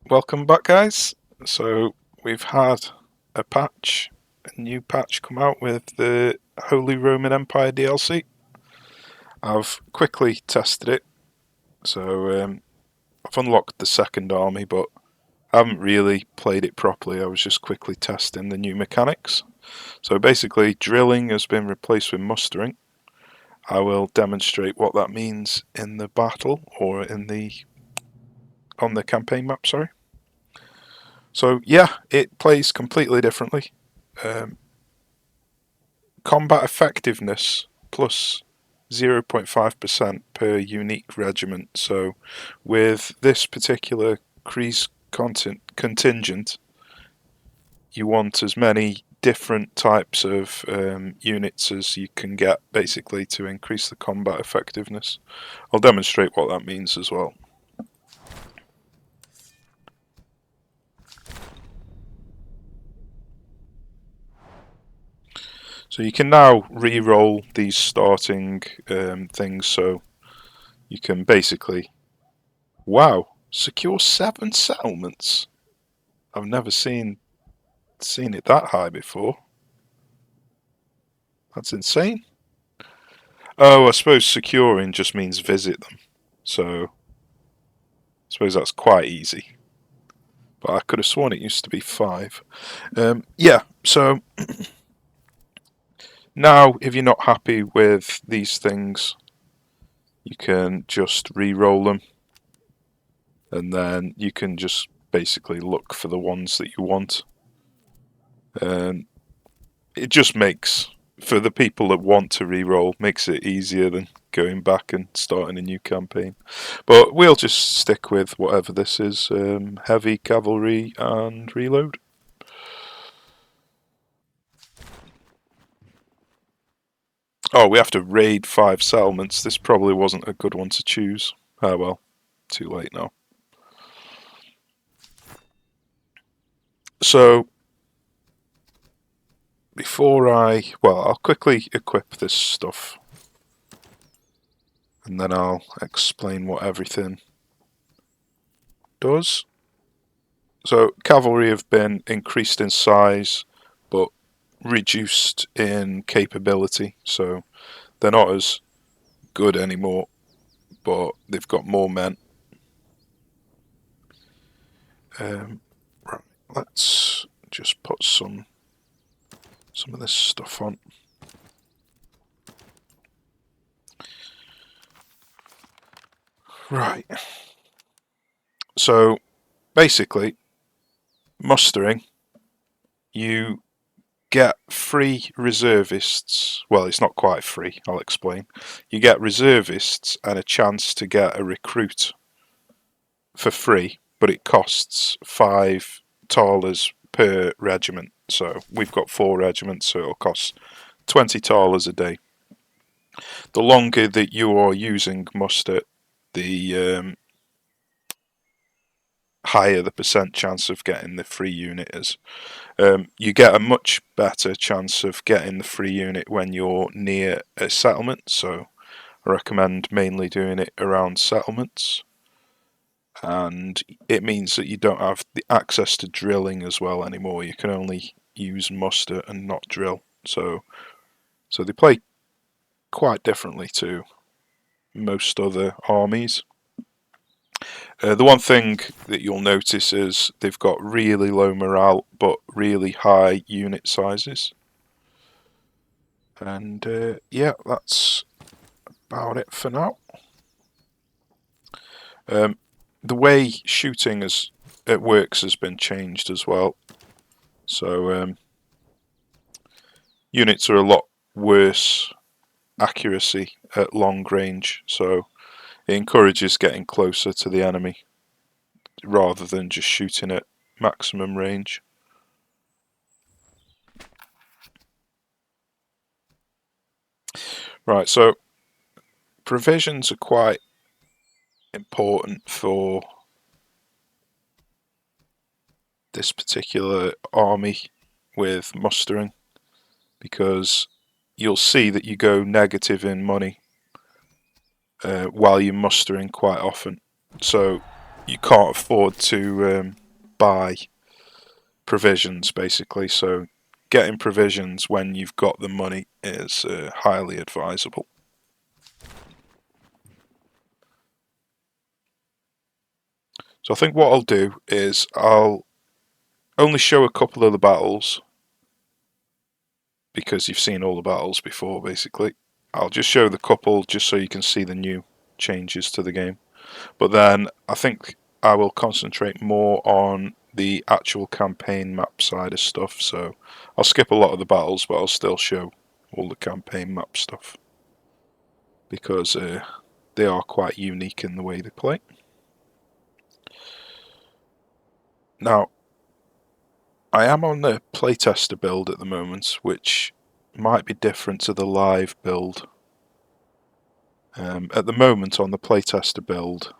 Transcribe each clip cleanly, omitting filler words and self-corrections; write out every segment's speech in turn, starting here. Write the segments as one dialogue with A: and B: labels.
A: Welcome back, guys. So we've had a new patch come out with the Holy Roman Empire DLC. I've quickly tested it, so I've unlocked the second army, but I haven't really played it properly. I was just quickly testing the new mechanics. So basically, drilling has been replaced with mustering. I will demonstrate what that means in the battle, or on the campaign map, sorry. So yeah, it plays completely differently. Combat effectiveness plus 0.5% per unique regiment. So with this particular Kreis contingent, you want as many different types of units as you can get, basically, to increase the combat effectiveness. I'll demonstrate what that means as well. So you can now re-roll these starting things, so you can basically, wow, secure 7 settlements. I've never seen it that high before. That's insane. Oh, I suppose securing just means visit them, so I suppose that's quite easy. But I could have sworn it used to be 5. Yeah, so now if you're not happy with these things, you can just re-roll them, and then you can just basically look for the ones that you want. It just makes, for the people that want to re-roll, makes it easier than going back and starting a new campaign. But we'll just stick with whatever this is, heavy cavalry and reload. Oh, we have to raid 5 settlements. This probably wasn't a good one to choose. Oh well, too late now. So, I'll quickly equip this stuff, and then I'll explain what everything does. So cavalry have been increased in size, but reduced in capability, so they're not as good anymore, but they've got more men. Right, let's just put some of this stuff on. Right. So basically, mustering, you get free reservists. Well, it's not quite free, I'll explain. You get reservists and a chance to get a recruit for free, but it costs 5 thalers per regiment. So we've got 4 regiments, so it'll cost 20 thalers a day. The longer that you are using muster, the higher the percent chance of getting the free unit is. You get a much better chance of getting the free unit when you're near a settlement, so I recommend mainly doing it around settlements. And it means that you don't have the access to drilling as well anymore. You can only use muster and not drill. So they play quite differently to most other armies. The one thing that you'll notice is they've got really low morale but really high unit sizes. And yeah, that's about it for now. The way shooting works has been changed as well. So units are a lot worse accuracy at long range, so it encourages getting closer to the enemy rather than just shooting at maximum range. Right, so provisions are quite important for this particular army with mustering, because you'll see that you go negative in money while you're mustering quite often. So you can't afford to buy provisions, basically. So getting provisions when you've got the money is highly advisable. So I think what I'll do is I'll only show a couple of the battles, because you've seen all the battles before, basically. I'll just show the couple just so you can see the new changes to the game. But then I think I will concentrate more on the actual campaign map side of stuff. So I'll skip a lot of the battles, but I'll still show all the campaign map stuff, because they are quite unique in the way they play. Now, I am on the Playtester build at the moment, which might be different to the live build. At the moment on the Playtester build,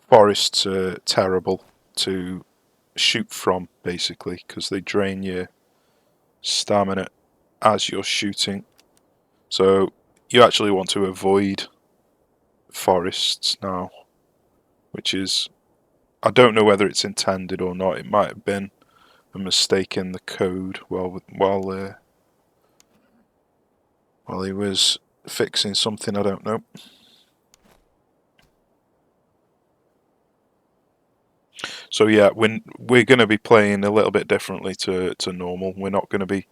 A: forests are terrible to shoot from, basically, because they drain your stamina as you're shooting. So you actually want to avoid forests now, which is, I don't know whether it's intended or not. It might have been a mistake in the code while he was fixing something, I don't know. So yeah, we're going to be playing a little bit differently to normal. We're not going to be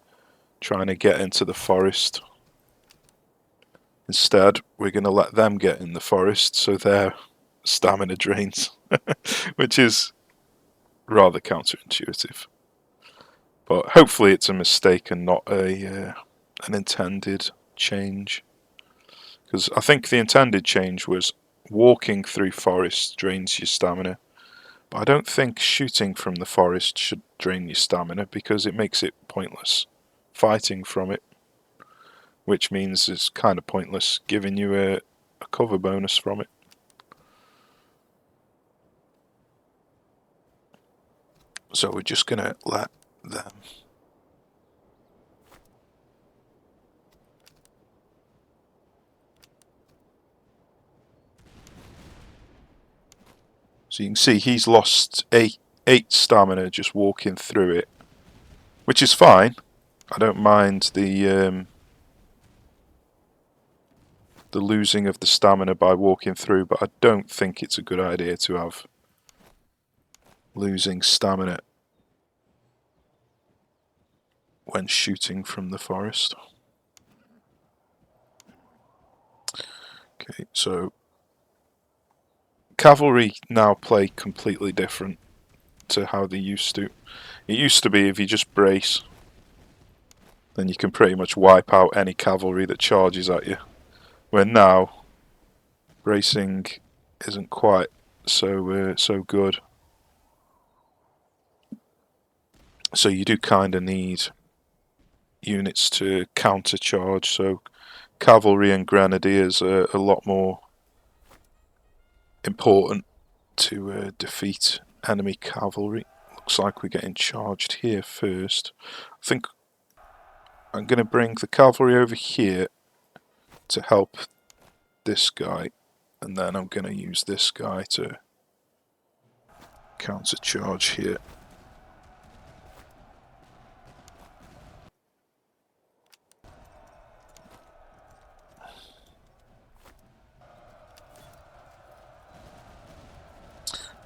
A: trying to get into the forest. Instead, we're going to let them get in the forest so their stamina drains, which is rather counterintuitive. But hopefully it's a mistake and not an intended change. Because I think the intended change was walking through forests drains your stamina. But I don't think shooting from the forest should drain your stamina, because it makes it pointless fighting from it. Which means it's kind of pointless giving you a cover bonus from it. So we're just going to let them. So you can see he's lost 8 stamina just walking through it, which is fine. I don't mind the losing of the stamina by walking through, but I don't think it's a good idea to have losing stamina when shooting from the forest. Okay, so cavalry now play completely different to how they used to. It used to be if you just brace, then you can pretty much wipe out any cavalry that charges at you. Where now, bracing isn't quite so good. So you do kind of need units to counter charge. So cavalry and grenadiers are a lot more important to defeat enemy cavalry. Looks like we're getting charged here first. I think I'm going to bring the cavalry over here to help this guy, and then I'm going to use this guy to counter charge here.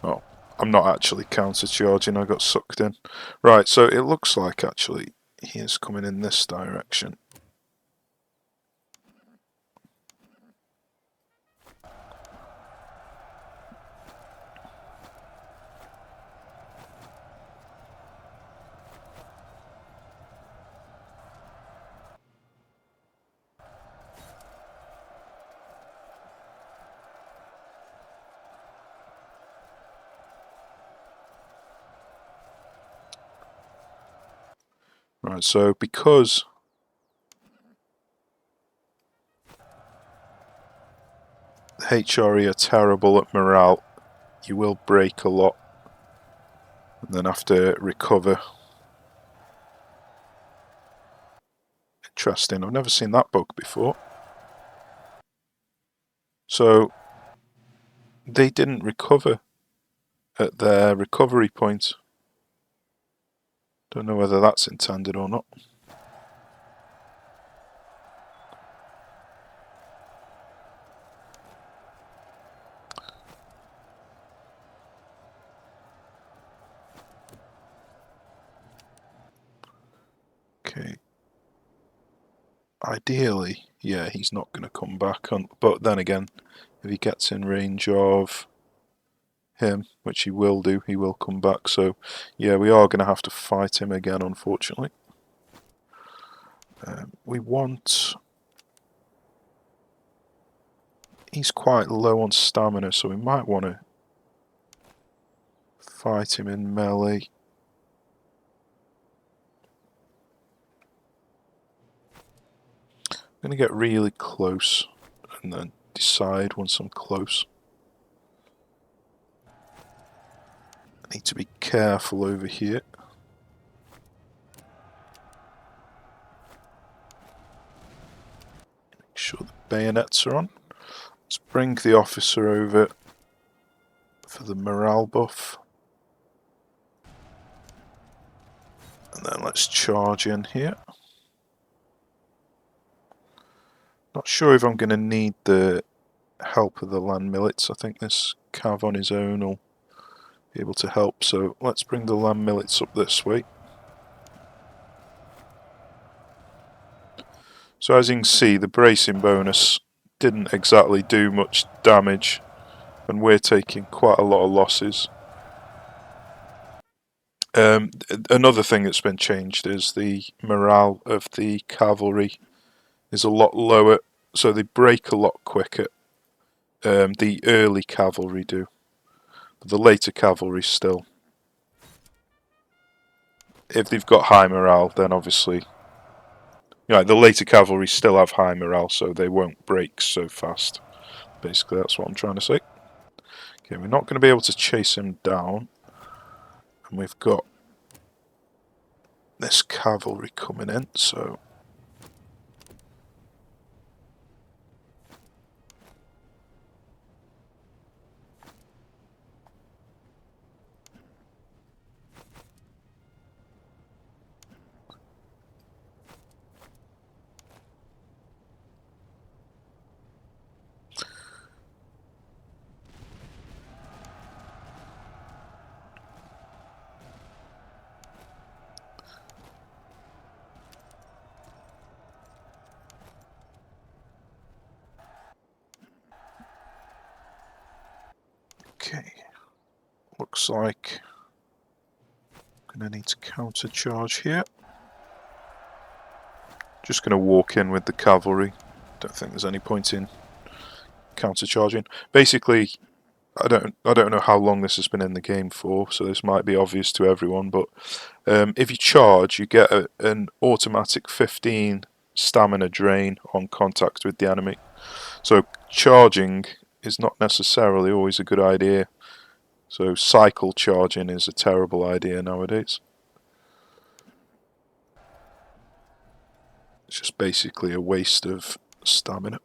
A: Oh, I'm not actually counter charging, I got sucked in. Right, so it looks like actually he is coming in this direction. Right, so because the HRE are terrible at morale, you will break a lot and then have to recover. Interesting, I've never seen that bug before. So they didn't recover at their recovery point. Don't know whether that's intended or not. Okay. Ideally, yeah, he's not going to come back on, but then again, if he gets in range of him, which he will do, he will come back. So yeah, we are going to have to fight him again, unfortunately. We want... He's quite low on stamina, so we might want to fight him in melee. I'm going to get really close and then decide once I'm close. I need to be careful over here. Make sure the bayonets are on. Let's bring the officer over for the morale buff. And then let's charge in here. Not sure if I'm going to need the help of the land millets. I think this cav on his own will be able to help. So let's bring the land millets up this way. So as you can see, the bracing bonus didn't exactly do much damage, and we're taking quite a lot of losses. Another thing that's been changed is the morale of the cavalry is a lot lower, so they break a lot quicker. The early cavalry do, but the later cavalry still. If they've got high morale, then obviously, the later cavalry still have high morale, so they won't break so fast. Basically, that's what I'm trying to say. Okay, we're not going to be able to chase him down, and we've got this cavalry coming in, so okay. Looks like I'm going to need to counter charge here. Just going to walk in with the cavalry. Don't think there's any point in counter charging. Basically, I don't know how long this has been in the game for, so this might be obvious to everyone, but if you charge, you get an automatic 15 stamina drain on contact with the enemy. So charging is not necessarily always a good idea. So cycle charging is a terrible idea nowadays. It's just basically a waste of stamina.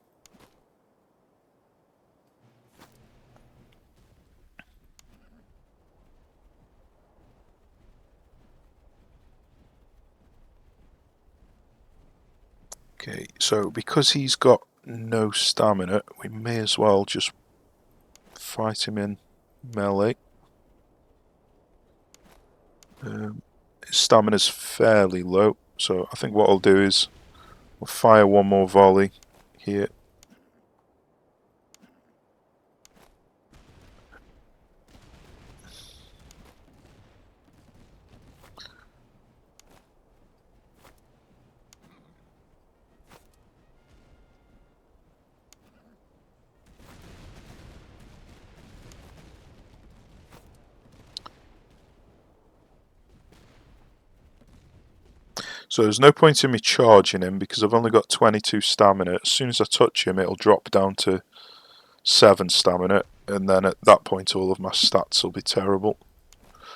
A: Okay, so because he's got no stamina, we may as well just fight him in melee. His stamina's fairly low, so I think what I'll do is we'll fire one more volley here. So there's no point in me charging him because I've only got 22 stamina. As soon as I touch him, it'll drop down to 7 stamina, and then at that point all of my stats will be terrible.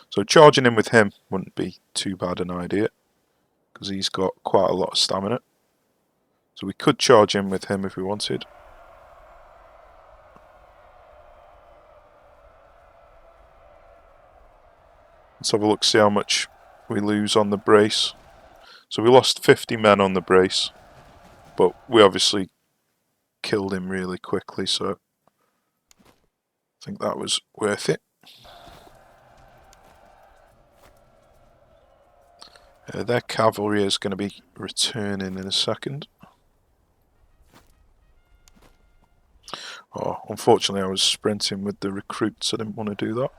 A: So charging him with him wouldn't be too bad an idea because he's got quite a lot of stamina. So we could charge him with him if we wanted. Let's have a look, see how much we lose on the brace. So we lost 50 men on the brace, but we obviously killed him really quickly, so I think that was worth it. Their cavalry is going to be returning in a second. Oh, unfortunately I was sprinting with the recruits, I didn't want to do that.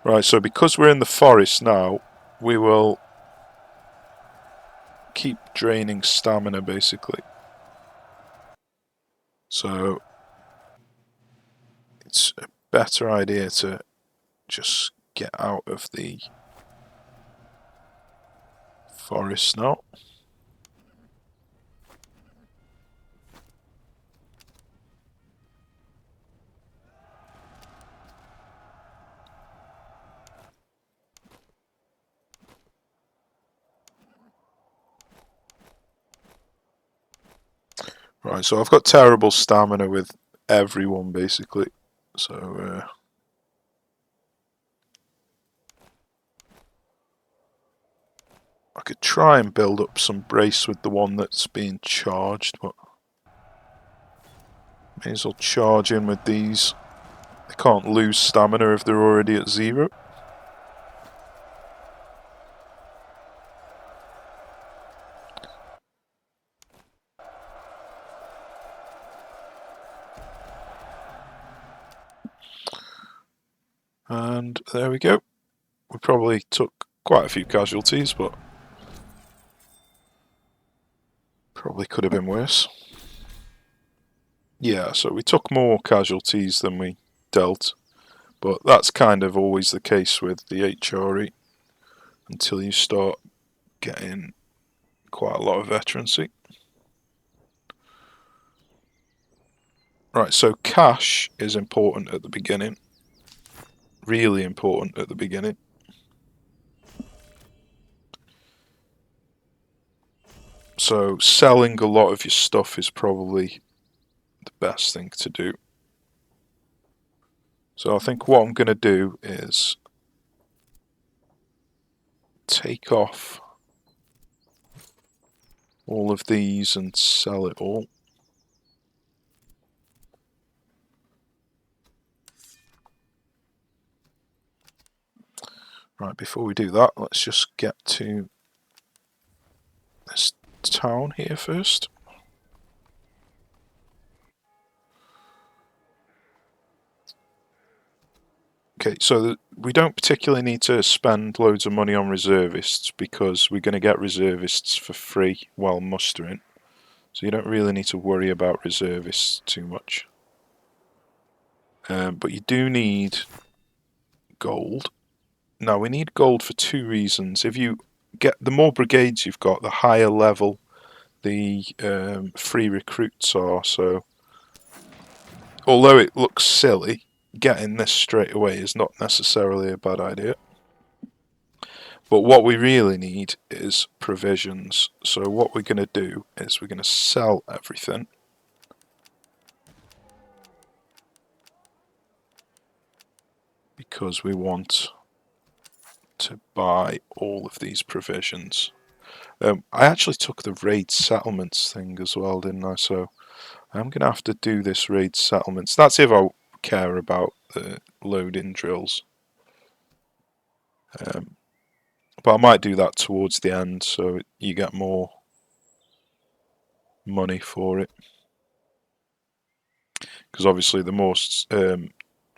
A: Right, so because we're in the forest now, we will keep draining stamina basically. So it's a better idea to just get out of the forest now. Right, so I've got terrible stamina with everyone basically, so I could try and build up some brace with the one that's being charged, but may as well charge in with these. They can't lose stamina if they're already at 0. And there we go. We probably took quite a few casualties, but probably could have been worse. Yeah, so we took more casualties than we dealt, but that's kind of always the case with the HRE until you start getting quite a lot of veterancy. Right, so cash is important at the beginning. Really important at the beginning. So selling a lot of your stuff is probably the best thing to do. So I think what I'm going to do is take off all of these and sell it all. Right, before we do that, let's just get to this town here first. Okay, so we don't particularly need to spend loads of money on reservists because we're going to get reservists for free while mustering. So you don't really need to worry about reservists too much. But you do need gold. Now we need gold for 2 reasons. If you get the more brigades you've got, the higher level the free recruits are. So although it looks silly, getting this straight away is not necessarily a bad idea. But what we really need is provisions. So what we're going to do is we're going to sell everything. Because we want to buy all of these provisions. I actually took the raid settlements thing as well, didn't I? So I'm going to have to do this raid settlements. That's if I care about the loading drills. But I might do that towards the end so you get more money for it. Because obviously the more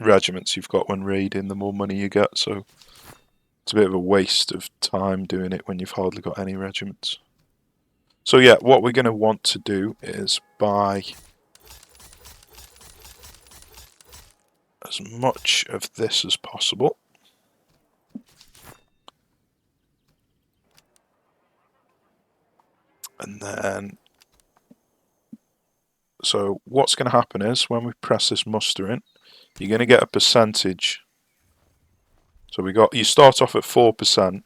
A: regiments you've got when raiding, the more money you get. So it's a bit of a waste of time doing it when you've hardly got any regiments. So yeah, what we're going to want to do is buy as much of this as possible. And then, so what's going to happen is when we press this muster in, you're going to get a percentage. So you start off at 4%,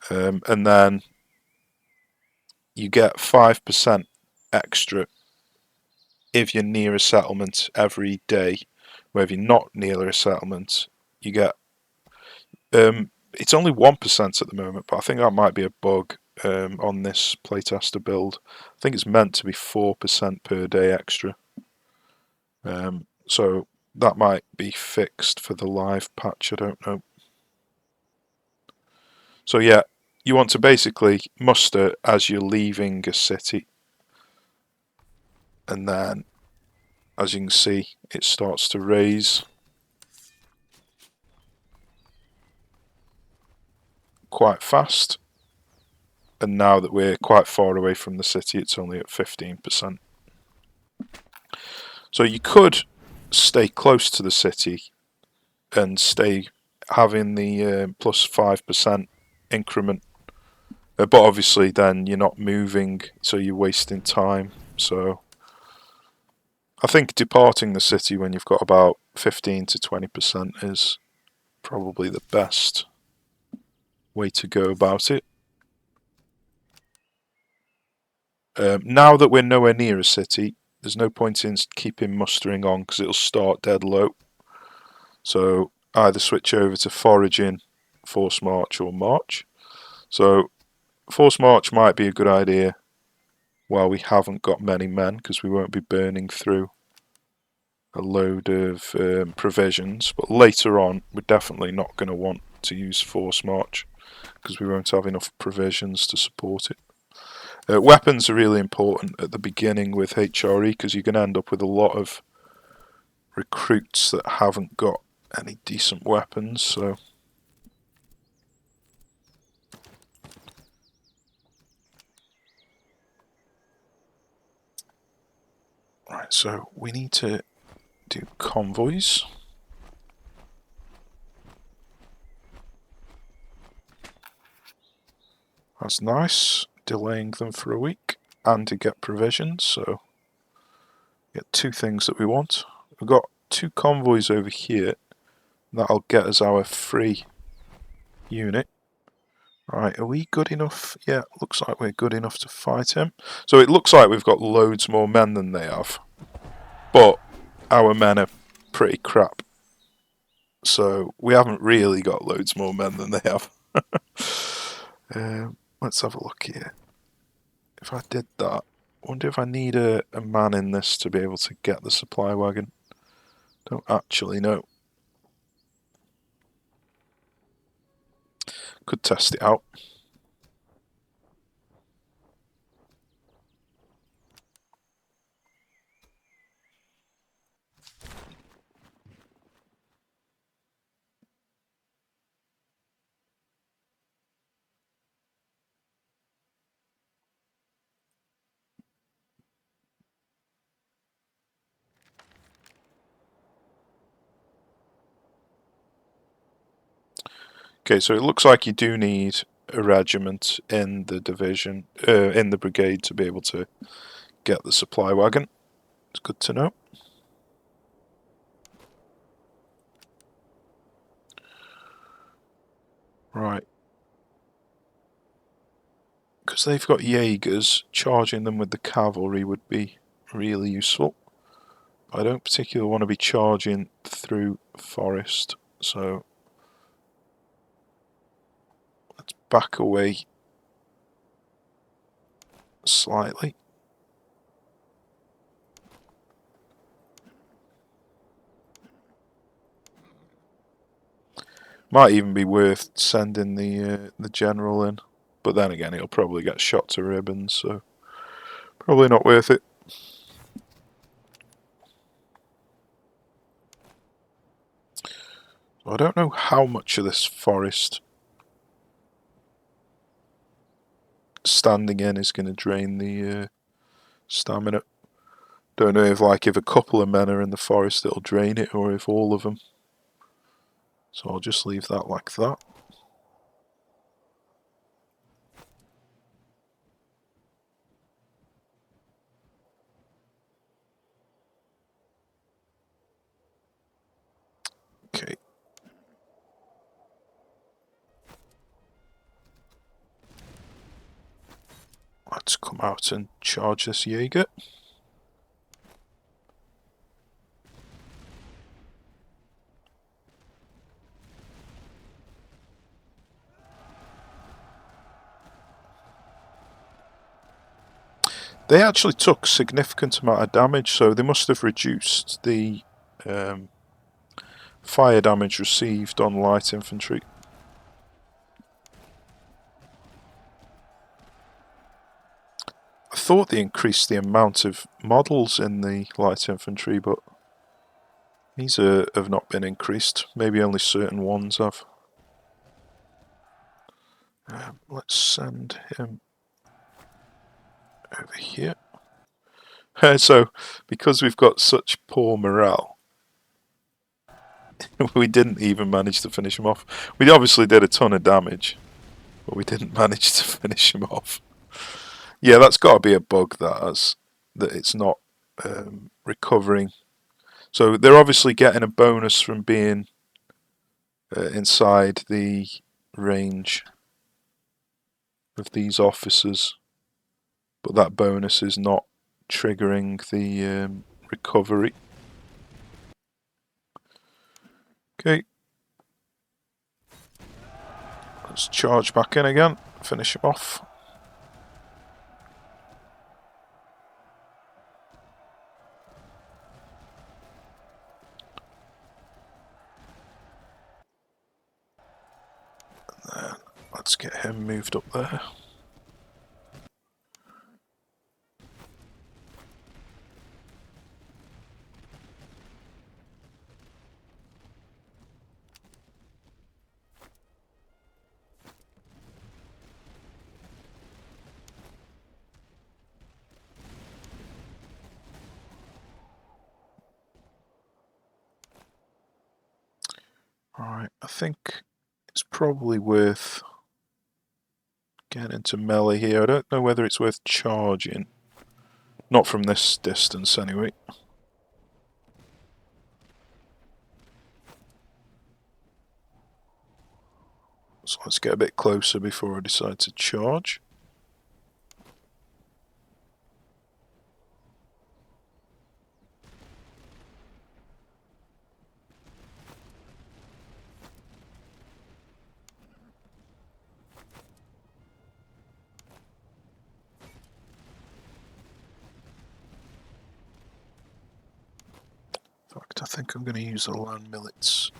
A: and then you get 5% extra if you're near a settlement every day, where if you're not near a settlement, you get it's only 1% at the moment, but I think that might be a bug on this playtester build. I think it's meant to be 4% per day extra. So that might be fixed for the live patch, I don't know. So yeah, you want to basically muster as you're leaving a city, and then as you can see it starts to raise quite fast, and now that we're quite far away from the city it's only at 15%. So you could stay close to the city and stay having the plus 5% increment, but obviously then you're not moving, so you're wasting time. So I think departing the city when you've got about 15 to 20% is probably the best way to go about it. Now that we're nowhere near a city, there's no point in keeping mustering on because it'll start dead low. So either switch over to foraging, force march or march. So force march might be a good idea while we haven't got many men, because we won't be burning through a load of provisions, but later on we're definitely not going to want to use force march because we won't have enough provisions to support it. Weapons are really important at the beginning with HRE because you're going to end up with a lot of recruits that haven't got any decent weapons. So right, so we need to do convoys. That's nice, delaying them for a week and to get provisions, so get two things that we want. We've got two convoys over here, that'll get us our free unit. Right, are we good enough? Yeah, looks like we're good enough to fight him. So it looks like we've got loads more men than they have, but our men are pretty crap. So we haven't really got loads more men than they have. Let's have a look here. If I did that, I wonder if I need a man in this to be able to get the supply wagon. Don't actually know. Could test it out. Okay, so it looks like you do need a regiment in the division, in the brigade, to be able to get the supply wagon. It's good to know. Right. Because they've got Jaegers, charging them with the cavalry would be really useful. I don't particularly want to be charging through forest, so let's back away slightly. Might even be worth sending the general in, but then again he'll probably get shot to ribbons, so probably not worth it. I don't know how much of this forest standing in is going to drain the stamina. Don't know if if a couple of men are in the forest it'll drain it, or if all of them. So I'll just leave that like that. Okay. Let's come out and charge this Jaeger. They actually took significant amount of damage, so they must have reduced the fire damage received on light infantry. I thought they increased the amount of models in the light infantry, but these have not been increased. Maybe only certain ones have. Let's send him over here. So, because we've got such poor morale, we didn't even manage to finish him off. We obviously did a ton of damage, but we didn't manage to finish him off. Yeah, that's got to be a bug that it's not recovering. So they're obviously getting a bonus from being inside the range of these officers, but that bonus is not triggering the recovery. Okay, let's charge back in again, finish him off. And then let's get him moved up there. Alright, I think it's probably worth getting into melee here. I don't know whether it's worth charging. Not from this distance, anyway. So let's get a bit closer before I decide to charge. In fact, I think I'm going to use the land millets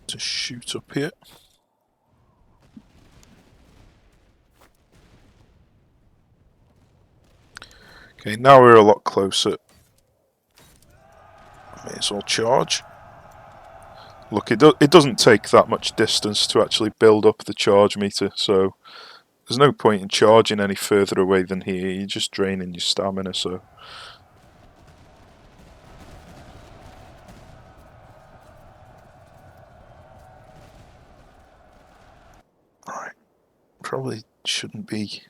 A: to shoot up here. Okay, now we're a lot closer. May as well charge. Look, it doesn't take that much distance to actually build up the charge meter, so there's no point in charging any further away than here. You're just draining your stamina, so... Right, probably shouldn't be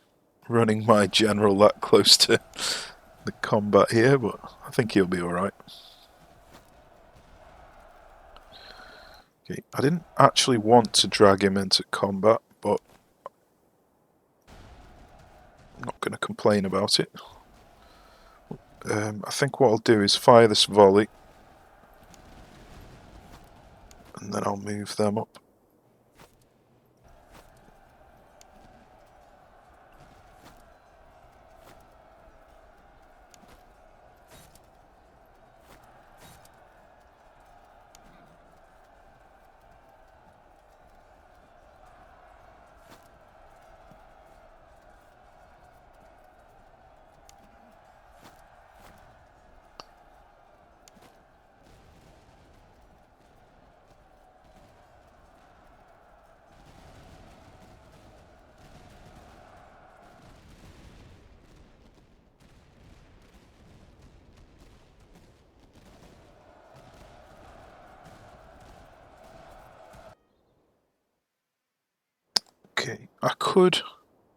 A: running my general that close to the combat here, but I think he'll be alright. Okay, I didn't actually want to drag him into combat, but I'm not going to complain about it. I think what I'll do is fire this volley, and then I'll move them up. Okay, I could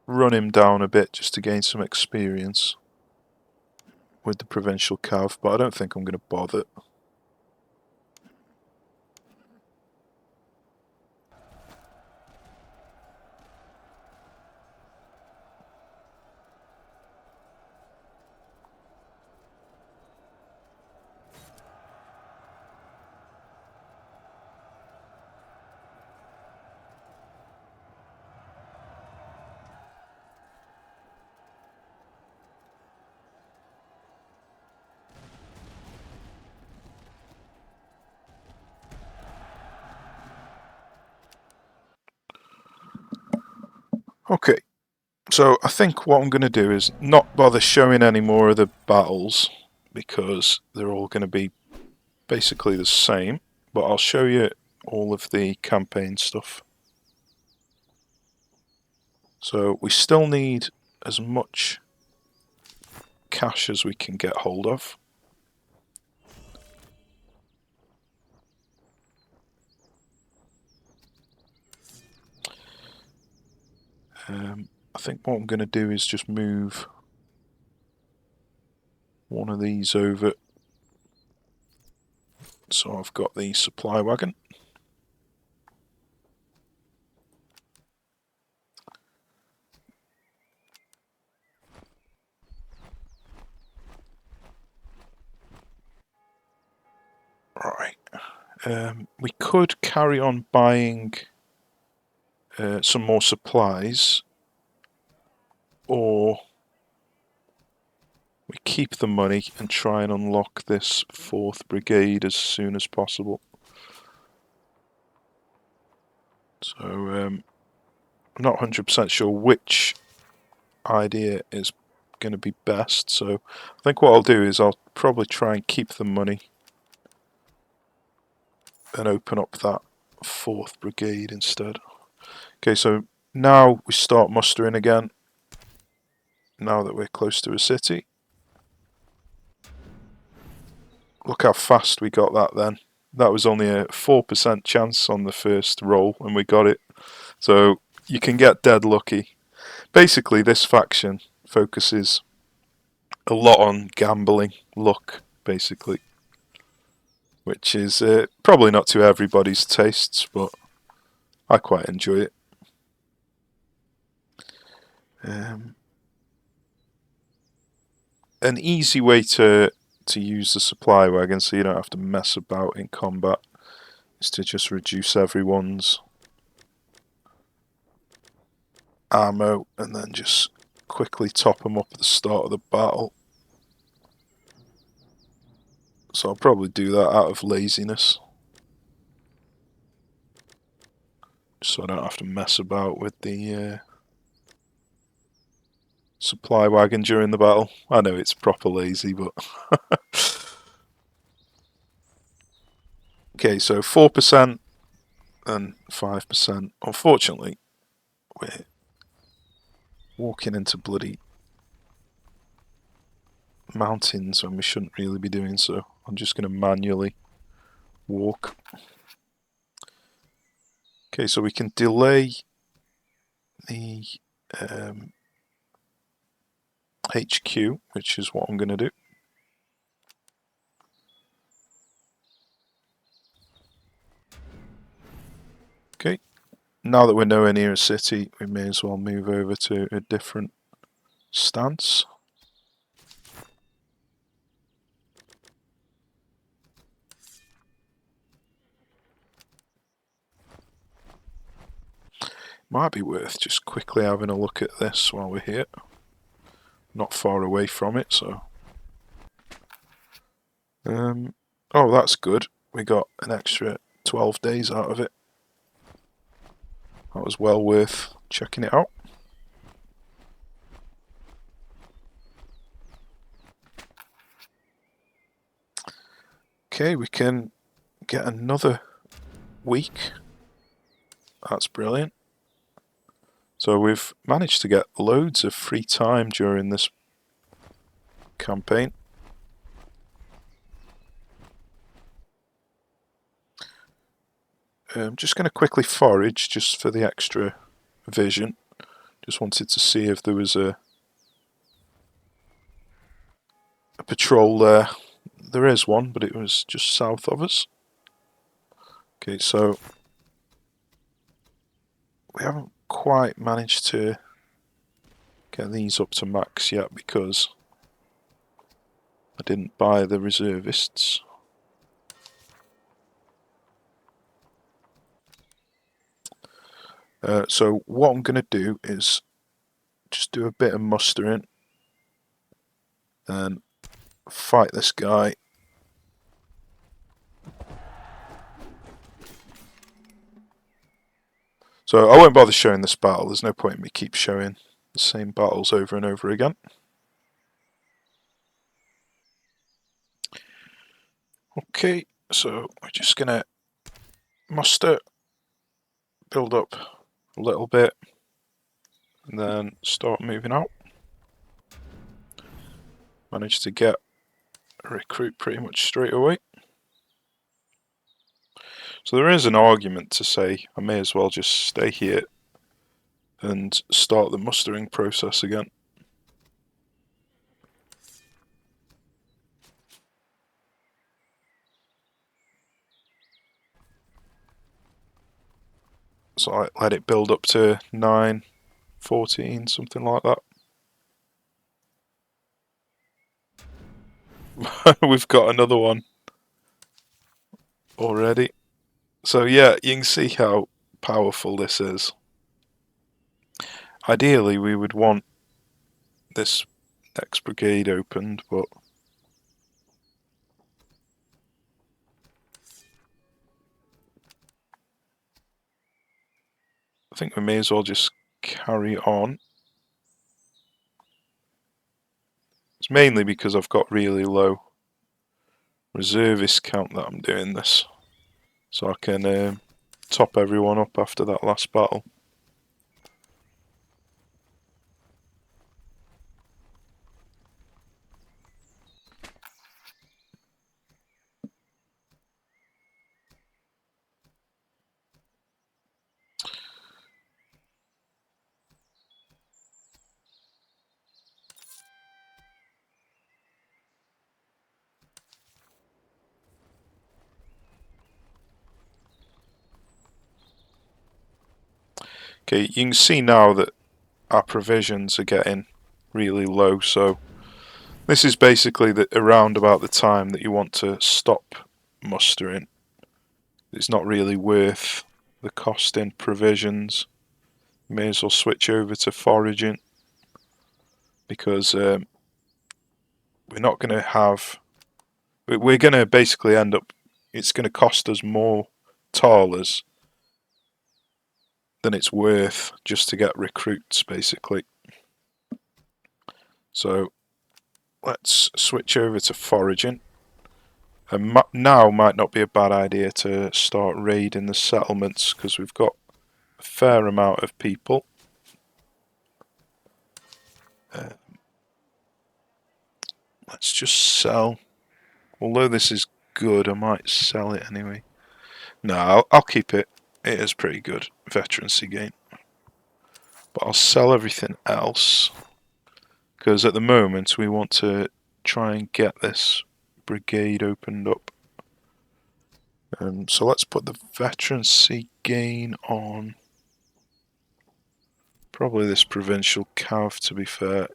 A: run him down a bit just to gain some experience with the provincial cav, but I don't think I'm going to bother. Okay, so I think what I'm going to do is not bother showing any more of the battles because they're all going to be basically the same, but I'll show you all of the campaign stuff. So we still need as much cash as we can get hold of. I think what I'm going to do is just move one of these over. So I've got the supply wagon. Right. We could carry on buying some more supplies, or we keep the money and try and unlock this 4th Brigade as soon as possible. So I'm not 100% sure which idea is going to be best, so I think what I'll do is I'll probably try and keep the money and open up that 4th Brigade instead. Okay, so now we start mustering again, now that we're close to a city. Look how fast we got that then. That was only a 4% chance on the first roll and we got it. So you can get dead lucky. Basically this faction focuses a lot on gambling, luck basically. Which is probably not to everybody's tastes, but I quite enjoy it. An easy way to use the supply wagon so you don't have to mess about in combat is to just reduce everyone's ammo and then just quickly top them up at the start of the battle. So I'll probably do that out of laziness, so I don't have to mess about with the supply wagon during the battle. I know it's proper lazy, but okay, so 4% and 5%. Unfortunately, we're walking into bloody mountains when we shouldn't really be doing so. I'm just going to manually walk. Okay, so we can delay the HQ, which is what I'm going to do. Okay, now that we're nowhere near a city, we may as well move over to a different stance. Might be worth just quickly having a look at this while we're here. Not far away from it, so. Oh, that's good. We got an extra 12 days out of it. That was well worth checking it out. Okay, we can get another week. That's brilliant. So we've managed to get loads of free time during this campaign. I'm just going to quickly forage just for the extra vision. Just wanted to see if there was a patrol there. There is one, but it was just south of us. Okay, so we haven't quite managed to get these up to max yet because I didn't buy the reservists. So what I'm going to do is just do a bit of mustering and fight this guy. So I won't bother showing this battle. There's no point in me keep showing the same battles over and over again. Okay, so we're just gonna muster, build up a little bit, and then start moving out. Managed to get a recruit pretty much straight away. So there is an argument to say I may as well just stay here and start the mustering process again. So I let it build up to 9, 14, something like that. We've got another one already. So yeah, you can see how powerful this is. Ideally, we would want this next brigade opened, but I think we may as well just carry on. It's mainly because I've got really low reservist count that I'm doing this, so I can top everyone up after that last battle. Okay, you can see now that our provisions are getting really low, so this is basically around about the time that you want to stop mustering. It's not really worth the cost in provisions. You may as well switch over to foraging, because we're not going to have... We're going to basically end up... It's going to cost us more talers than it's worth just to get recruits, basically. So let's switch over to foraging. And now might not be a bad idea to start raiding the settlements, because we've got a fair amount of people. Let's just sell. Although this is good, I might sell it anyway. No, I'll keep it. It is pretty good veterancy gain. But I'll sell everything else, because at the moment we want to try and get this brigade opened up. So let's put the veterancy gain on probably this provincial cav, to be fair.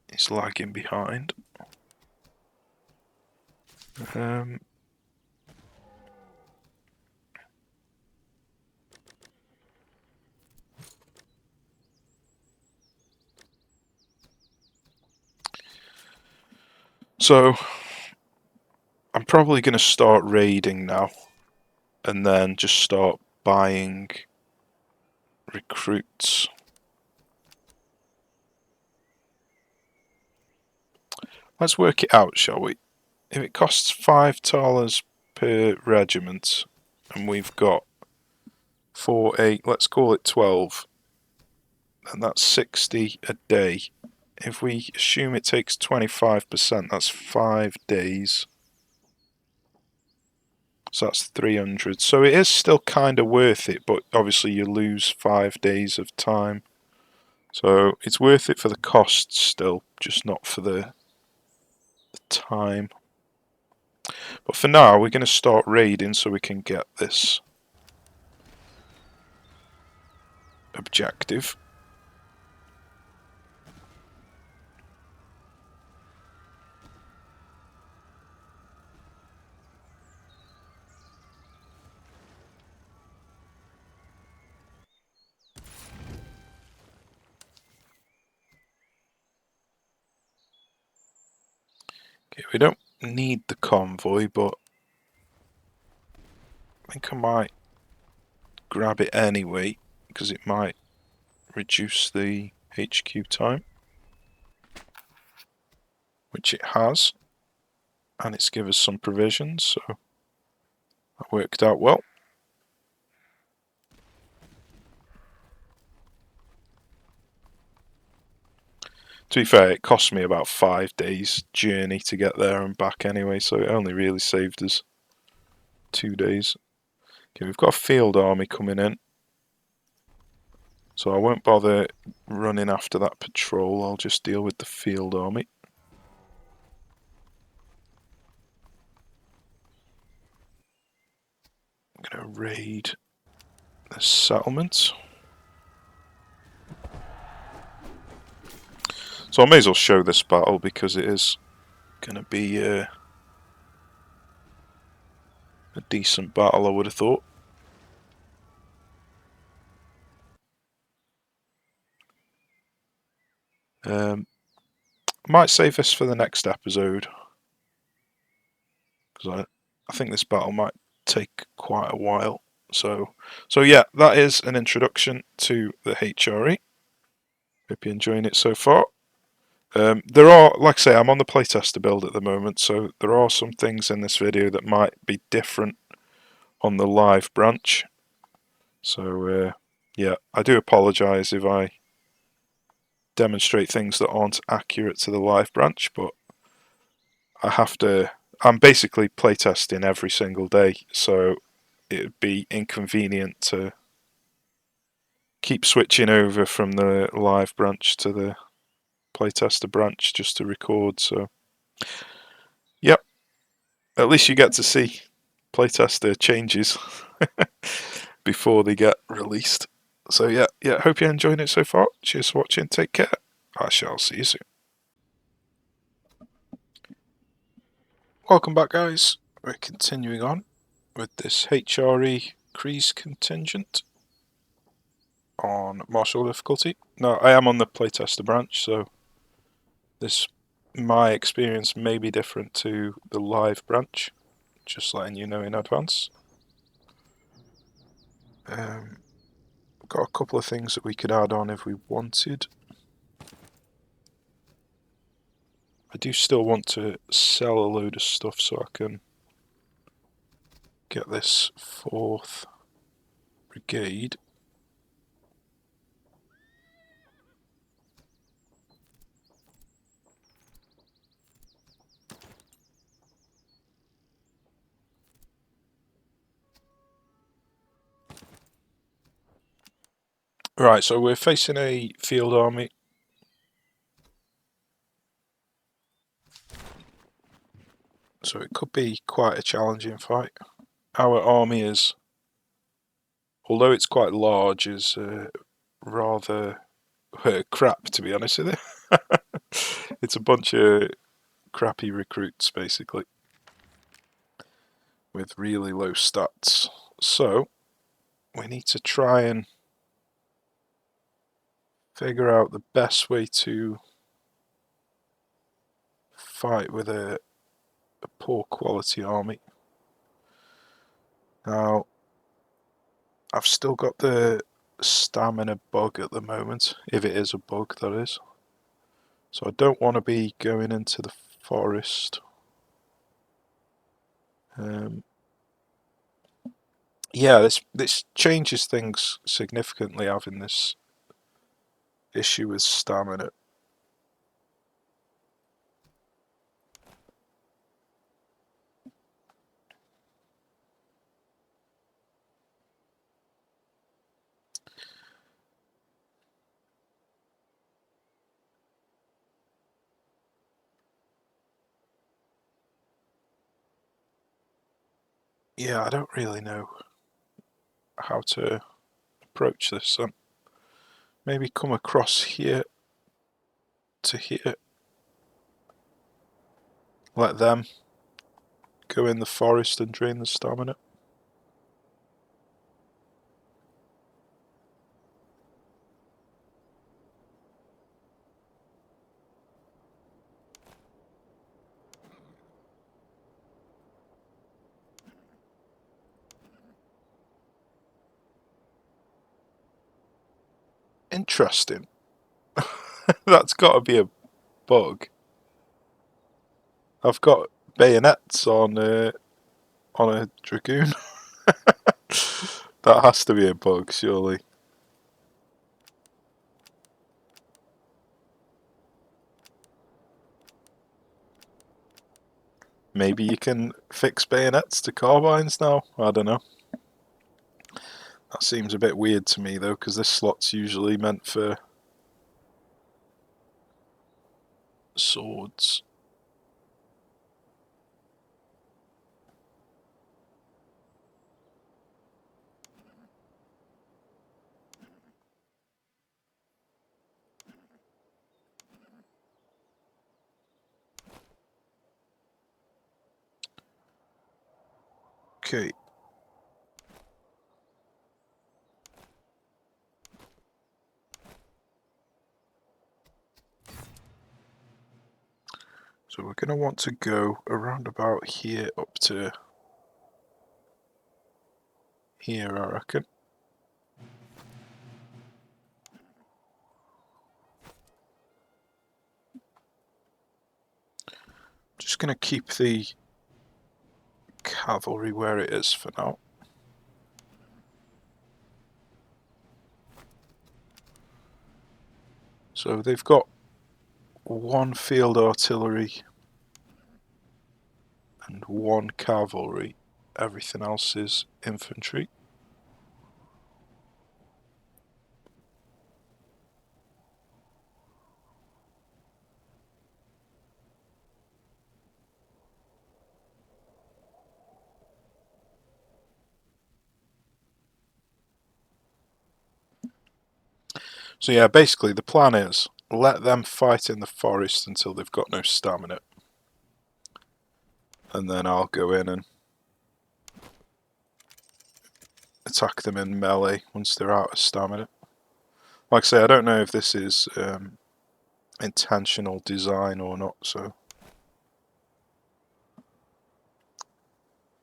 A: It's lagging behind. So I'm probably going to start raiding now, and then just start buying recruits. Let's work it out, shall we? If it costs $5 per regiment, and we've got 4, 8, let's call it 12, and that's 60 a day. If we assume it takes 25%, that's 5 days. So that's 300. So it is still kind of worth it, but obviously you lose 5 days of time. So it's worth it for the costs still, just not for the time. But for now, we're going to start raiding so we can get this objective. Okay, we don't need the convoy, but I think I might grab it anyway, because it might reduce the HQ time, which it has, and it's given us some provisions, so that worked out well. To be fair, it cost me about 5 days journey to get there and back anyway, so it only really saved us 2 days. Okay, we've got a field army coming in, so I won't bother running after that patrol, I'll just deal with the field army. I'm going to raid the settlement. So I may as well show this battle because it is going to be a decent battle, I would have thought. I might save this for the next episode, because I think this battle might take quite a while. So yeah, that is an introduction to the HRE. Hope you're enjoying it so far. There are, like I say, I'm on the Playtester build at the moment, so there are some things in this video that might be different on the live branch. So yeah, I do apologise if I demonstrate things that aren't accurate to the live branch, but I'm basically playtesting every single day, so it'd be inconvenient to keep switching over from the live branch to the playtester branch just to record. So yep, at least you get to see playtester changes before they get released. So yeah, hope you're enjoying it so far. Cheers for watching, take care, I shall see you soon. Welcome back, guys. We're continuing on with this HRE Kreis contingent on martial difficulty. Now, I am on the playtester branch, so my experience may be different to the live branch, just letting you know in advance. Got a couple of things that we could add on if we wanted. I do still want to sell a load of stuff so I can get this 4th brigade. Right, so we're facing a field army. So it could be quite a challenging fight. Our army is, although it's quite large, is rather crap, to be honest with you. It's a bunch of crappy recruits, basically, with really low stats. So we need to try and figure out the best way to fight with a poor quality army. Now, I've still got the stamina bug at the moment, if it is a bug, that is. So I don't want to be going into the forest. Yeah, this changes things significantly, having this issue with stamina. Yeah, I don't really know how to approach this. So maybe come across here to here. Let them go in the forest and drain the stamina. Interesting. That's got to be a bug. I've got bayonets on a dragoon. That has to be a bug, surely. Maybe you can fix bayonets to carbines now? I don't know. That seems a bit weird to me though, because this slot's usually meant for swords. Okay. So we're going to want to go around about here up to here, I reckon. Just going to keep the cavalry where it is for now. So they've got one field artillery and one cavalry. Everything else is infantry. So yeah, basically the plan is let them fight in the forest until they've got no stamina. And then I'll go in and attack them in melee once they're out of stamina. Like I say, I don't know if this is intentional design or not, so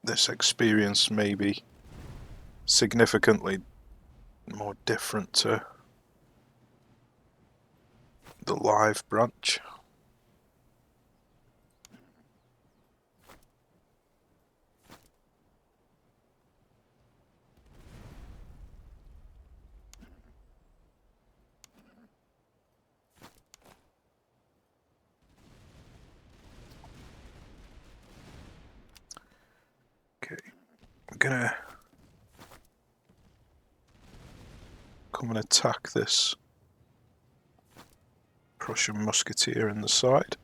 A: this experience may be significantly more different to the live branch. Okay, I'm gonna come and attack this Prussian musketeer in the side.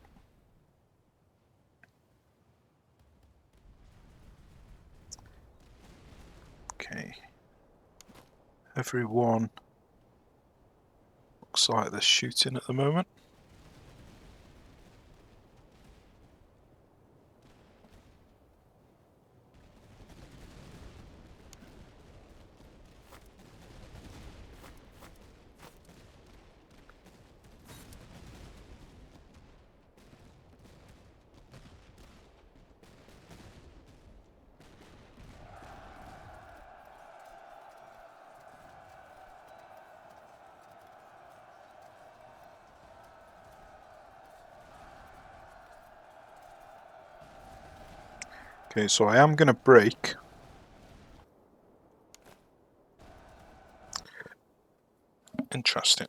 A: Okay, everyone looks like they're shooting at the moment. Okay, so I am going to break. Interesting.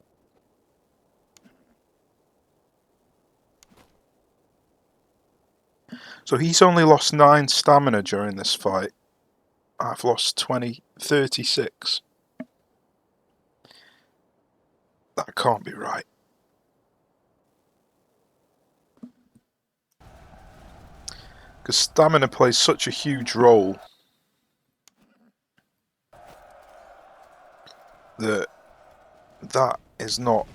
A: So he's only lost 9 stamina during this fight. I've lost 36. That can't be right. Because stamina plays such a huge role that is not,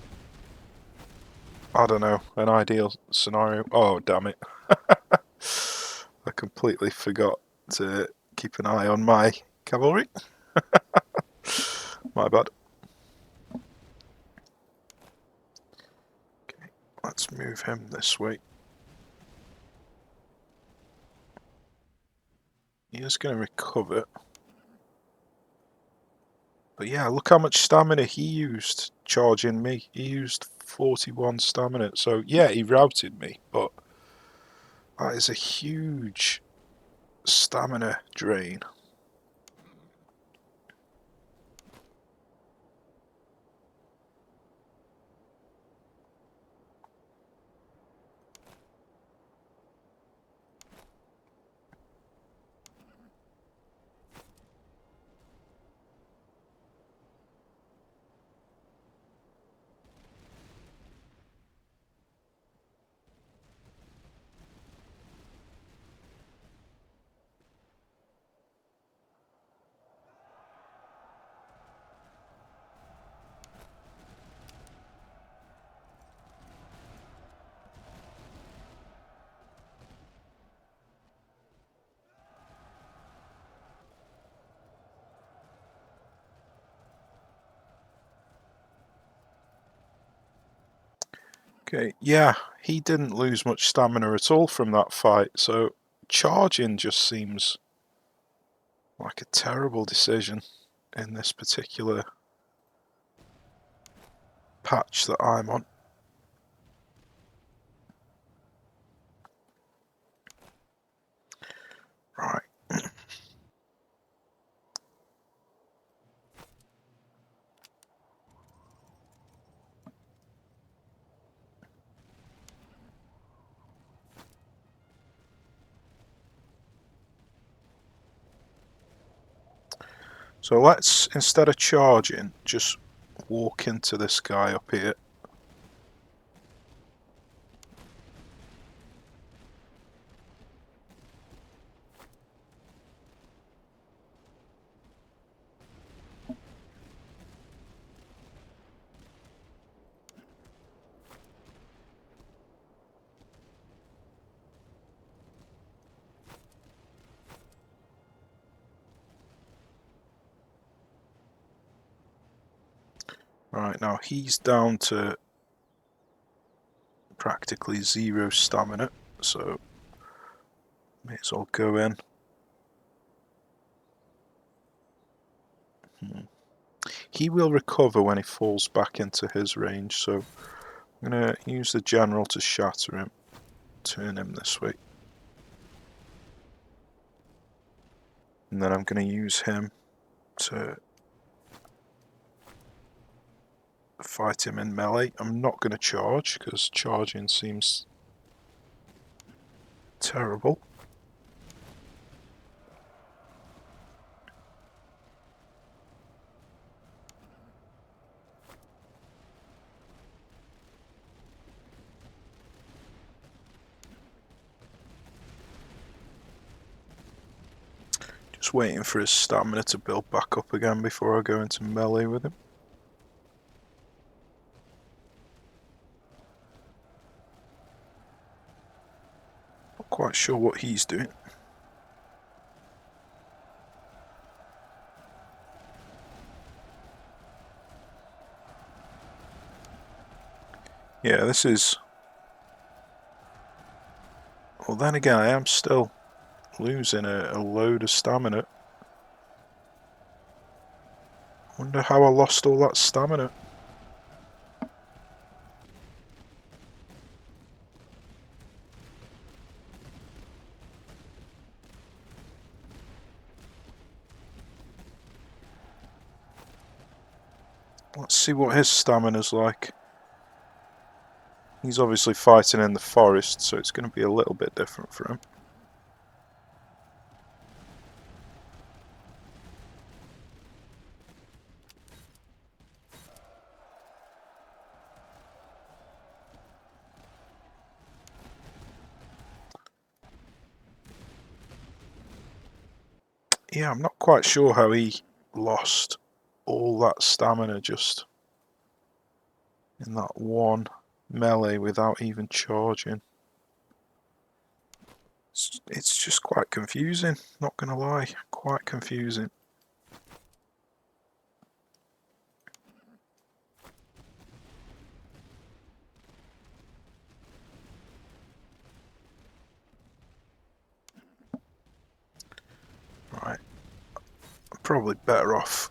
A: I don't know, an ideal scenario. Oh, damn it. I completely forgot to keep an eye on my cavalry. My bad. Okay, let's move him this way. He is going to recover. But yeah, look how much stamina he used charging me. He used 41 stamina, so yeah, he routed me, but that is a huge stamina drain. Okay, yeah, he didn't lose much stamina at all from that fight, so charging just seems like a terrible decision in this particular patch that I'm on. Right. So let's, instead of charging, just walk into this guy up here. Right, now he's down to practically 0 stamina, so may as well go in. He will recover when he falls back into his range, so I'm going to use the general to shatter him, turn him this way. And then I'm going to use him to fight him in melee. I'm not going to charge, because charging seems terrible. Just waiting for his stamina to build back up again before I go into melee with him. Not quite sure what he's doing. Yeah, this is... Well, then again, I am still losing a load of stamina. Wonder how I lost all that stamina. Let's see what his stamina's like. He's obviously fighting in the forest, so it's going to be a little bit different for him. Yeah, I'm not quite sure how he lost all that stamina just in that one melee without even charging. It's just quite confusing, not gonna lie, quite confusing. Right, I'm probably better off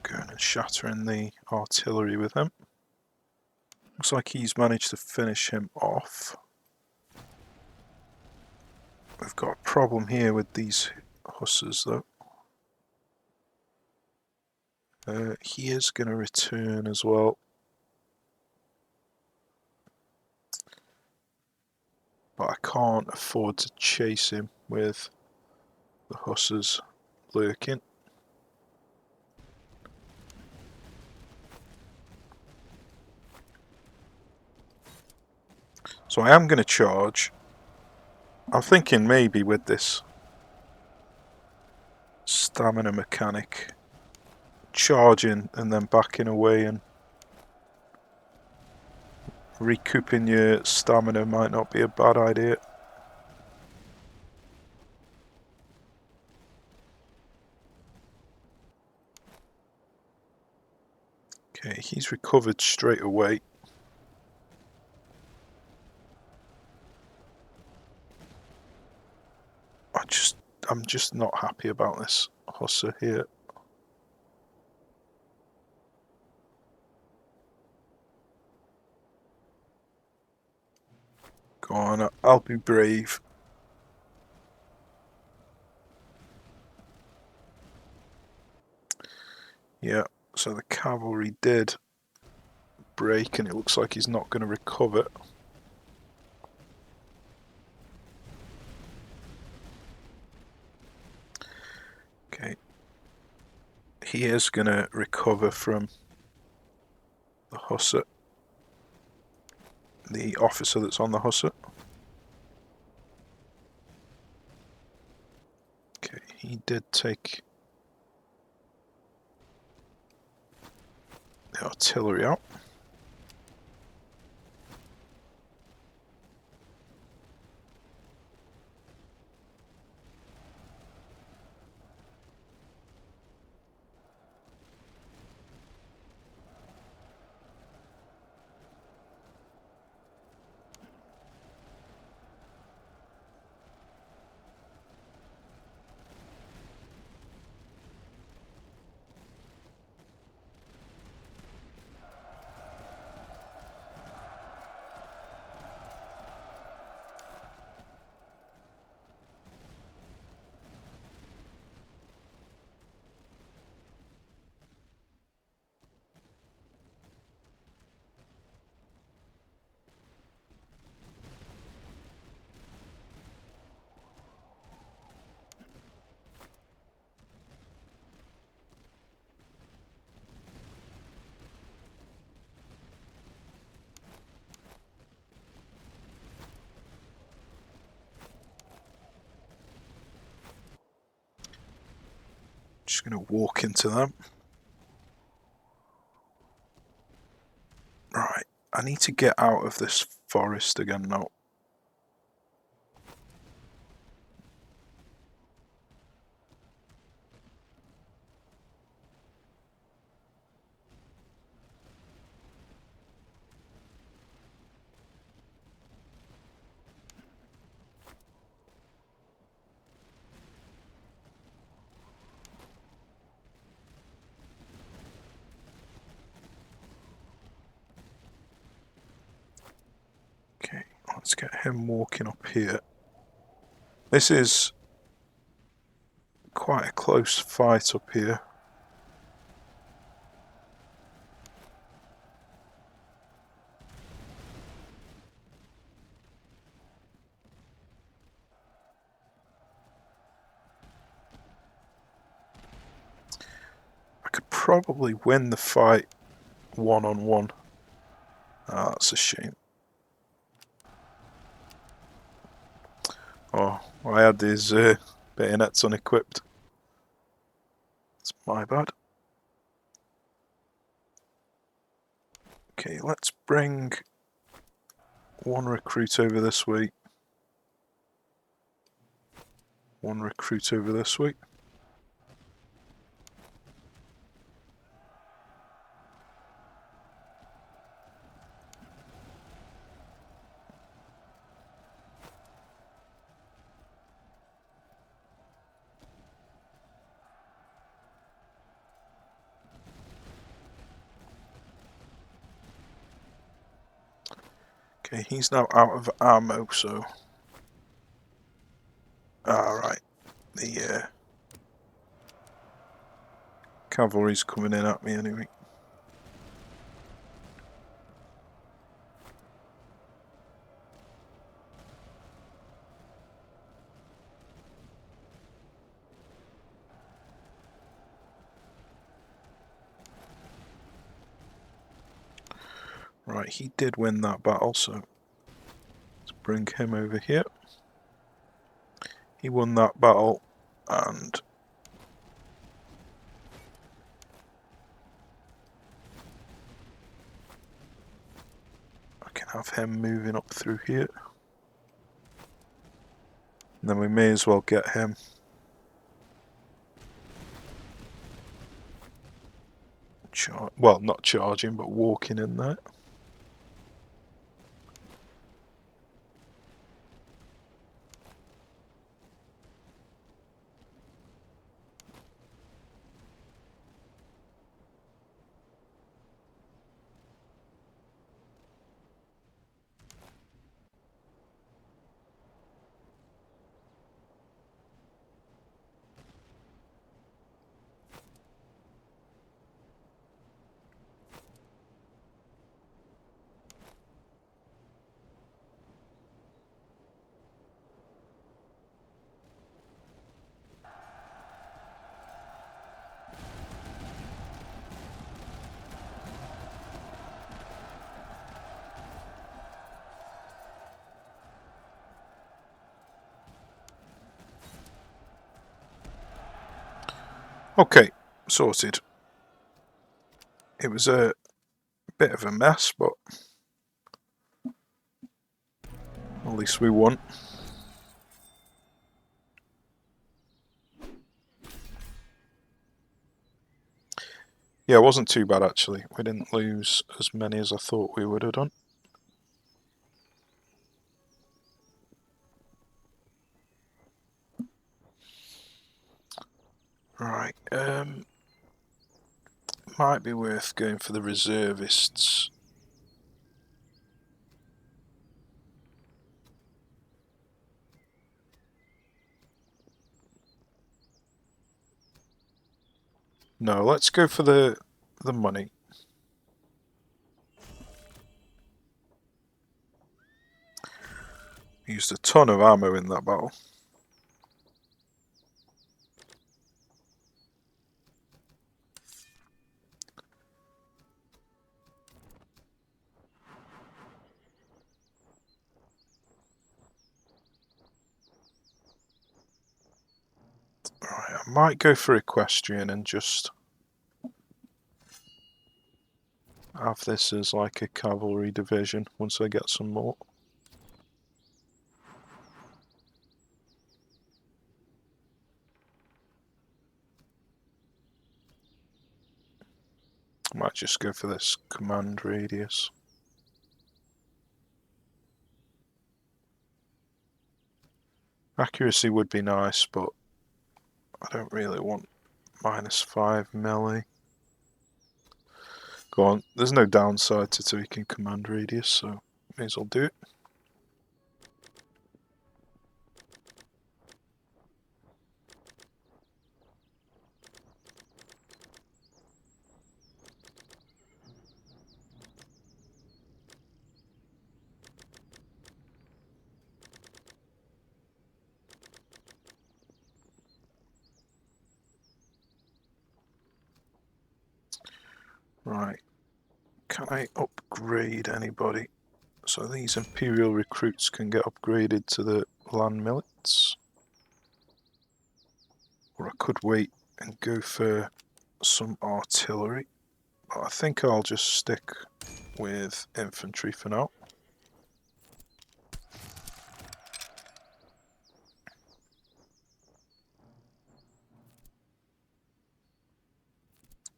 A: going and shattering the artillery with him. Looks like he's managed to finish him off. We've got a problem here with these hussars though. He is going to return as well. But I can't afford to chase him with the hussars lurking. So I am going to charge. I'm thinking maybe with this stamina mechanic, charging and then backing away and recouping your stamina might not be a bad idea. Okay, he's recovered straight away. I'm just not happy about this hussar here. Go on, I'll be brave. Yeah, so the cavalry did break and it looks like he's not going to recover. Okay. He is going to recover from the hussar. The officer that's on the hussar. Okay, he did take the artillery out. Just going to walk into them. Right, I need to get out of this forest again now. Okay, let's get him walking up here. This is quite a close fight up here. I could probably win the fight one-on-one. Ah, that's a shame. Oh, I had these bayonets unequipped. It's my bad. Okay, let's bring one recruit over this way. One recruit over this way. Okay, he's now out of ammo, so... Alright, the cavalry's coming in at me anyway. Right, he did win that battle, so let's bring him over here. He won that battle, and I can have him moving up through here. And then we may as well get him. Well, not charging, but walking in there. Okay, sorted. It was a bit of a mess, but at least we won. Yeah, it wasn't too bad actually. We didn't lose as many as I thought we would have done. Right, might be worth going for the reservists. No, let's go for the money. Used a ton of ammo in that battle. Right, I might go for equestrian and just have this as like a cavalry division once I get some more. I might just go for this command radius. Accuracy would be nice, but I don't really want -5 melee. Go on, there's no downside to taking command radius, so may as well do it. Right, can I upgrade anybody? So these Imperial recruits can get upgraded to the land millets. Or I could wait and go for some artillery. But I think I'll just stick with infantry for now.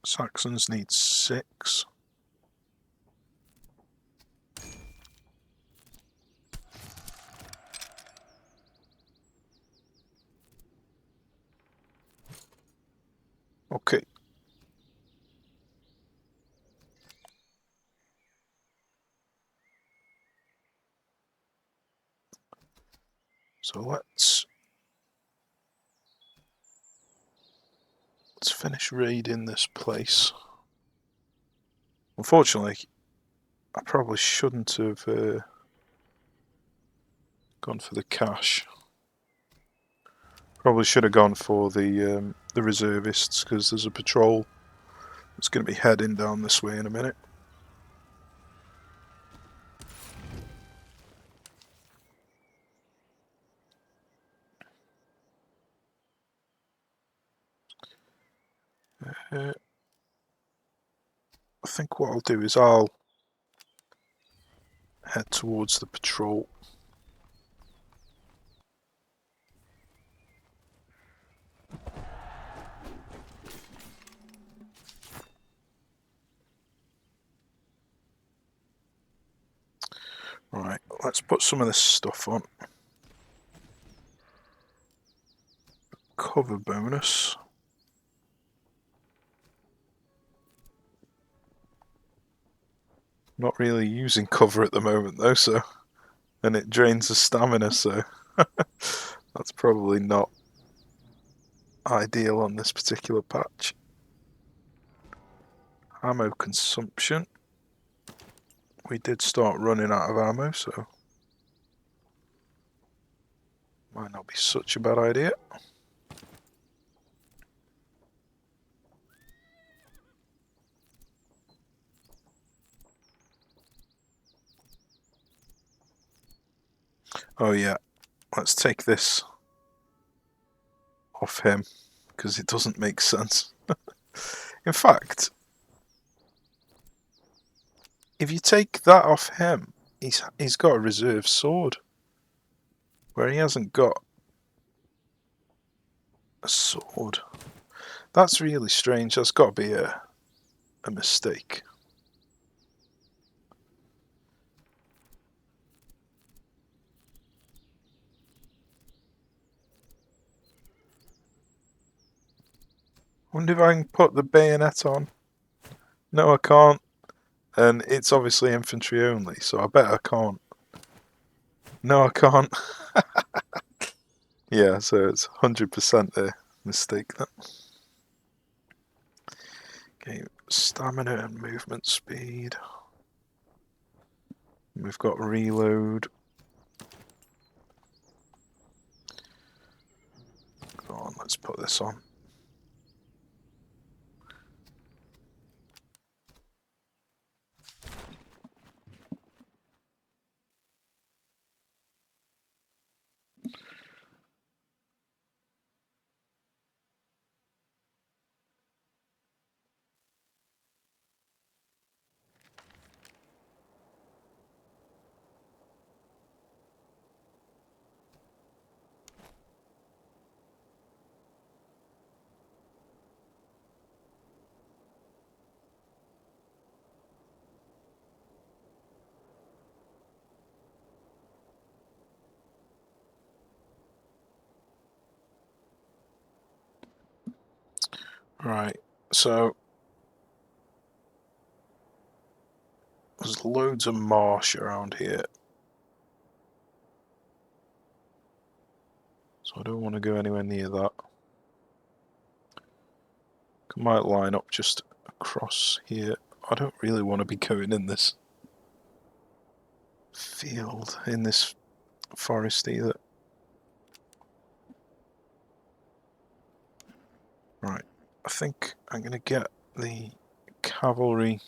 A: Saxons need 6. Okay. So let's finish raiding this place. Unfortunately, I probably shouldn't have gone for the cash. Probably should have gone for the reservists, because there's a patrol that's going to be heading down this way in a minute. I think what I'll do is I'll head towards the patrol. Right, let's put some of this stuff on. Cover bonus. Not really using cover at the moment though, so, and it drains the stamina, so that's probably not ideal on this particular patch. Ammo consumption. We did start running out of ammo, so might not be such a bad idea. Oh yeah, let's take this off him, because it doesn't make sense. In fact, if you take that off him, he's got a reserve sword, where he hasn't got a sword. That's really strange. That's got to be a mistake. Wonder if I can put the bayonet on. No, I can't. And it's obviously infantry only, so I bet I can't. No, I can't. Yeah, so it's 100% a mistake then. Okay, stamina and movement speed. We've got reload. Go on, let's put this on. Right, so there's loads of marsh around here, so I don't want to go anywhere near that. I might line up just across here. I don't really want to be going in this field, in this forest either. Right, I think I'm going to get the cavalry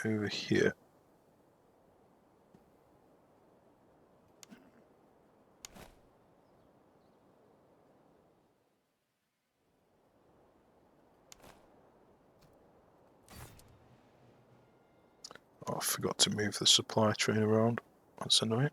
A: over here. Oh, I forgot to move the supply train around. That's annoying.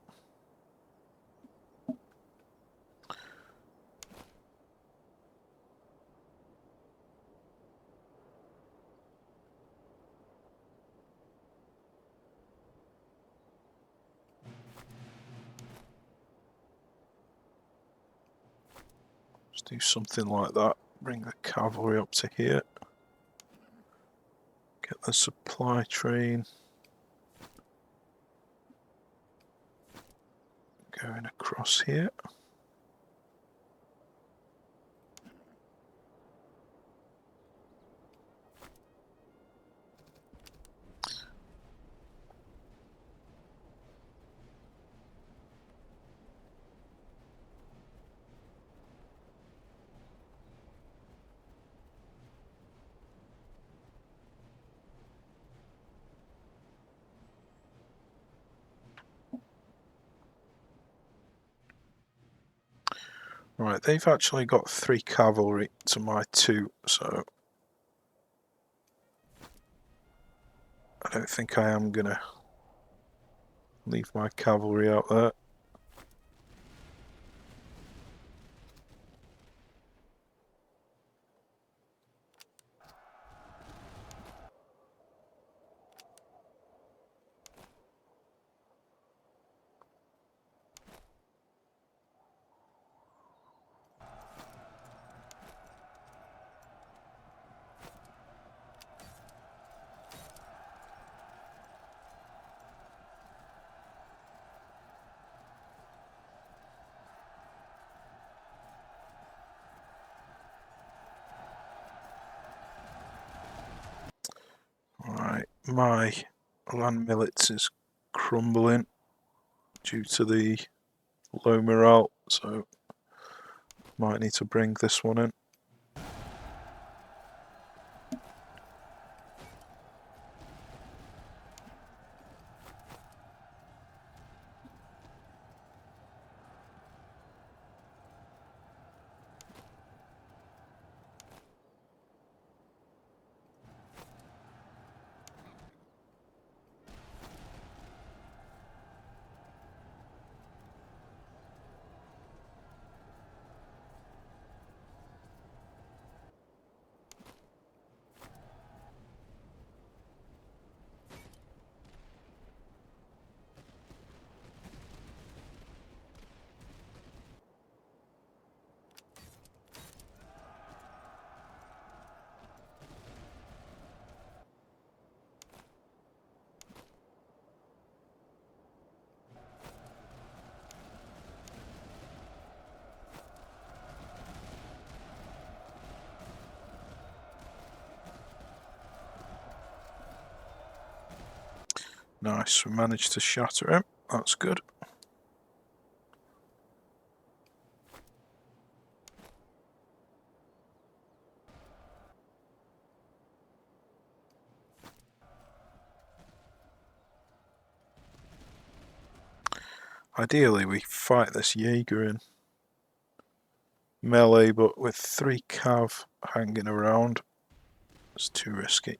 A: Let's do something like that. Bring the cavalry up to here. Get the supply train Going across here. Right, they've actually got 3 cavalry to my 2, so I don't think I am gonna leave my cavalry out there. Right, my land milits is crumbling due to the low morale, so might need to bring this one in. Nice, we managed to shatter him, that's good. Ideally we fight this Jaeger in melee, but with 3 cav hanging around, it's too risky.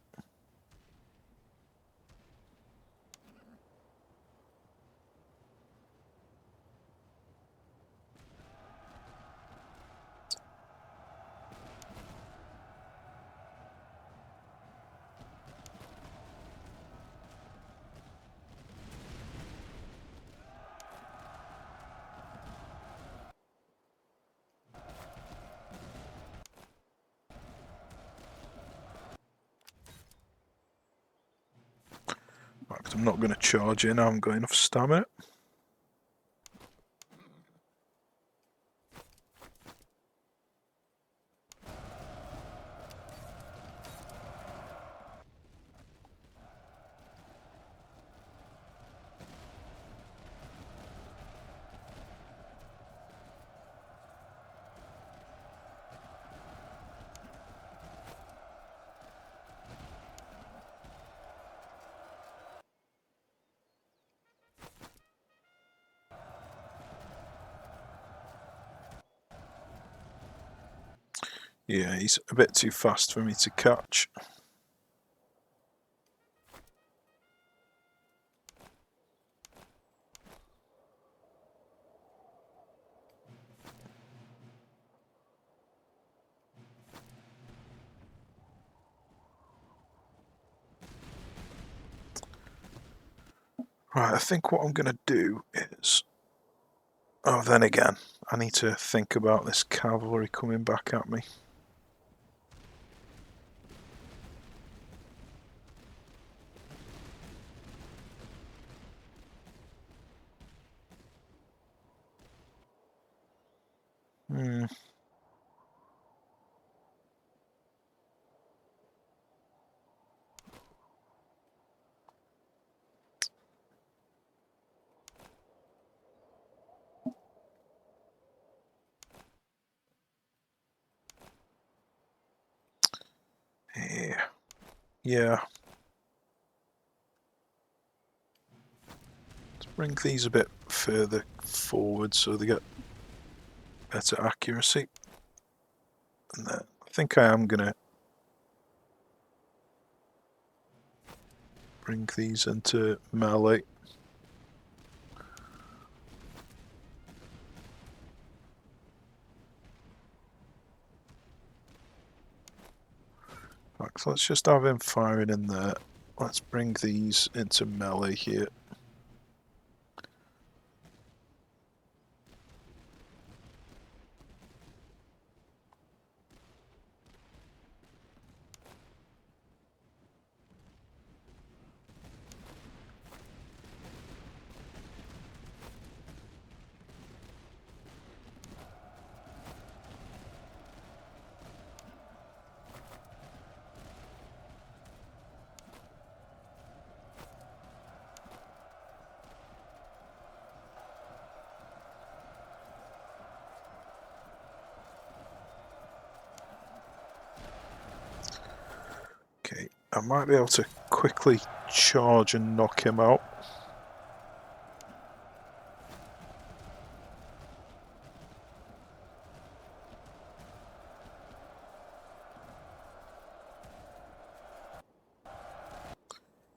A: I'm not going to charge in, I haven't got enough stamina. Yeah, he's a bit too fast for me to catch. Right, I think what I'm going to do is... Oh, then again, I need to think about this cavalry coming back at me. Hmm. Yeah. Yeah. Let's bring these a bit further forward so they get better accuracy. And then I think I am going to bring these into melee. So let's just have him firing in there. Let's bring these into melee here. Okay, I might be able to quickly charge and knock him out.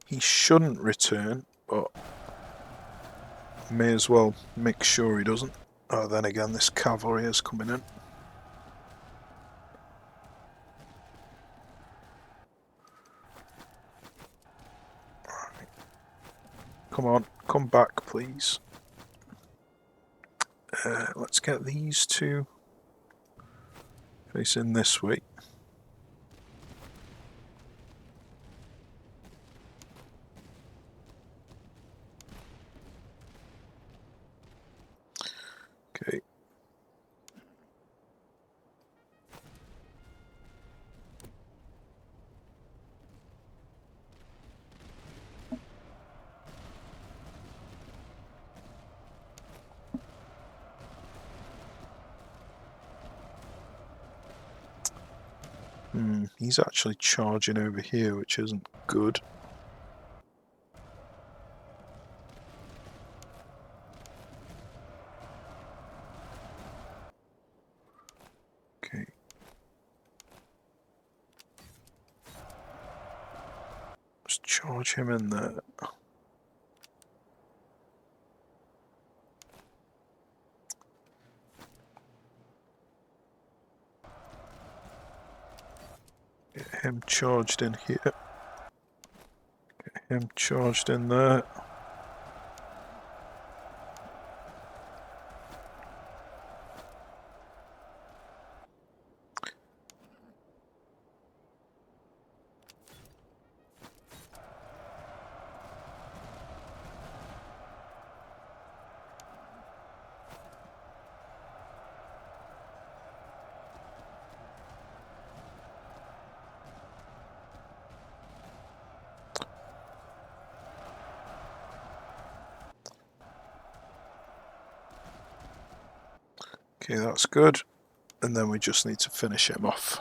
A: He shouldn't return, but may as well make sure he doesn't. Oh, then again, this cavalry is coming in. Right. Come on, come back, please. Let's get these two facing this way. Okay. He's actually charging over here, which isn't good. Okay. Let's charge him in there. Get him charged in here. Get him charged in there. Okay, that's good. And then we just need to finish him off.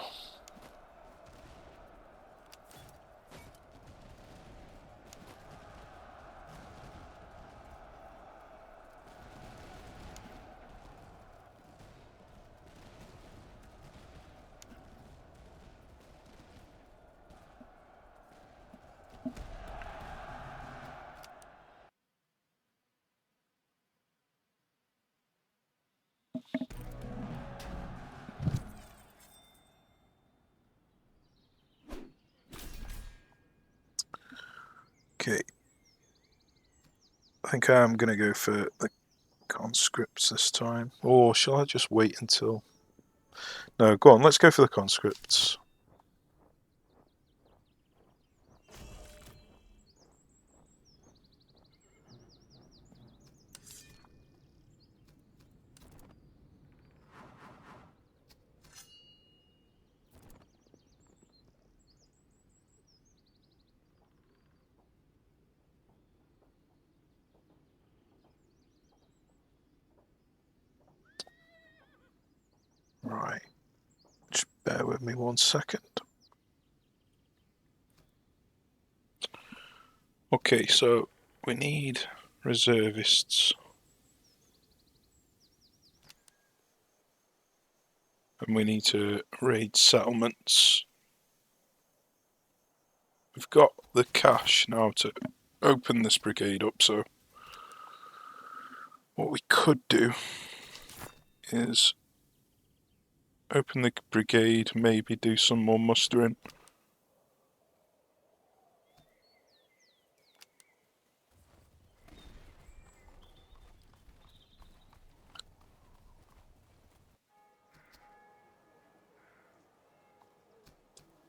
A: Okay. I think I am going to go for the conscripts this time. Or shall I just wait until... No, go on, let's go for the conscripts. Right, just bear with me 1 second. Okay, so we need reservists. And we need to raid settlements. We've got the cash now to open this brigade up, so what we could do is open the brigade, maybe do some more mustering.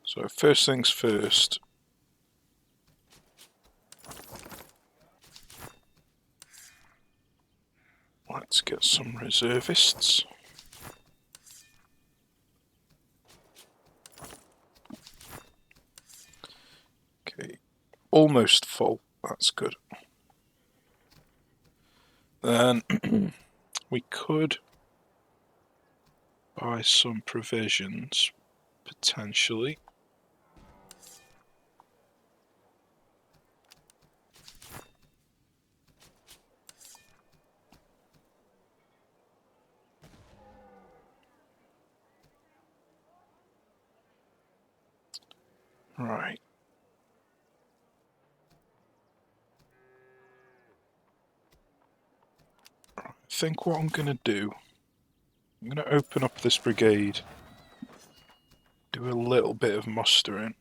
A: So first things first, let's get some reservists. Okay, almost full, that's good. Then we could buy some provisions, potentially. Right. I think what I'm going to do, I'm going to open up this brigade, do a little bit of mustering.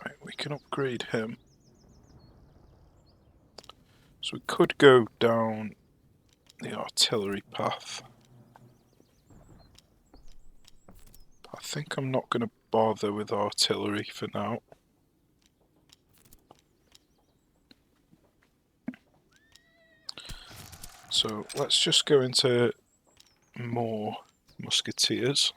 A: Right, we can upgrade him. So we could go down the artillery path. I think I'm not going to bother with artillery for now. So let's just go into more musketeers.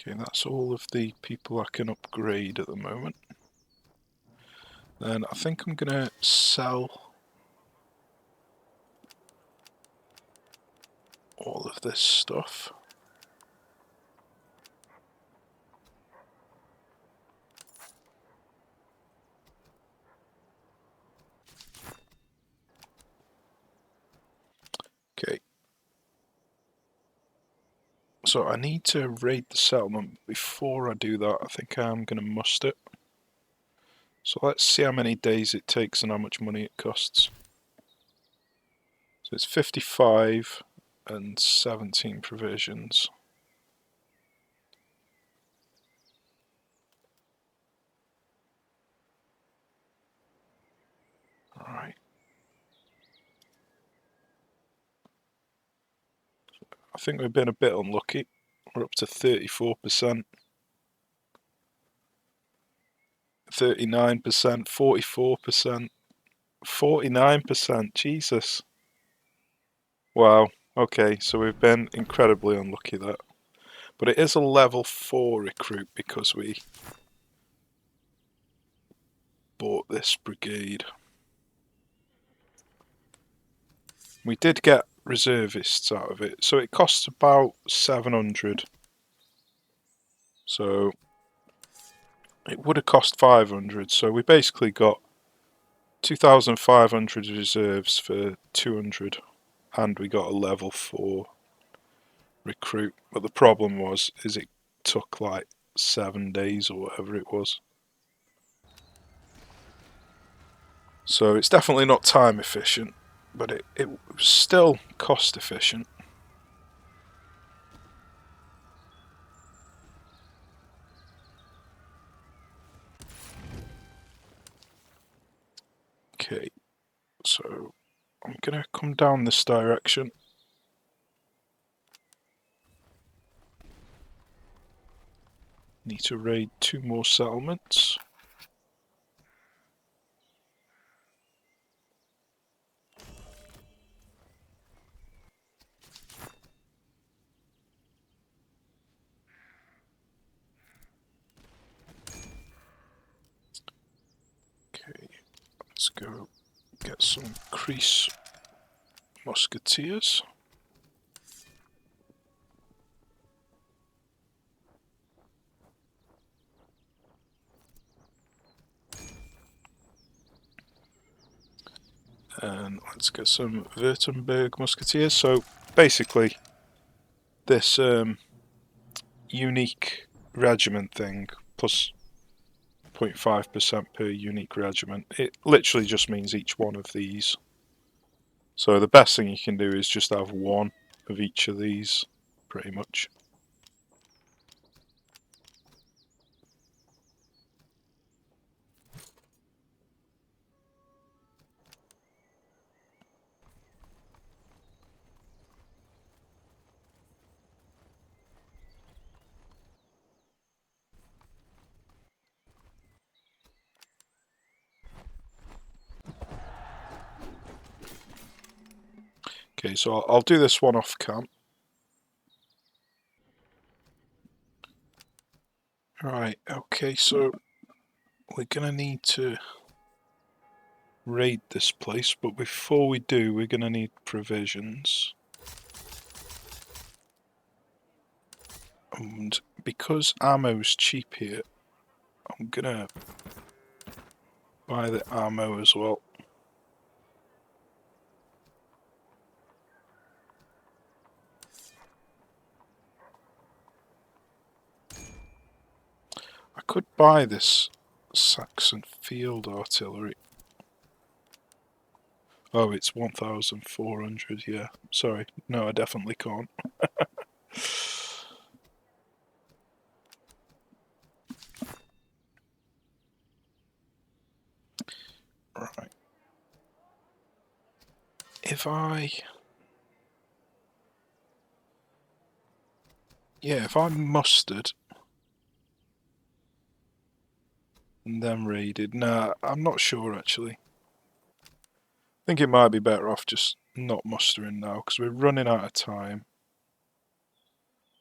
A: Okay, that's all of the people I can upgrade at the moment. Then I think I'm going to sell all of this stuff. Okay. So I need to raid the settlement. Before I do that, I think I'm going to must it. So let's see how many days it takes and how much money it costs. So it's 55 and 17 provisions. Alright. I think we've been a bit unlucky. We're up to 34%, 39%, 44%, 49%. Jesus. Wow. Okay, so we've been incredibly unlucky there. But it is a level 4 recruit because we bought this brigade. We did get reservists out of it, so it costs about 700. So it would have cost 500, so we basically got 2,500 reserves for 200, and we got a level 4 recruit. But the problem was, is it took like 7 days or whatever it was. So it's definitely not time efficient, but it was still cost efficient. Okay, so I'm gonna come down this direction. Need to raid 2 more settlements. Okay, let's go get some Kreis musketeers. And let's get some Württemberg musketeers. So basically, this unique regiment thing, plus 0.5% per unique regiment, it literally just means each one of these. So the best thing you can do is just have one of each of these, pretty much. Okay, so I'll do this one off camp. Right, okay, so we're gonna need to raid this place, but before we do, we're gonna need provisions. And because ammo's cheap here, I'm gonna buy the ammo as well. I could buy this Saxon field artillery. Oh, it's 1,400, yeah. Sorry, no, I definitely can't. Right. If I mustered and then raided, nah, I'm not sure actually. I think it might be better off just not mustering now because we're running out of time.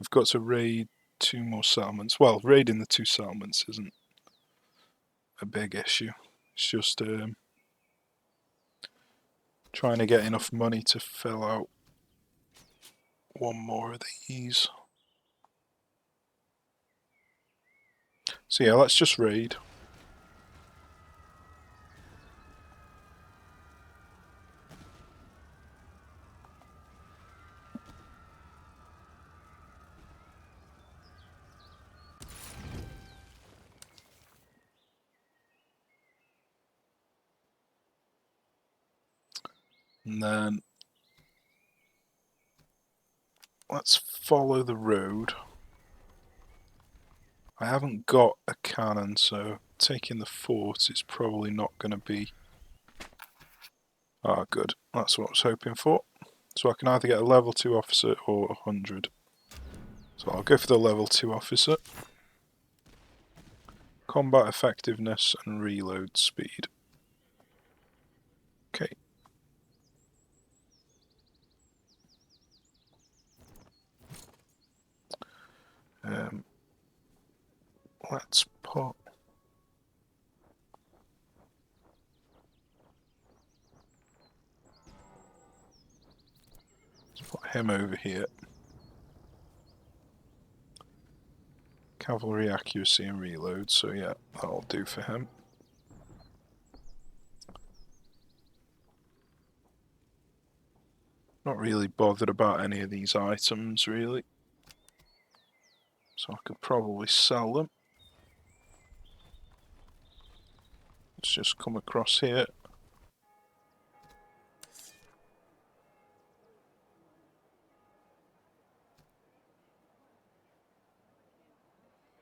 A: We've got to raid 2 more settlements. Well, raiding the 2 settlements isn't a big issue. It's just trying to get enough money to fill out 1 more of these. So yeah, let's just raid. And then let's follow the road. I haven't got a cannon, so taking the fort is probably not going to be... Ah, good. That's what I was hoping for. So I can either get a level 2 officer or 100. So I'll go for the level 2 officer. Combat effectiveness and reload speed. Okay. Let's put... Let's put him over here. Cavalry accuracy and reload, so yeah, that'll do for him. Not really bothered about any of these items, really. So I could probably sell them. Let's just come across here.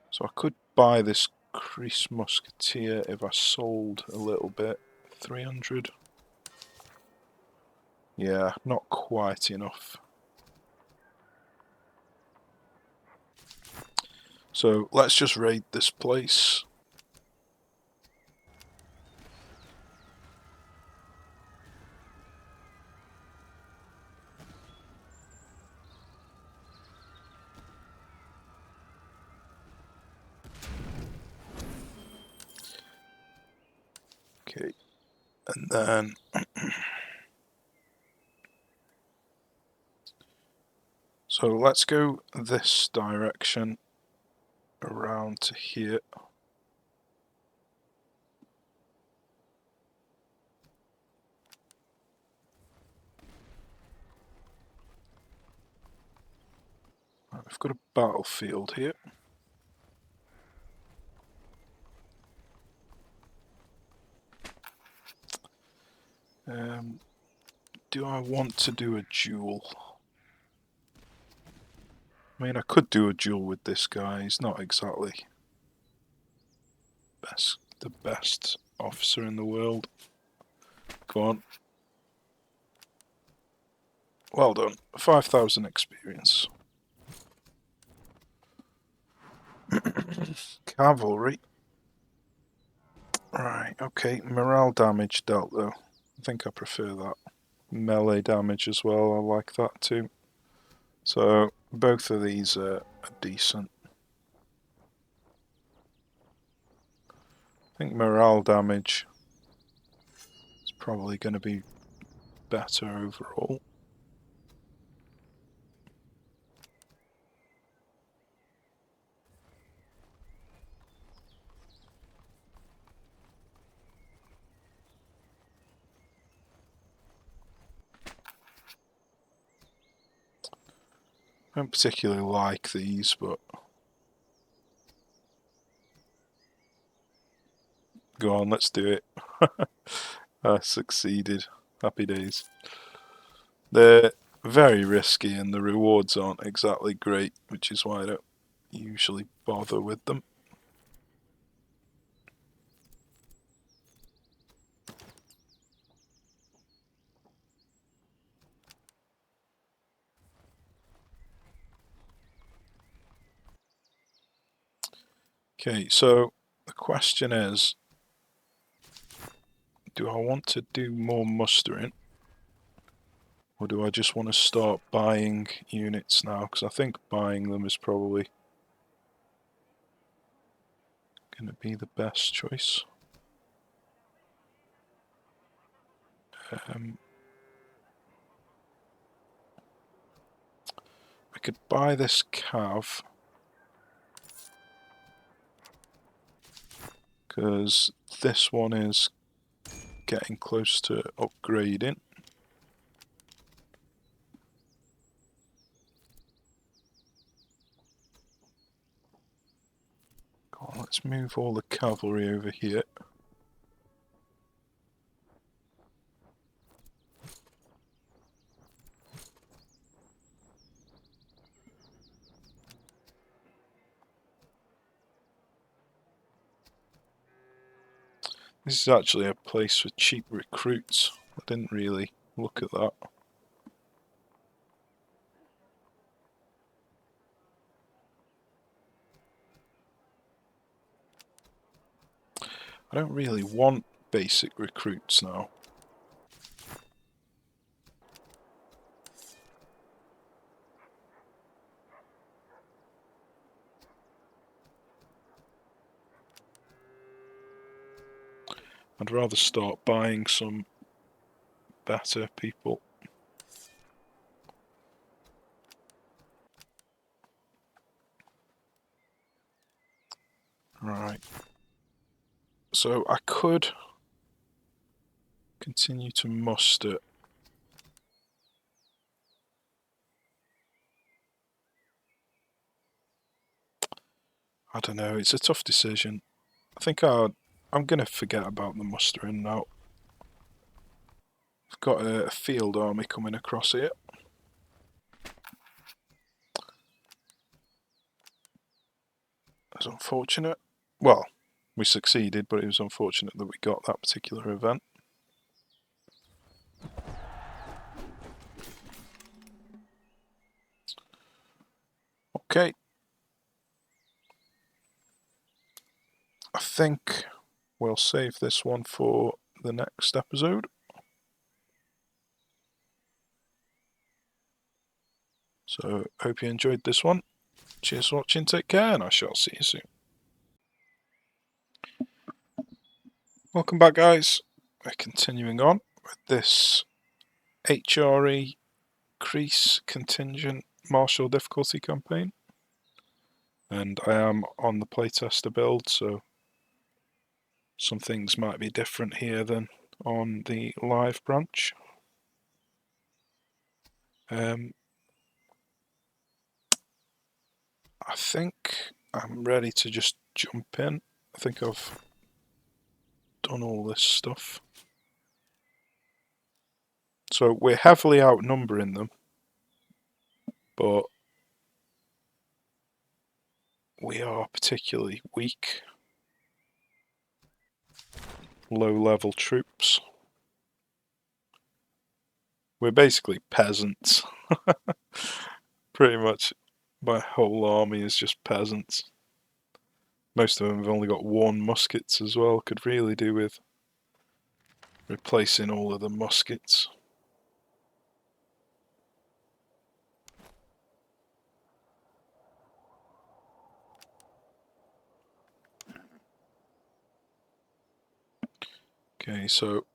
A: So I could buy this Kreis musketeer if I sold a little bit. 300. Yeah, not quite enough. So let's just raid this place. Okay, and then so let's go this direction around to here. Right, we've got a battlefield here. Do I want to do a duel? I mean, I could do a duel with this guy. He's not exactly the best officer in the world. Go on. Well done. 5,000 experience. Cavalry. Right, okay. Morale damage dealt though. I think I prefer that. Melee damage as well, I like that too. So both of these are decent. I think morale damage is probably going to be better overall. I don't particularly like these, but go on, let's do it. I succeeded. Happy days. They're very risky and the rewards aren't exactly great, which is why I don't usually bother with them. Okay, so the question is, do I want to do more mustering? Or do I just want to start buying units now? Because I think buying them is probably going to be the best choice. I could buy this cav because this one is getting close to upgrading. Go on, let's move all the cavalry over here. This is actually a place for cheap recruits. I didn't really look at that. I don't really want basic recruits now. I'd rather start buying some better people. Right. So I could continue to muster. I don't know, it's a tough decision. I think I'm going to forget about the mustering now. I've got a field army coming across here. That's unfortunate. Well, we succeeded, but it was unfortunate that we got that particular event. think we'll save this one for the next episode. So, hope you enjoyed this one. Cheers for watching, take care, and I shall see you soon. Welcome back, guys. We're continuing on with this HRE Kreis Contingent Martial difficulty campaign. And I am on the Playtester build, so some things might be different here than on the live branch. I think I'm ready to just jump in. I think I've done all this stuff. So we're heavily outnumbering them, but we are particularly weak. Low-level troops. We're basically peasants. Pretty much my whole army is just peasants. Most of them have only got 1 muskets as well. Could really do with replacing all of the muskets. Okay, so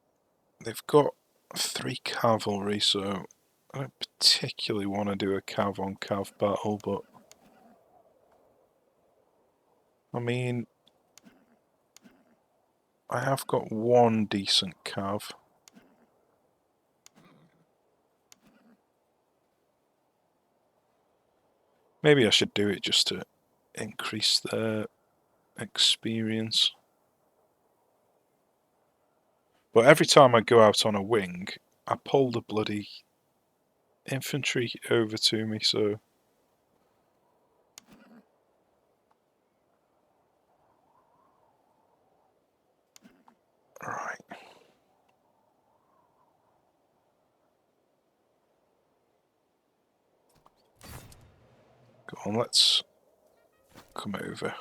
A: they've got 3 cavalry, so I don't particularly want to do a cav-on-cav battle, but I mean, I have got 1 decent cav. Maybe I should do it just to increase their experience. But every time I go out on a wing, I pull the bloody infantry over to me, so... Right. Go on, let's come over.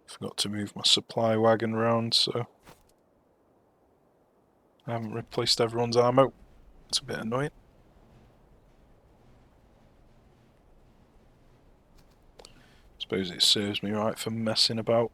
A: Forgot to move my supply wagon around, so I haven't replaced everyone's ammo. It's a bit annoying. Suppose it serves me right for messing about.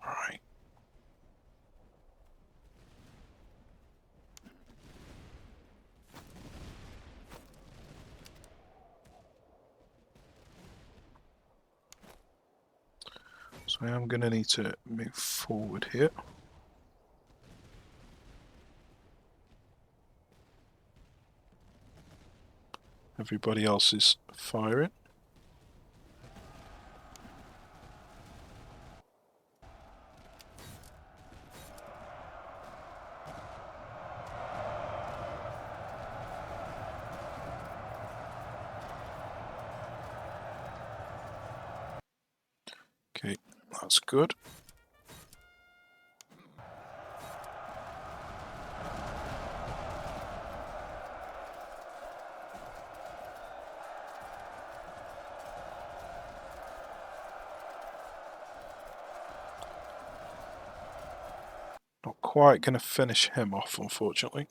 A: Right. So I am going to need to move forward here. Everybody else is firing. Okay, that's good. Not quite going to finish him off, unfortunately.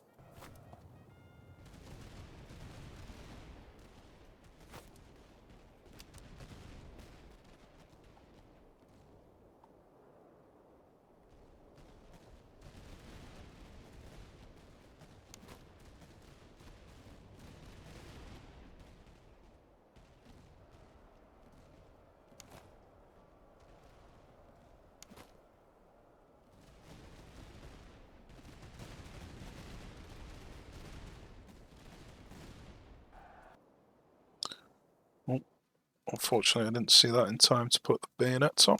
A: Oh, unfortunately, I didn't see that in time to put the bayonets on.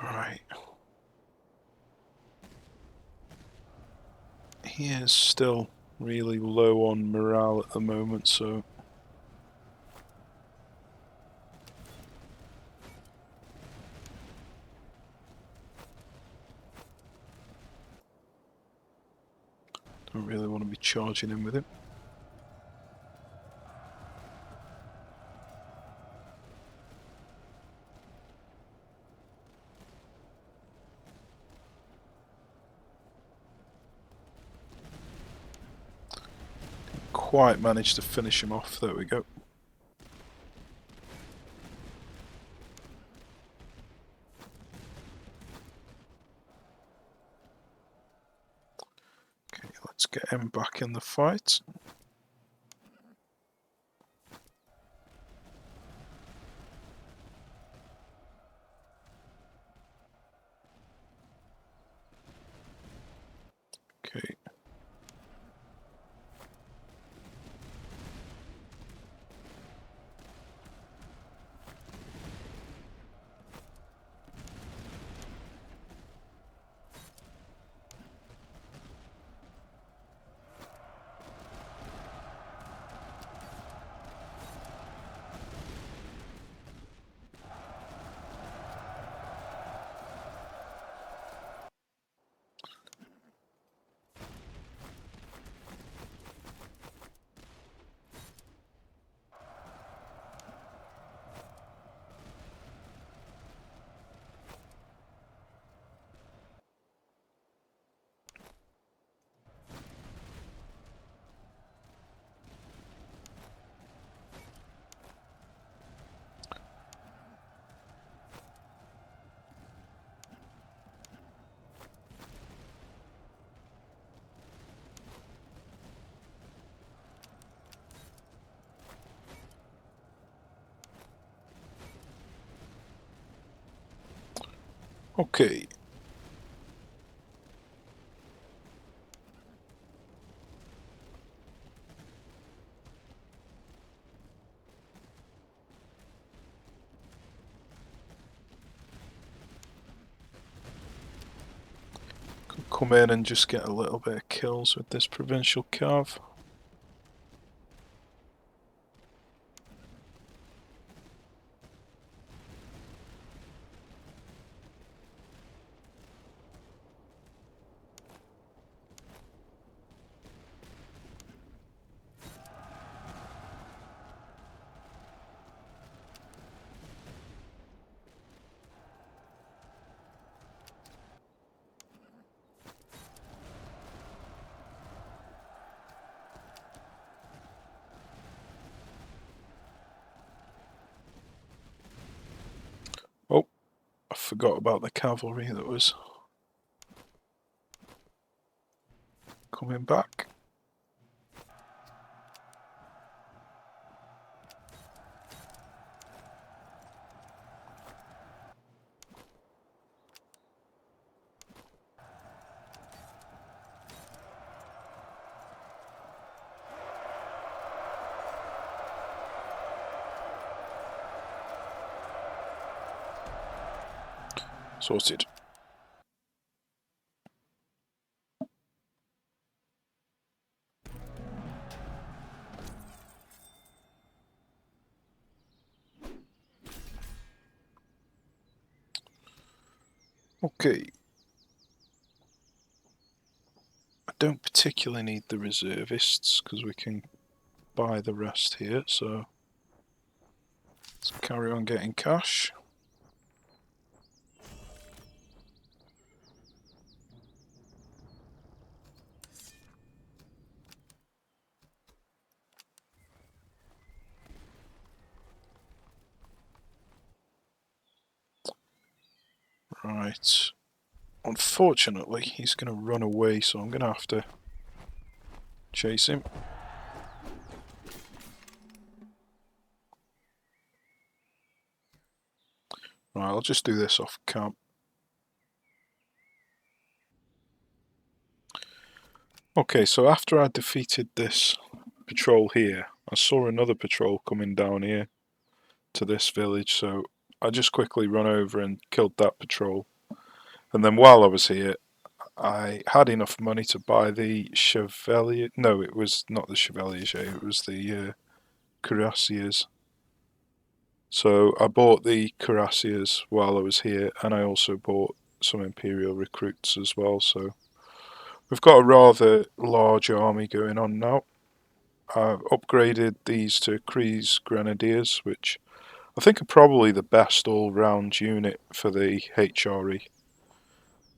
A: Right. He is still really low on morale at the moment, so don't really want to be charging in with him. Quite managed to finish him off. There we go. Okay, let's get him back in the fight. Okay. Okay. Come in and just get a little bit of kills with this provincial cav. Oh, I forgot about the cavalry that was coming back. Sorted. Okay. I don't particularly need the reservists because we can buy the rest here, so let's carry on getting cash. Right. Unfortunately, he's going to run away, so I'm going to have to chase him. Right, I'll just do this off camp. Okay, so after I defeated this patrol here, I saw another patrol coming down here to this village, so I just quickly run over and killed that patrol. And then while I was here, I had enough money to buy the Chevalier. No, it was not the Chevalier, it was the Cuirassiers. So I bought the Cuirassiers while I was here, and I also bought some Imperial recruits as well. So we've got a rather large army going on now. I've upgraded these to Kreis Grenadiers, which I think are probably the best all-round unit for the HRE.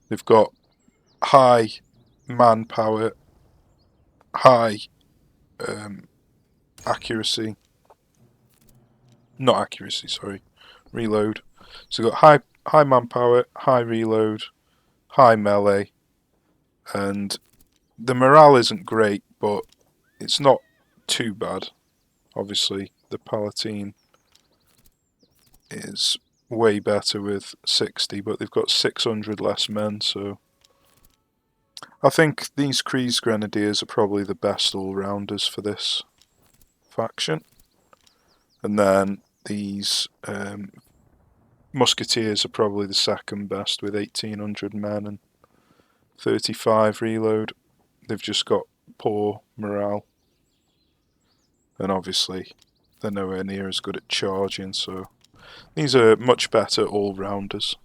A: They've got high manpower, high accuracy. Not accuracy, sorry. Reload. So we've got high manpower, high reload, high melee, and the morale isn't great, but it's not too bad. Obviously, the Palatine is way better with 60, but they've got 600 less men, so I think these Kreis Grenadiers are probably the best all-rounders for this faction. And then these Musketeers are probably the second best with 1800 men and 35 reload. They've just got poor morale. And obviously they're nowhere near as good at charging, so these are much better all-rounders.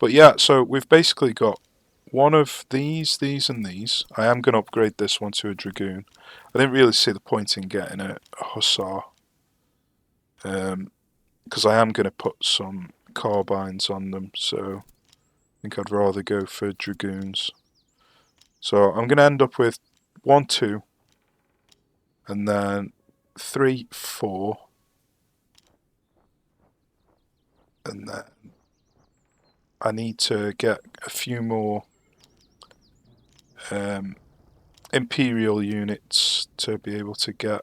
A: But yeah, so we've basically got one of these, and these. I am going to upgrade this one to a Dragoon. I didn't really see the point in getting a Hussar. Because I am going to put some carbines on them, so I think I'd rather go for Dragoons. So I'm going to end up with 1, 2, and then 3, 4, and then I need to get a few more Imperial units to be able to get.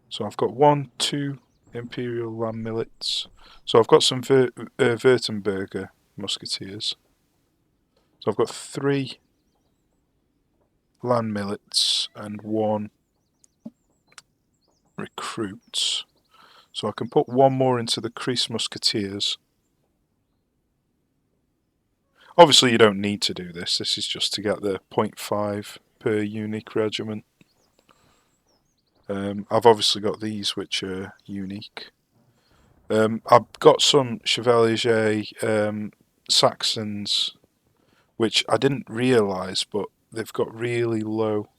A: So I've got 1, 2 Imperial land millets. So I've got some Württemberger musketeers. So I've got 3 land millets and 1 recruits. So I can put 1 more into the Kreis musketeers. Obviously you don't need to do this, this is just to get the 0.5 per unique regiment. I've obviously got these which are unique. I've got some Chevalier Saxons which I didn't realise, but they've got really low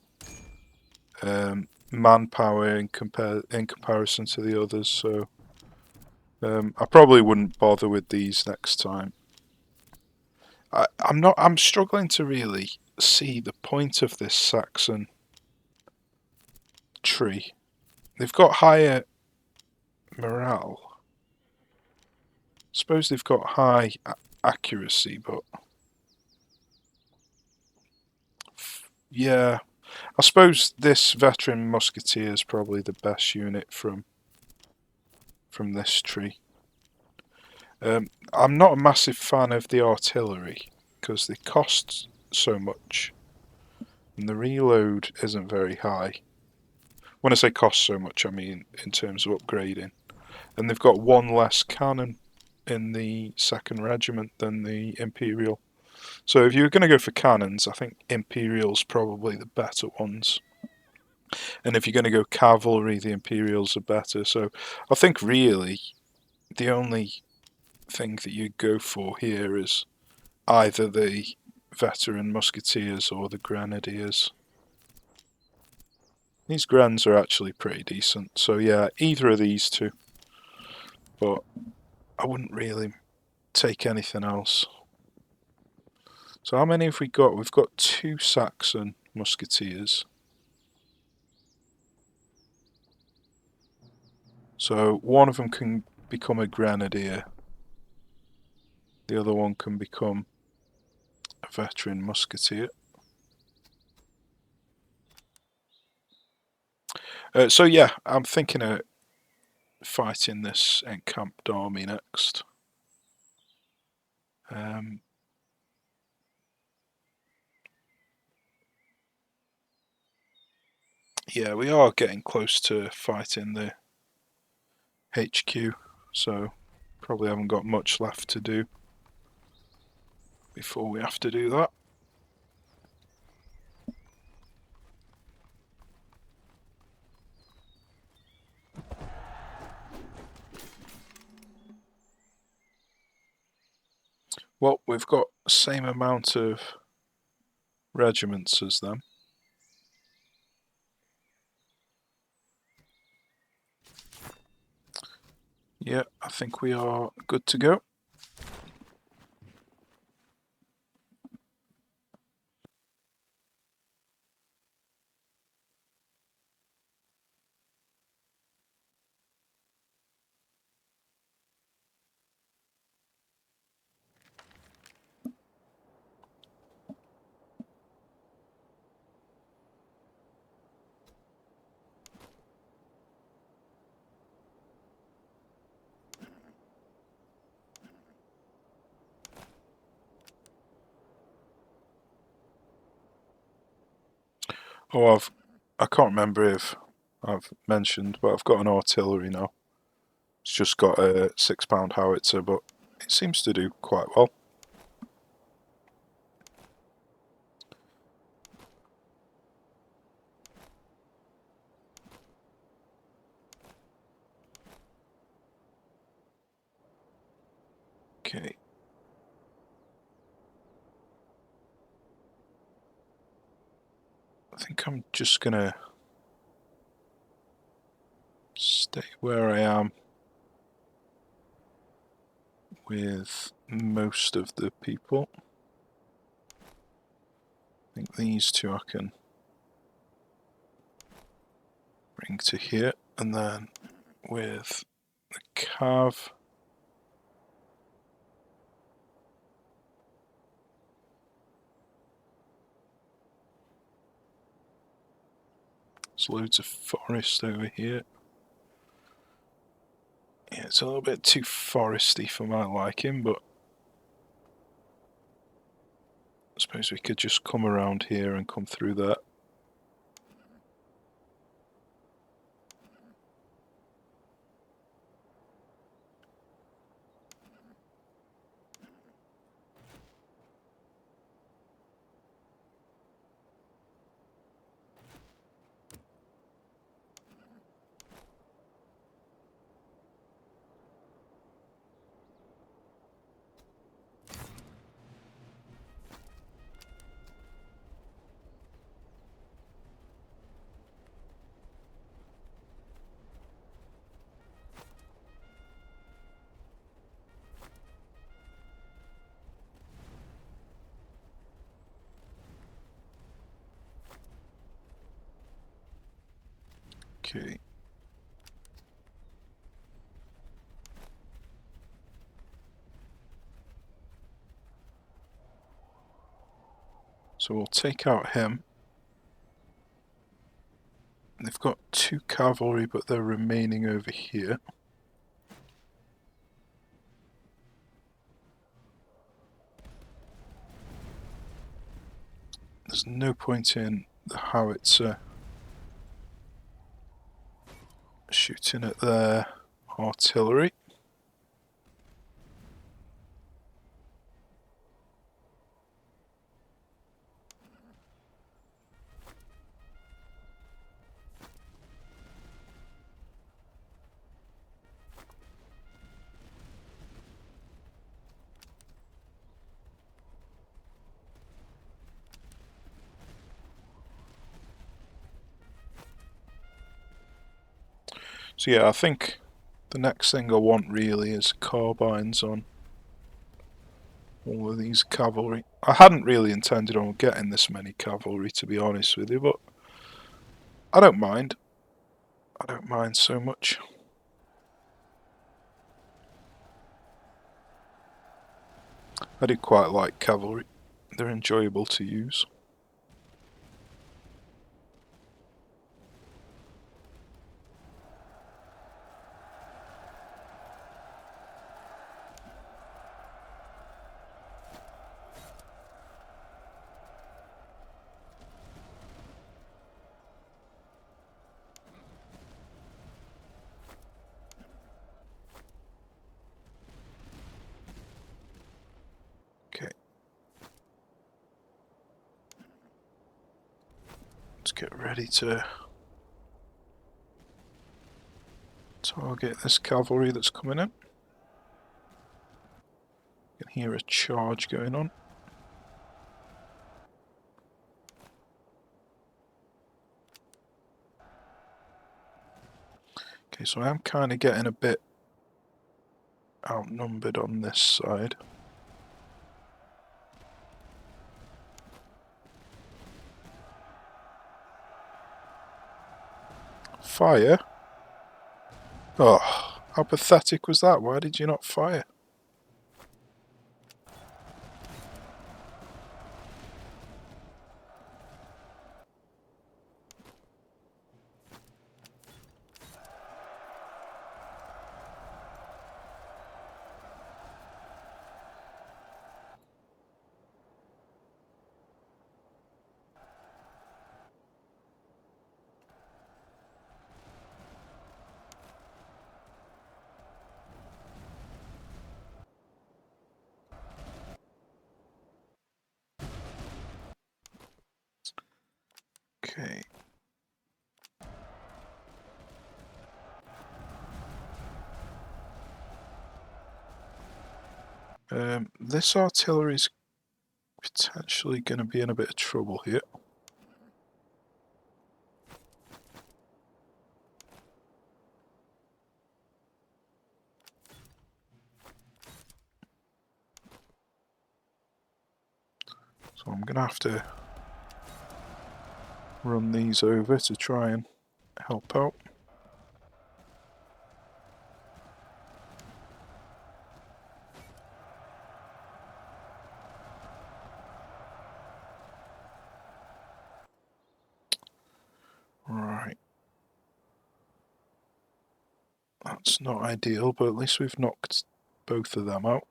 A: manpower in comparison to the others, so I probably wouldn't bother with these next time. I'm struggling to really see the point of this Saxon tree. They've got higher morale. I suppose they've got high accuracy, but yeah, I suppose this veteran musketeer is probably the best unit from this tree. I'm not a massive fan of the artillery because they cost so much and the reload isn't very high. When I say cost so much, I mean in terms of upgrading. And they've got 1 less cannon. in the 2nd Regiment than the Imperial. So if you were going to go for cannons, I think Imperial's probably the better ones. And if you're going to go cavalry, the Imperials are better. So I think really the only thing that you go for here is either the veteran musketeers or the grenadiers. These Grens are actually pretty decent, so yeah, either of these two. But I wouldn't really take anything else. So how many have we got? We've got 2 Saxon musketeers. So one of them can become a grenadier. The other one can become a veteran musketeer. So yeah, I'm thinking of fighting this encamped army next. Yeah, we are getting close to fighting the HQ, so probably haven't got much left to do before we have to do that. Well, we've got the same amount of regiments as them. Yeah, I think we are good to go. Oh, I can't remember if I've mentioned, but I've got an artillery now. It's just got a £6 howitzer, but it seems to do quite well. Okay. I think I'm just gonna stay where I am with most of the people. I think these two I can bring to here, and then with the cav, there's loads of forest over here. Yeah, it's a little bit too foresty for my liking, but I suppose we could just come around here and come through that. Okay. So we'll take out him. They've got 2 cavalry, but they're remaining over here. There's no point in the howitzer shooting at their artillery. So yeah, I think the next thing I want really is carbines on all of these cavalry. I hadn't really intended on getting this many cavalry, to be honest with you, but I don't mind. I don't mind so much. I do quite like cavalry. They're enjoyable to use. Okay. Let's get ready to target this cavalry that's coming in. You can hear a charge going on. Okay, so I am kind of getting a bit outnumbered on this side. Fire? Oh, how pathetic was that? Why did you not fire? Okay. This artillery's potentially going to be in a bit of trouble here. So I'm going to have to run these over to try and help out. Right. That's not ideal, but at least we've knocked both of them out.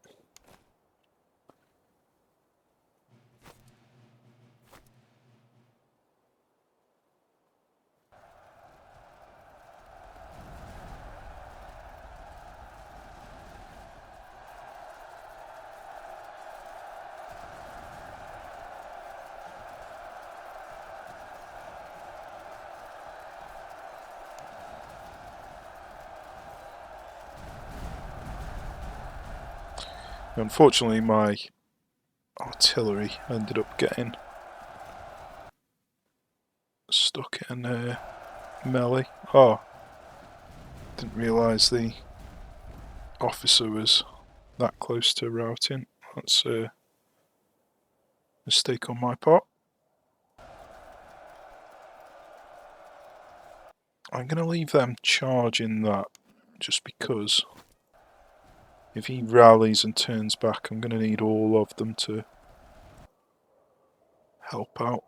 A: Unfortunately, my artillery ended up getting stuck in melee. Oh, didn't realise the officer was that close to routing. That's a mistake on my part. I'm going to leave them charging that just because if he rallies and turns back, I'm going to need all of them to help out.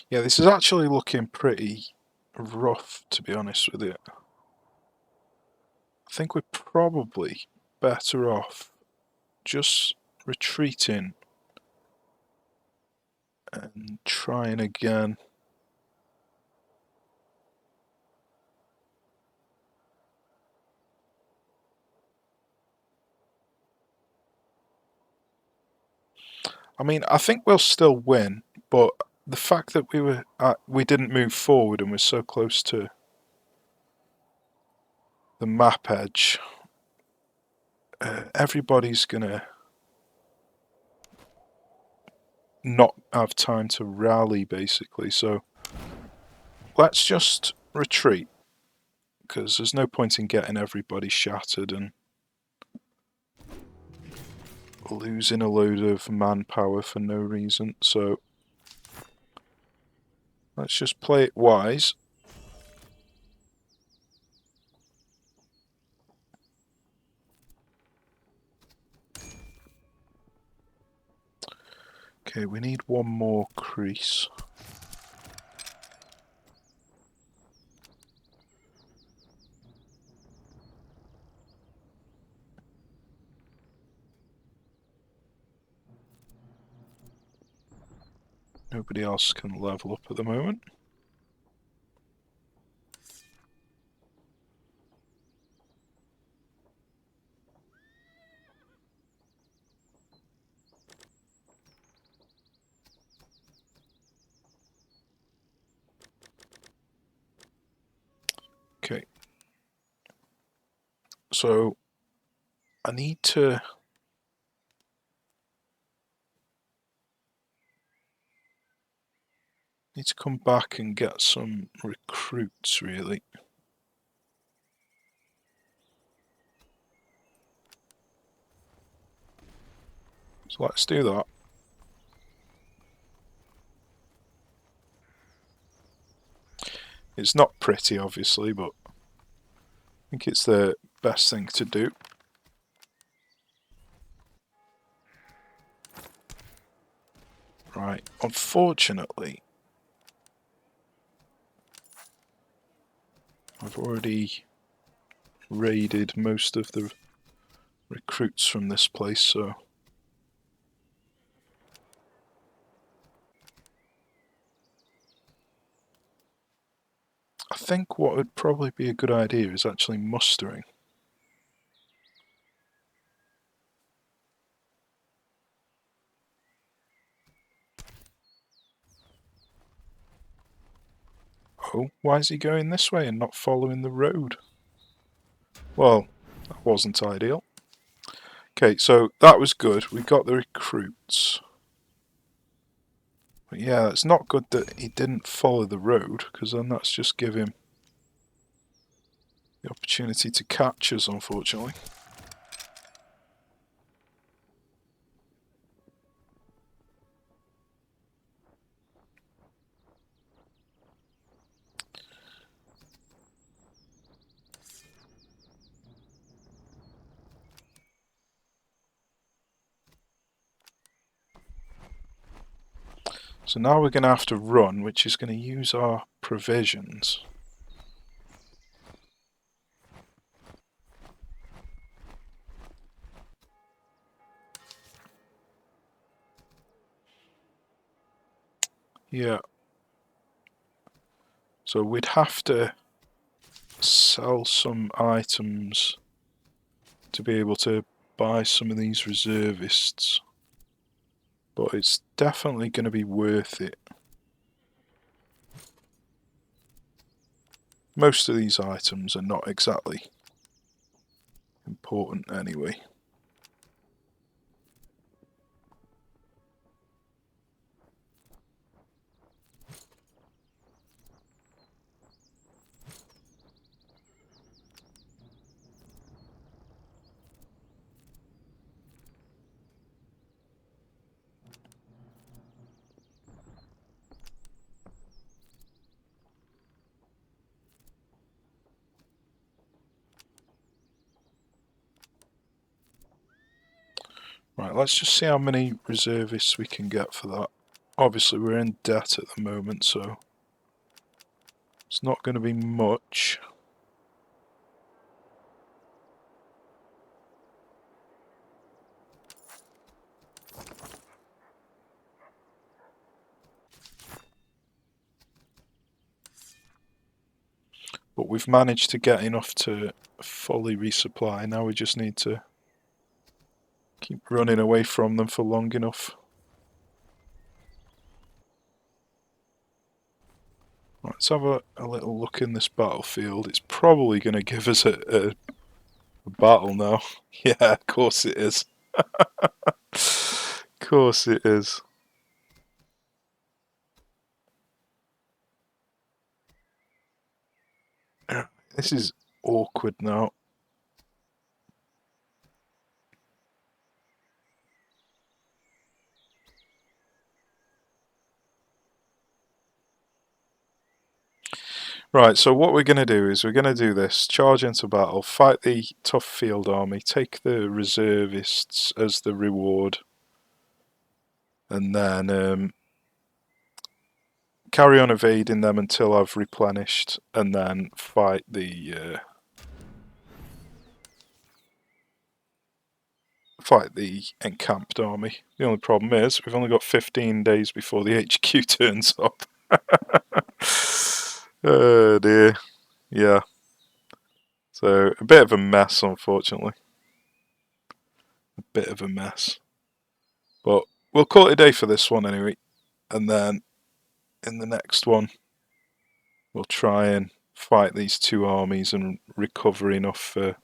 A: Yeah, this is actually looking pretty rough, to be honest with you. I think we're probably better off just retreating and trying again. I mean, I think we'll still win, but the fact that we didn't move forward and we're so close to the map edge, everybody's gonna not have time to rally, basically. So let's just retreat, because there's no point in getting everybody shattered and losing a load of manpower for no reason. So let's just play it wise. Okay, we need one more Kreis. Nobody else can level up at the moment. Okay. So I need to come back and get some recruits, really. So let's do that. It's not pretty, obviously, but I think it's the best thing to do. Right, unfortunately, I've already raided most of the recruits from this place, so I think what would probably be a good idea is actually mustering. Oh, why is he going this way and not following the road? Well, that wasn't ideal. Okay, so that was good. We got the recruits. But yeah, it's not good that he didn't follow the road, because then that's just give him the opportunity to catch us, unfortunately. So now we're going to have to run, which is going to use our provisions. Yeah. So we'd have to sell some items to be able to buy some of these reservists. But it's definitely going to be worth it. Most of these items are not exactly important anyway. Right, let's just see how many reservists we can get for that. Obviously we're in debt at the moment, so it's not going to be much. But we've managed to get enough to fully resupply. Now we just need to keep running away from them for long enough. Right, let's have a little look in this battlefield. It's probably going to give us a battle now. Yeah, of course it is. Of course it is. This is awkward now. Right, so what we're going to do is we're going to do this, charge into battle, fight the tough field army, take the reservists as the reward, and then carry on evading them until I've replenished, and then fight the encamped army. The only problem is we've only got 15 days before the HQ turns up. Oh dear, yeah. So a bit of a mess, unfortunately. A bit of a mess. But we'll call it a day for this one anyway, and then in the next one we'll try and fight these two armies and recover enough for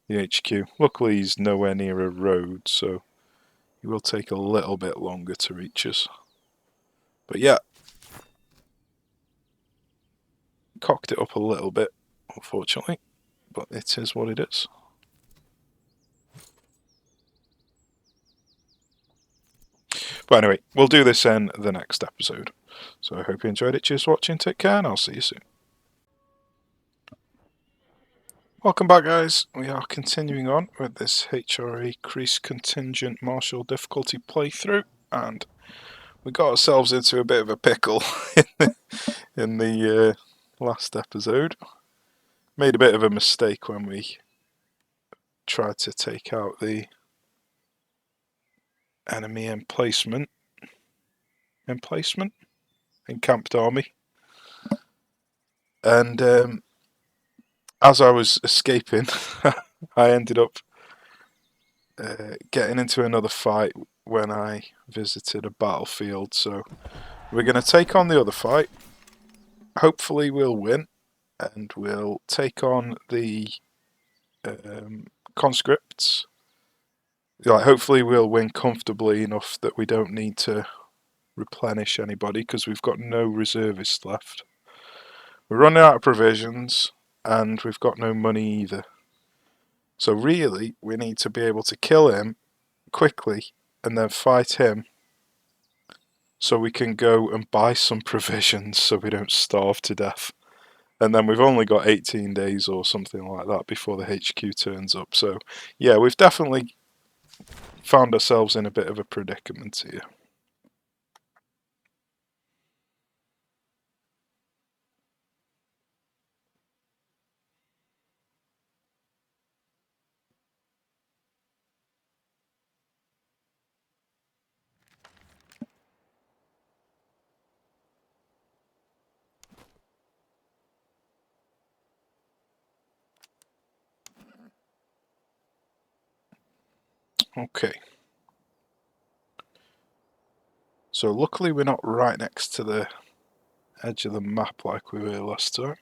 A: the HQ. Luckily he's nowhere near a road, so it will take a little bit longer to reach us. But yeah, cocked it up a little bit, unfortunately, but it is what it is. But anyway, we'll do this in the next episode. So I hope you enjoyed it. Cheers for watching, take care, and I'll see you soon. Welcome back, guys. We are continuing on with this HRE Kreis Contingent Martial difficulty playthrough, and we got ourselves into a bit of a pickle in the last episode. Made a bit of a mistake when we tried to take out the enemy emplacement, encamped army, and as I was escaping, I ended up getting into another fight when I visited a battlefield. So we're going to take on the other fight. Hopefully we'll win, and we'll take on the conscripts. Like, hopefully we'll win comfortably enough that we don't need to replenish anybody, because we've got no reservists left. We're running out of provisions, and we've got no money either. So really, we need to be able to kill him quickly and then fight him, so we can go and buy some provisions so we don't starve to death. And then we've only got 18 days or something like that before the HQ turns up. So yeah, we've definitely found ourselves in a bit of a predicament here. Okay. So luckily we're not right next to the edge of the map like we were last time.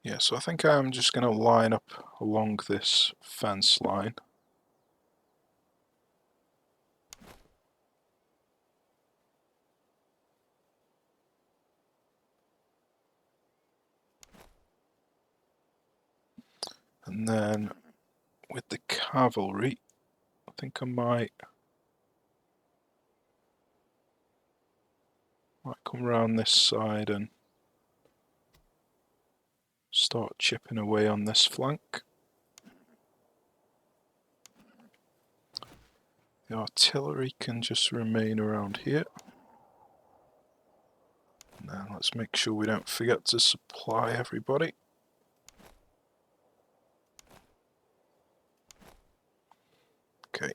A: Yeah, so I think I'm just going to line up along this fence line. And then with the cavalry, I think I might come around this side and start chipping away on this flank. The artillery can just remain around here. Now let's make sure we don't forget to supply everybody. Okay.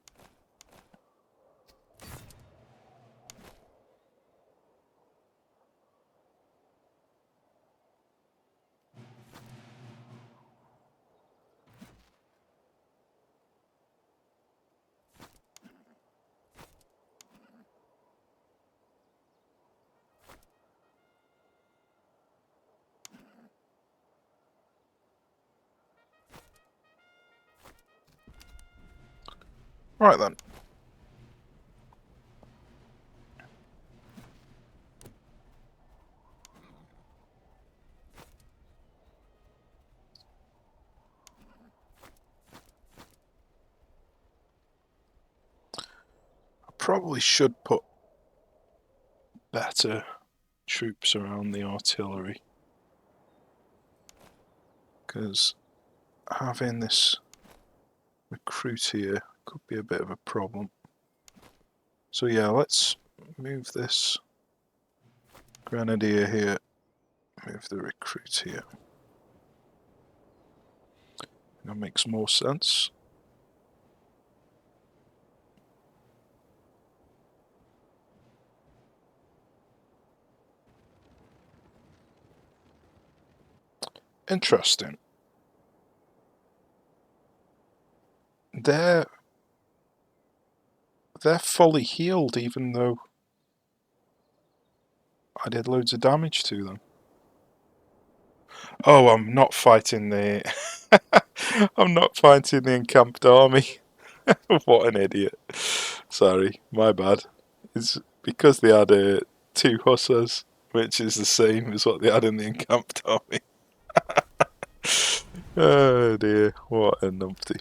A: Right then. I probably should put better troops around the artillery, because having this recruit here could be a bit of a problem. So yeah, let's move this grenadier here, move the recruit here. That makes more sense. Interesting. They're fully healed, even though I did loads of damage to them. Oh, I'm not fighting the... I'm not fighting the encamped army. What an idiot. Sorry, my bad. It's because they had two hussars, which is the same as what they had in the encamped army. Oh dear, what a numpty.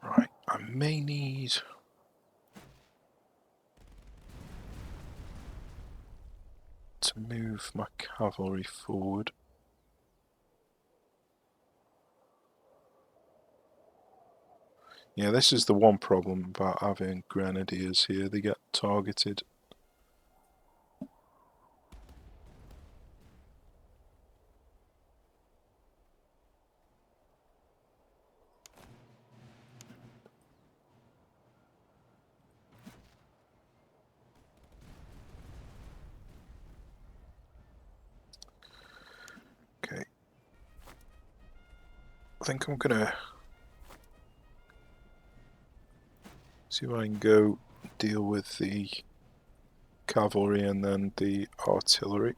A: Right, I may need... to move my cavalry forward. Yeah, this is the one problem about having grenadiers here, they get targeted. Okay. I think I'm gonna see if I can go deal with the cavalry and then the artillery.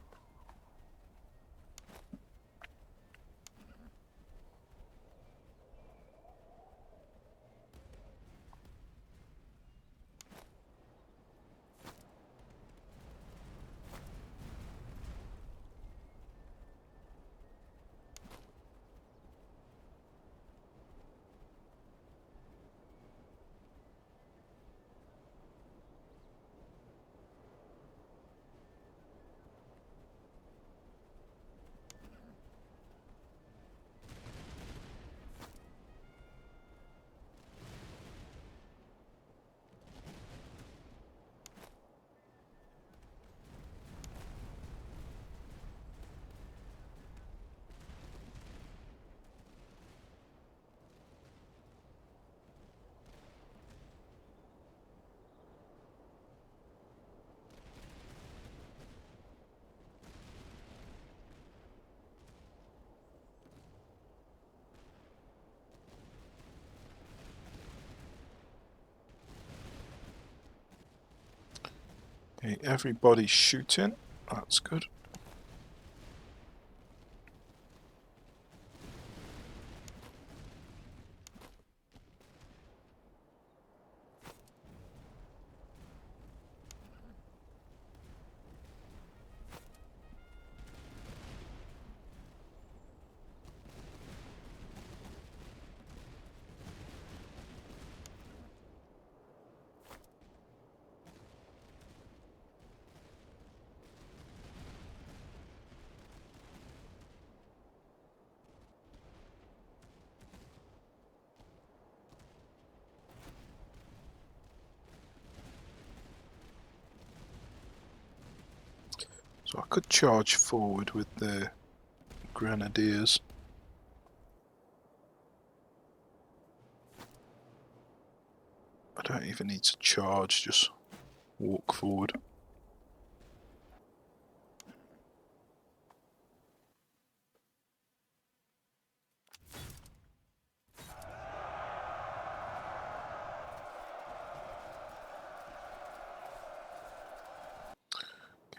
A: Okay, everybody's shooting, that's good. So I could charge forward with the grenadiers. I don't even need to charge, just walk forward.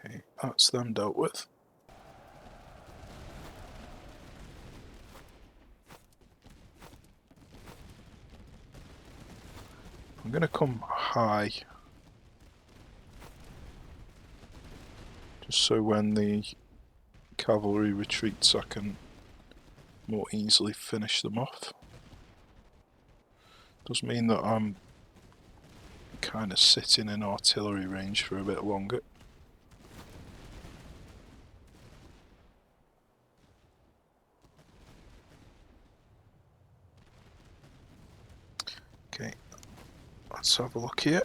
A: Okay, that's them dealt with. I'm going to come high, just so when the cavalry retreats I can more easily finish them off. Does mean that I'm kind of sitting in artillery range for a bit longer. Okay, let's have a look here.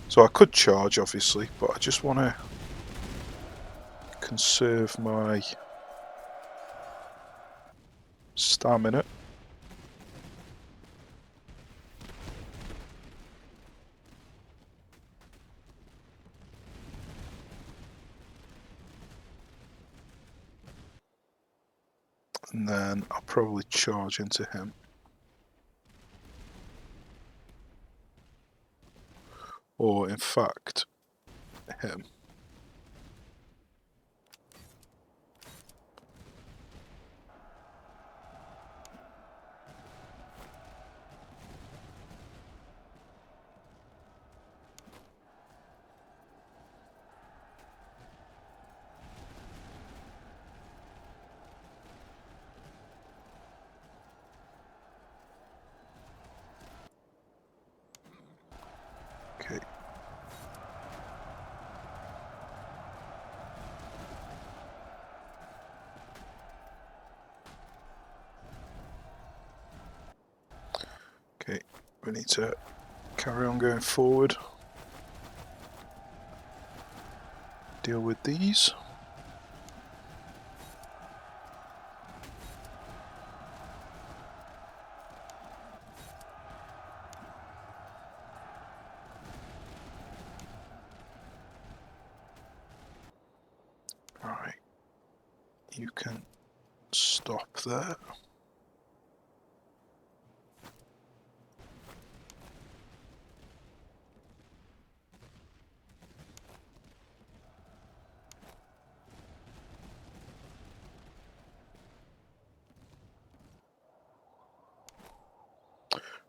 A: So I could charge obviously, but I just want to conserve my stamina. And then I'll probably charge into him. Or in fact, him. Okay. Okay, we need to carry on going forward. Deal with these. Right, you can stop there.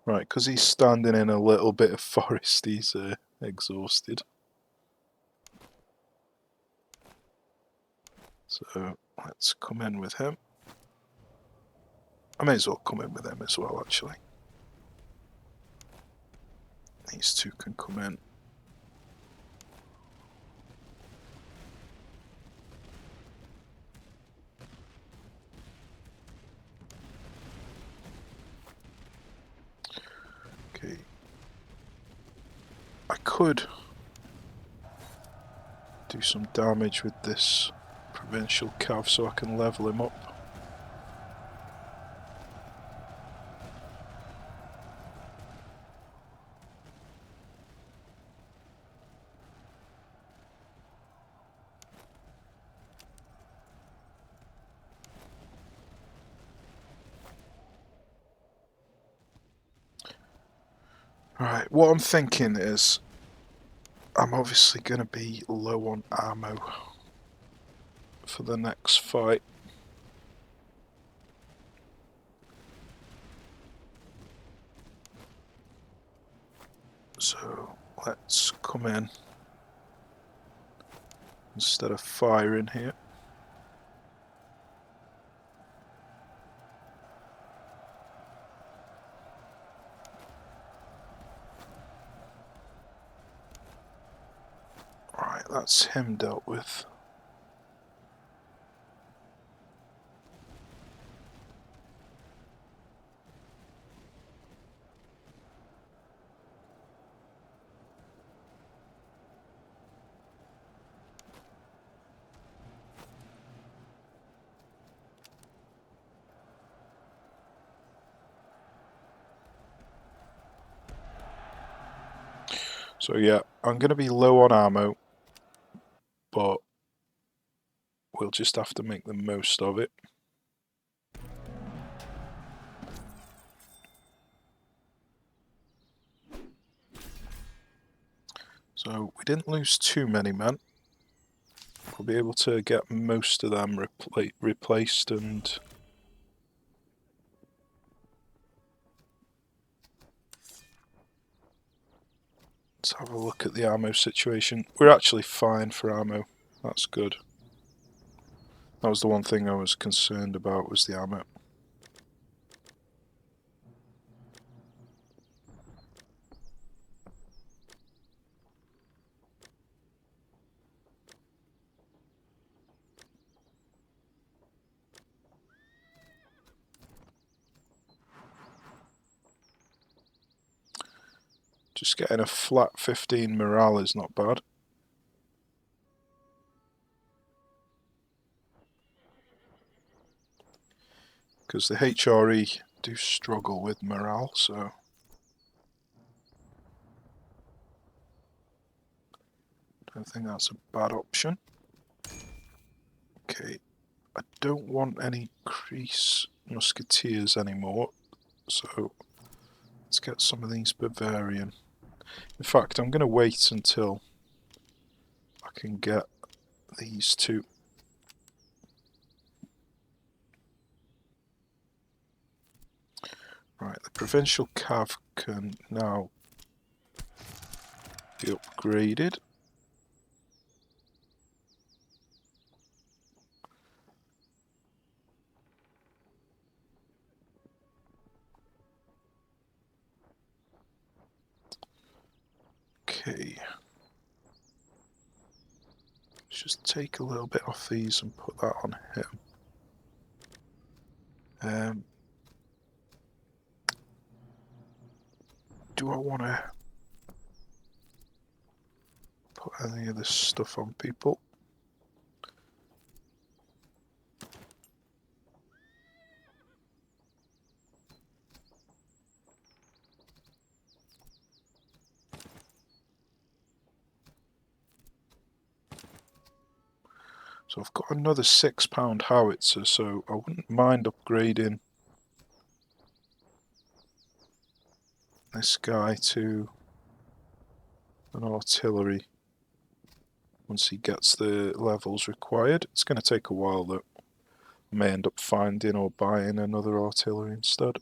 A: Right, because he's standing in a little bit of forest, he's exhausted. So let's come in with him. I may as well come in with him as well, actually. These two can come in. Okay. I could do some damage with this provincial cav so I can level him up. Right, what I'm thinking is I'm obviously going to be low on ammo for the next fight. So let's come in instead of firing here. Right, that's him dealt with. So yeah, I'm going to be low on ammo, but we'll just have to make the most of it. So we didn't lose too many men. We'll be able to get most of them replaced, and let's have a look at the ammo situation. We're actually fine for ammo. That's good. That was the one thing I was concerned about, was the ammo. Just getting a flat 15 morale is not bad. Because the HRE do struggle with morale, so I don't think that's a bad option. Okay, I don't want any Kreis musketeers anymore, so let's get some of these Bavarian. In fact, I'm going to wait until I can get these two. Right, the provincial cav can now be upgraded. Okay. Let's just take a little bit off these and put that on him. Do I want to put any of this stuff on people? So I've got another £6 howitzer, so I wouldn't mind upgrading this guy to an artillery once he gets the levels required. It's going to take a while though. I may end up finding or buying another artillery instead.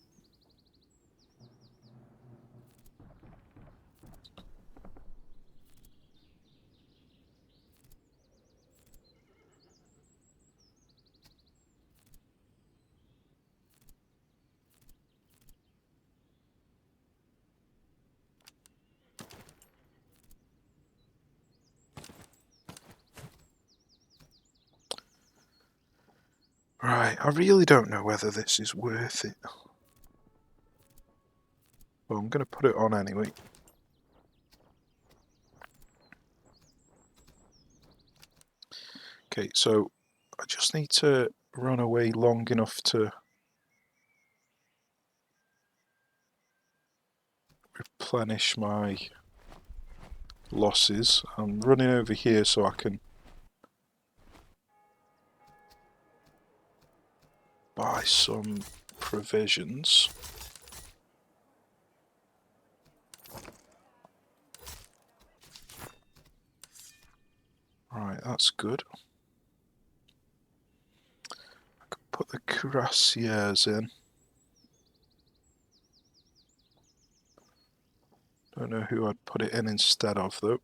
A: Right, I really don't know whether this is worth it. Well, I'm going to put it on anyway. Okay, so I just need to run away long enough to replenish my losses. I'm running over here so I can buy some provisions. Right, that's good. I can put the cuirassiers in. Don't know who I'd put it in instead of though.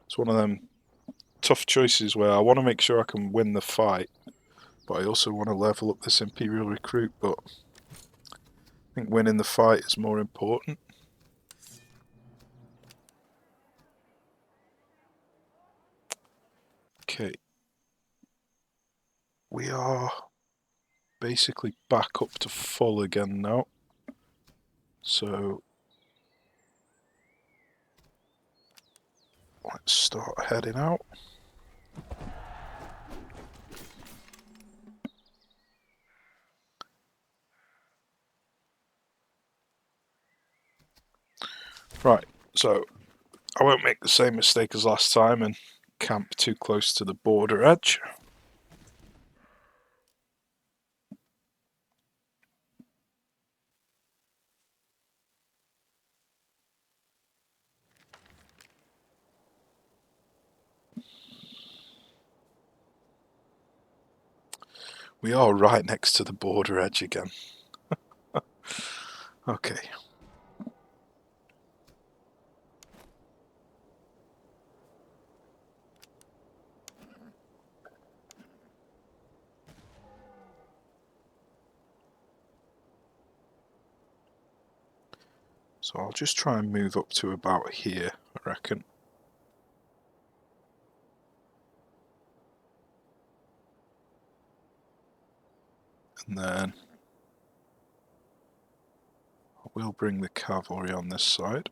A: It's one of them tough choices where I want to make sure I can win the fight, but I also want to level up this Imperial recruit, but I think winning the fight is more important. Okay. We are basically back up to full again now. So let's start heading out. Right, so I won't make the same mistake as last time and camp too close to the border edge. We are right next to the border edge again. Okay. So I'll just try and move up to about here, I reckon. And then I will bring the cavalry on this side.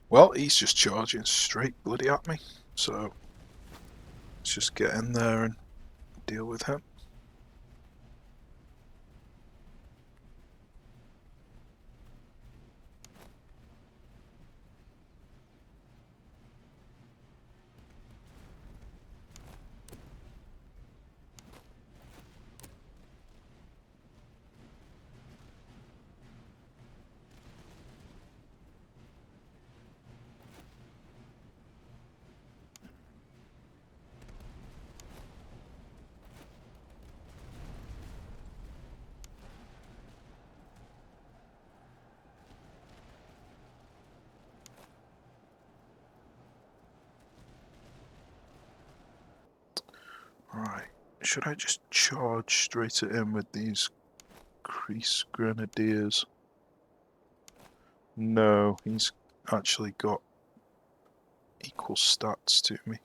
A: Well, he's just charging straight bloody at me, so let's just get in there and deal with him. Right, should I just charge straight at him with these Kreis grenadiers? No, he's actually got equal stats to me.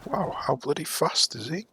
A: Wow, how bloody fast is he?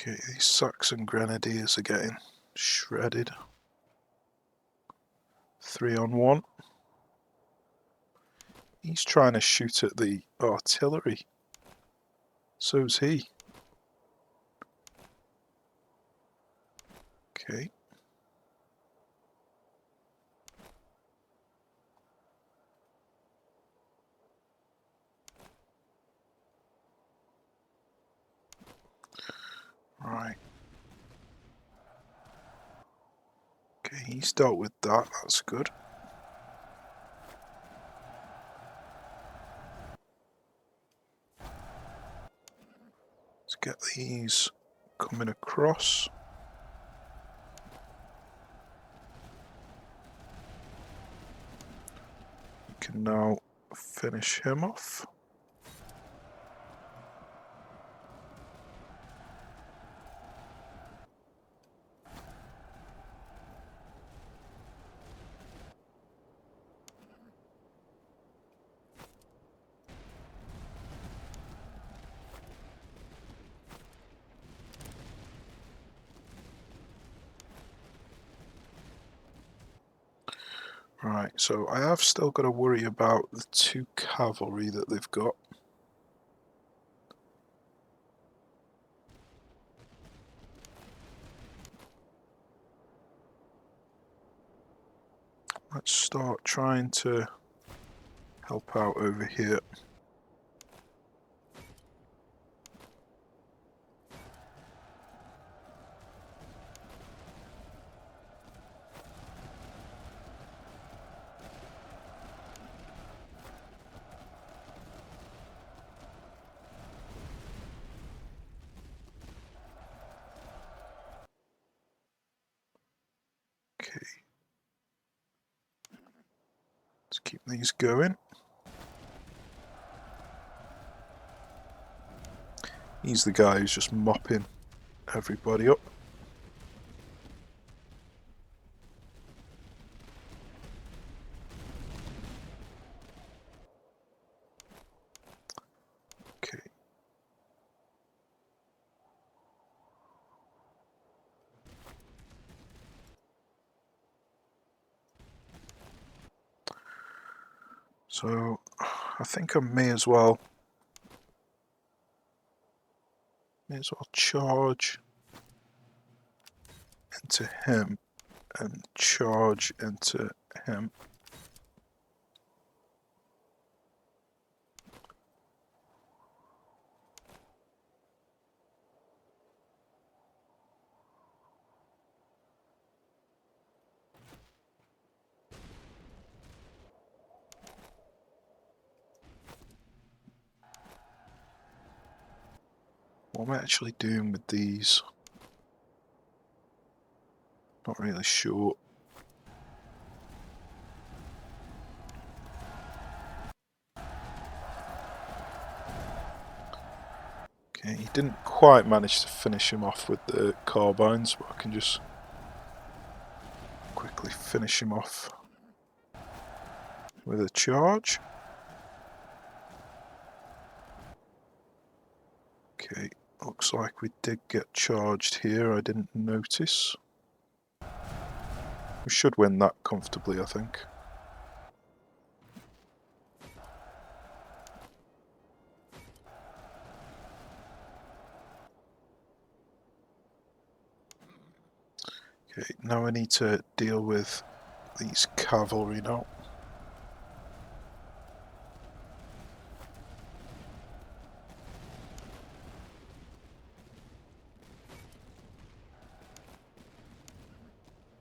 A: Okay, these Saxon grenadiers are getting shredded. 3-on-1. He's trying to shoot at the artillery. So's he. Okay. Right. Okay, he's dealt with that, that's good. Let's get these coming across. We can now finish him off. Right, so I have still got to worry about the 2 cavalry that they've got. Let's start trying to help out over here. Okay. Let's keep these going. He's the guy who's just mopping everybody up. Okay. So I think I may as well charge into him and charge into him. What am I actually doing with these? Not really sure. Okay, he didn't quite manage to finish him off with the carbines, but I can just quickly finish him off with a charge. Okay, looks like we did get charged here, I didn't notice. We should win that comfortably, I think. Okay, now I need to deal with these cavalry now.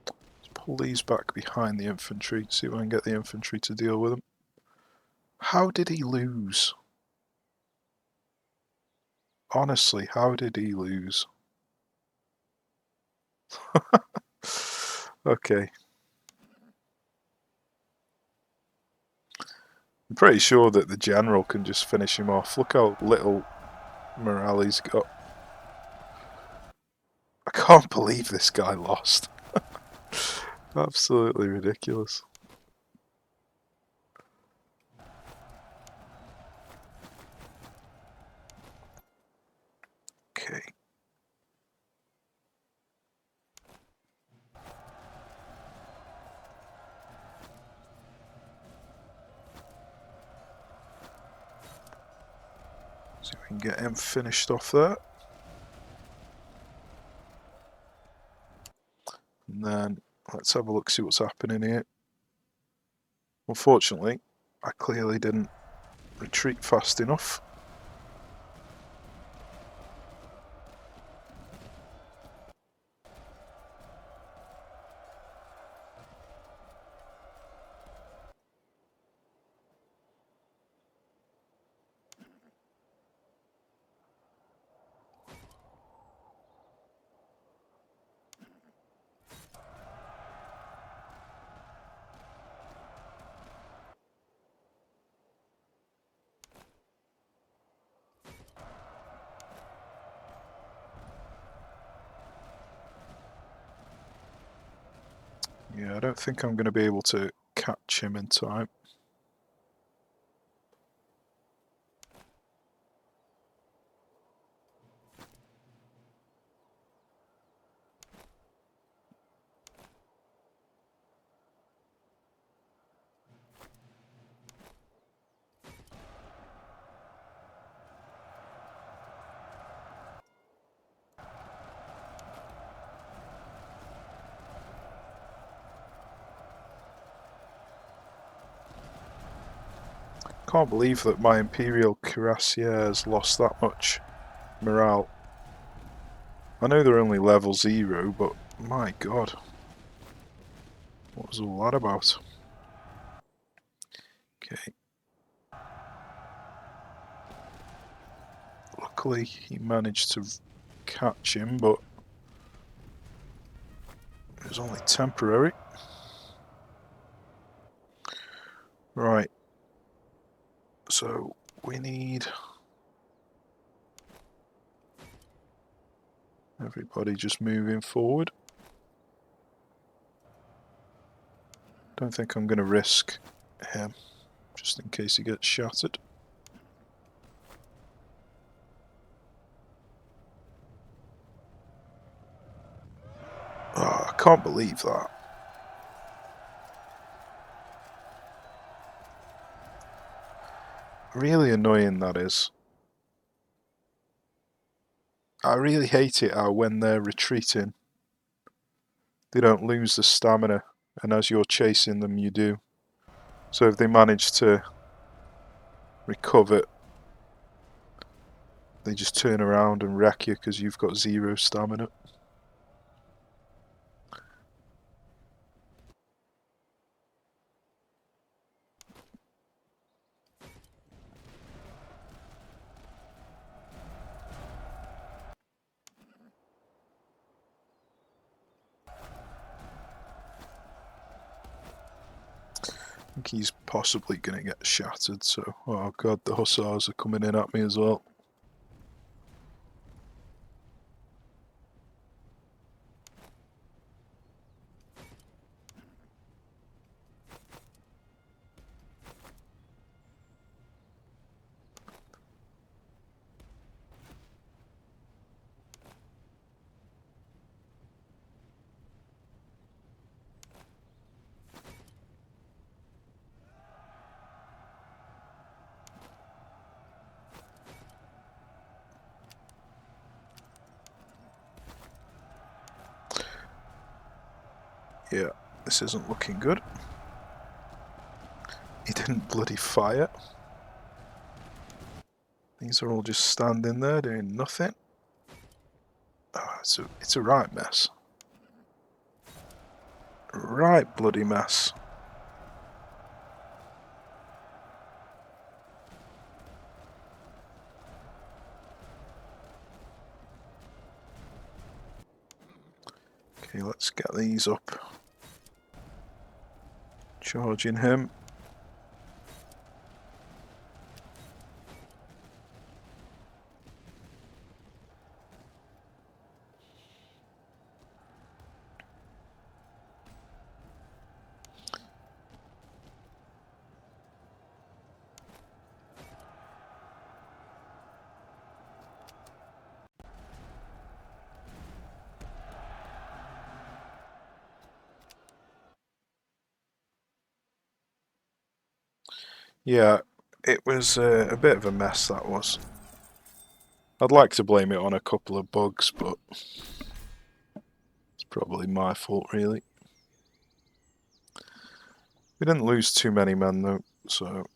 A: Let's pull these back behind the infantry, see if I can get the infantry to deal with them. How did he lose? Honestly, how did he lose? Okay. I'm pretty sure that the general can just finish him off. Look how little morale he's got. I can't believe this guy lost. Absolutely ridiculous. Okay. See if we can get him finished off there. And then let's have a look, see what's happening here. Unfortunately, I clearly didn't retreat fast enough. Yeah, I don't think I'm going to be able to catch him in time. Can't believe that my Imperial Cuirassiers lost that much morale. I know they're only level 0, but my god. What was all that about? Okay. Luckily he managed to catch him, but it was only temporary. Right. So we need everybody just moving forward. Don't think I'm going to risk him, just in case he gets shattered. Oh, I can't believe that. Really annoying that is. I really hate it how when they're retreating, they don't lose the stamina, and as you're chasing them you do. So if they manage to recover, they just turn around and wreck you because you've got 0 stamina. I think he's possibly going to get shattered, so... Oh god, the hussars are coming in at me as well. Yeah, this isn't looking good. He didn't bloody fire. These are all just standing there doing nothing. Oh, it's a right mess. Right bloody mess. Okay, let's get these up. Charging him. Yeah, it was a bit of a mess, that was. I'd like to blame it on a couple of bugs, but it's probably my fault, really. We didn't lose too many men, though, so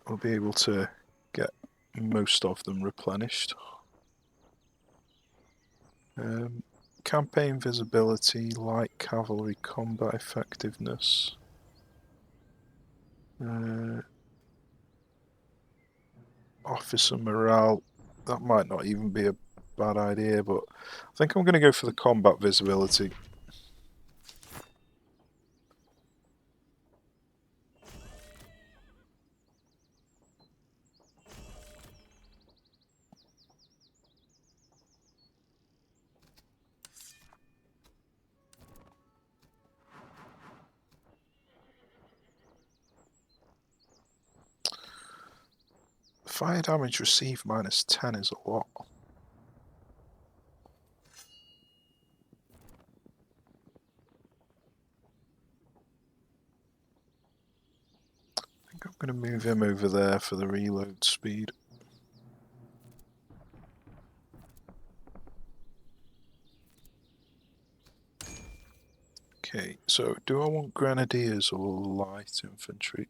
A: we'll be able to get most of them replenished. Campaign visibility, light cavalry combat effectiveness. Officer morale, that might not even be a bad idea, but I think I'm going to go for the combat visibility. Fire damage received -10 is a lot. I think I'm going to move him over there for the reload speed. Okay, so do I want grenadiers or light infantry?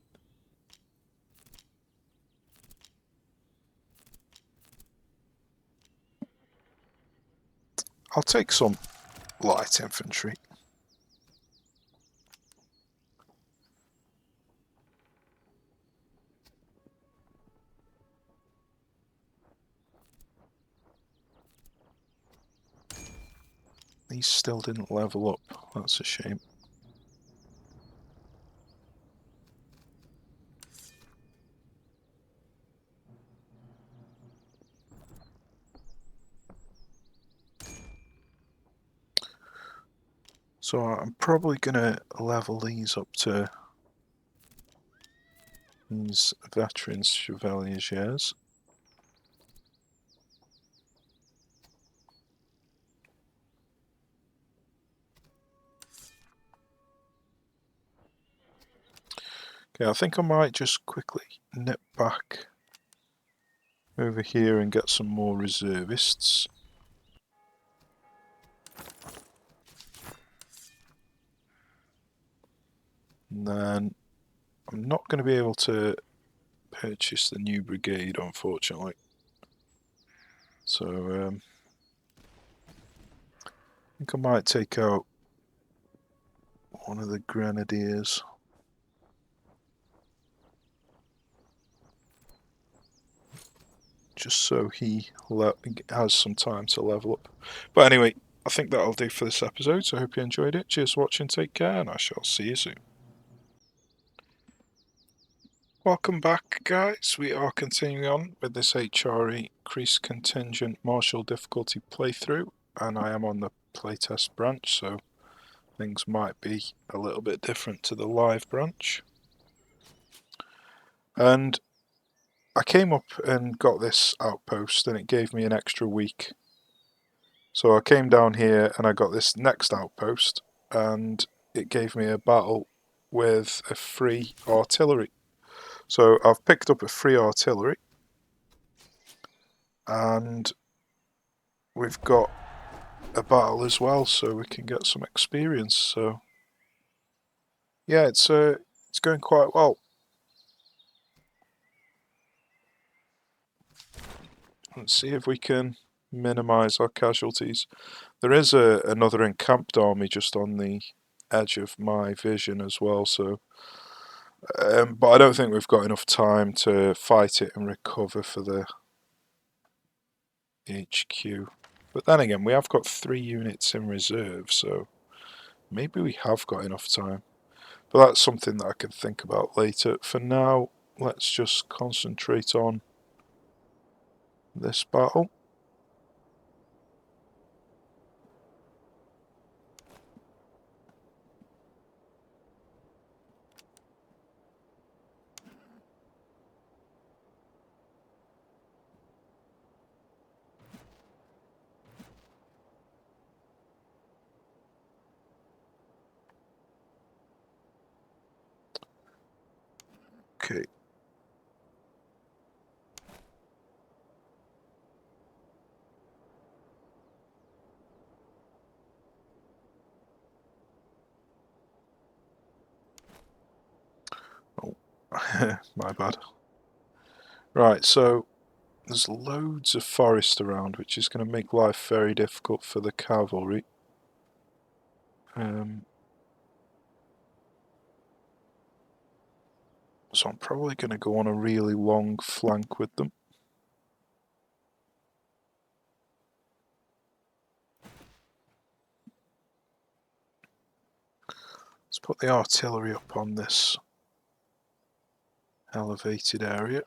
A: I'll take some light infantry. These still didn't level up, that's a shame. So I'm probably going to level these up to these veterans chevaliers. Okay, I think I might just quickly nip back over here and get some more reservists. And then I'm not going to be able to purchase the new brigade, unfortunately. So I think I might take out one of the grenadiers. Just so he has some time to level up. But anyway, I think that'll do for this episode, so I hope you enjoyed it. Cheers for watching, take care, and I shall see you soon. Welcome back, guys. We are continuing on with this HRE Kreis Contingent Martial difficulty playthrough, and I am on the playtest branch, so things might be a little bit different to the live branch. And I came up and got this outpost, and it gave me an extra week. So I came down here and I got this next outpost, and it gave me a battle with a free artillery. So I've picked up a free artillery, and we've got a battle as well, so we can get some experience. So yeah, it's going quite well. Let's see if we can minimise our casualties. There is another encamped army just on the edge of my vision as well, so but I don't think we've got enough time to fight it and recover for the HQ. But then again, we have got 3 units in reserve, so maybe we have got enough time. But that's something that I can think about later. For now, let's just concentrate on this battle. Okay. Oh, my bad. Right, so there's loads of forest around, which is going to make life very difficult for the cavalry. So I'm probably going to go on a really long flank with them. Let's put the artillery up on this elevated area.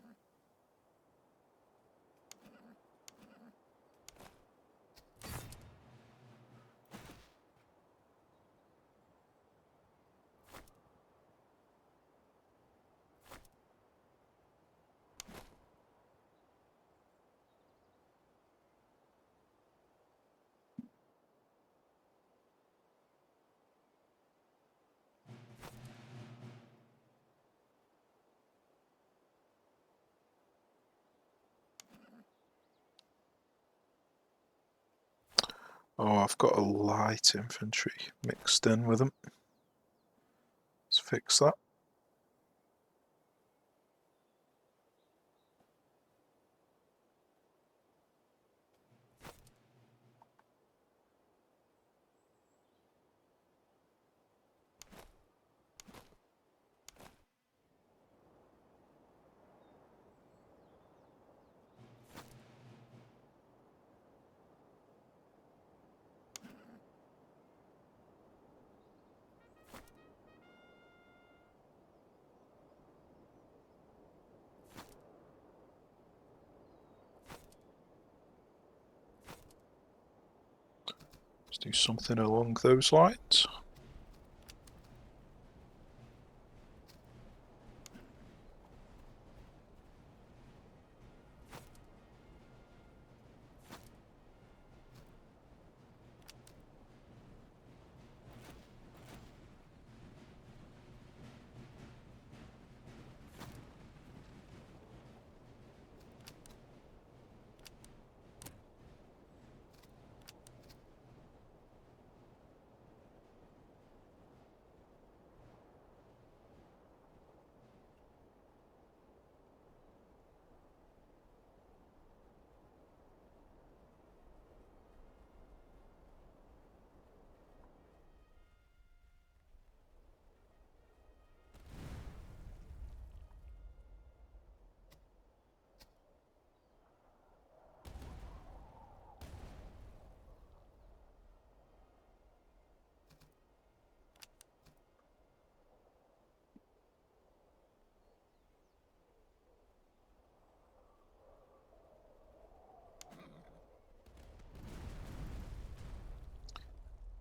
A: Oh, I've got a light infantry mixed in with them. Let's fix that. Do something along those lines.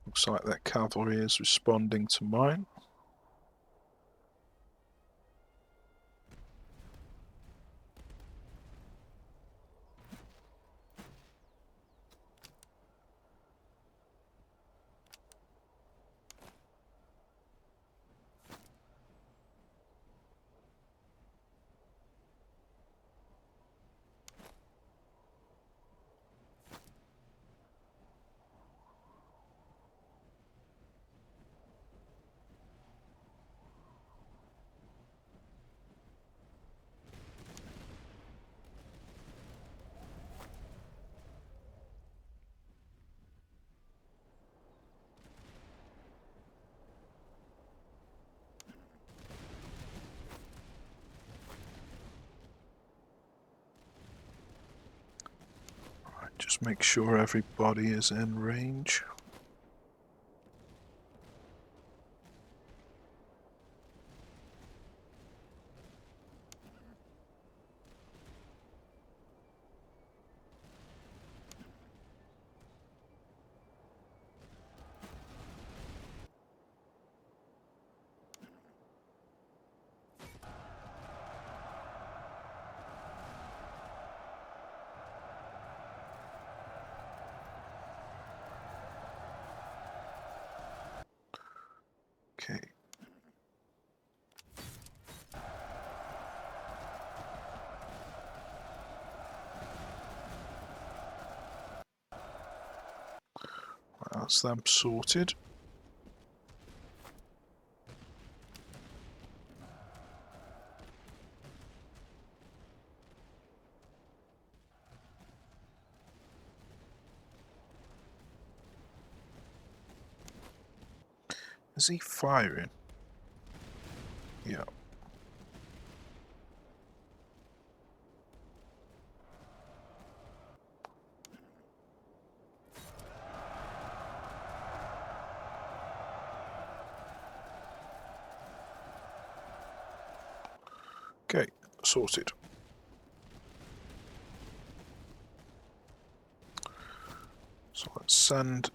A: Looks like their cavalry is responding to mine. Just make sure everybody is in range. Okay. That's them sorted. Is he firing? Yeah. Okay, sorted. So let's send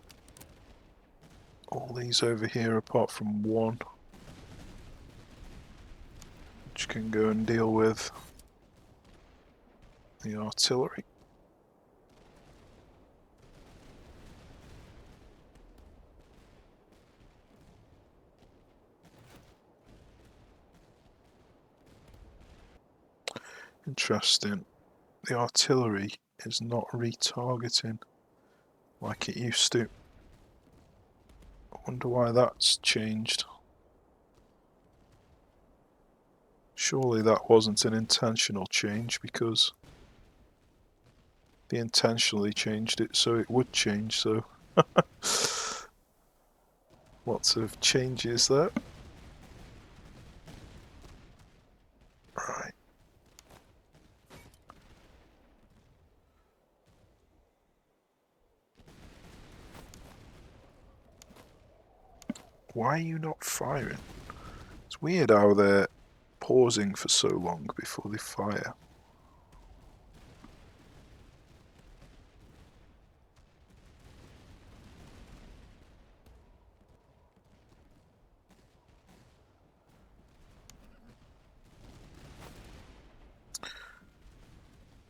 A: all these over here apart from one, which can go and deal with the artillery. Interesting. The artillery is not retargeting like it used to. I wonder why that's changed. Surely that wasn't an intentional change, because they intentionally changed it so it would change, so lots of changes there. Right. Why are you not firing? It's weird how they're pausing for so long before they fire.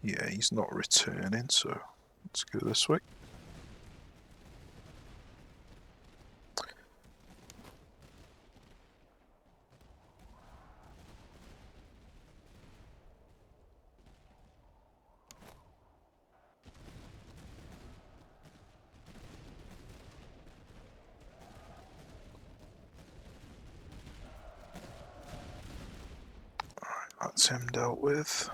A: Yeah, he's not returning, so let's go this way. Alright, that's him dealt with.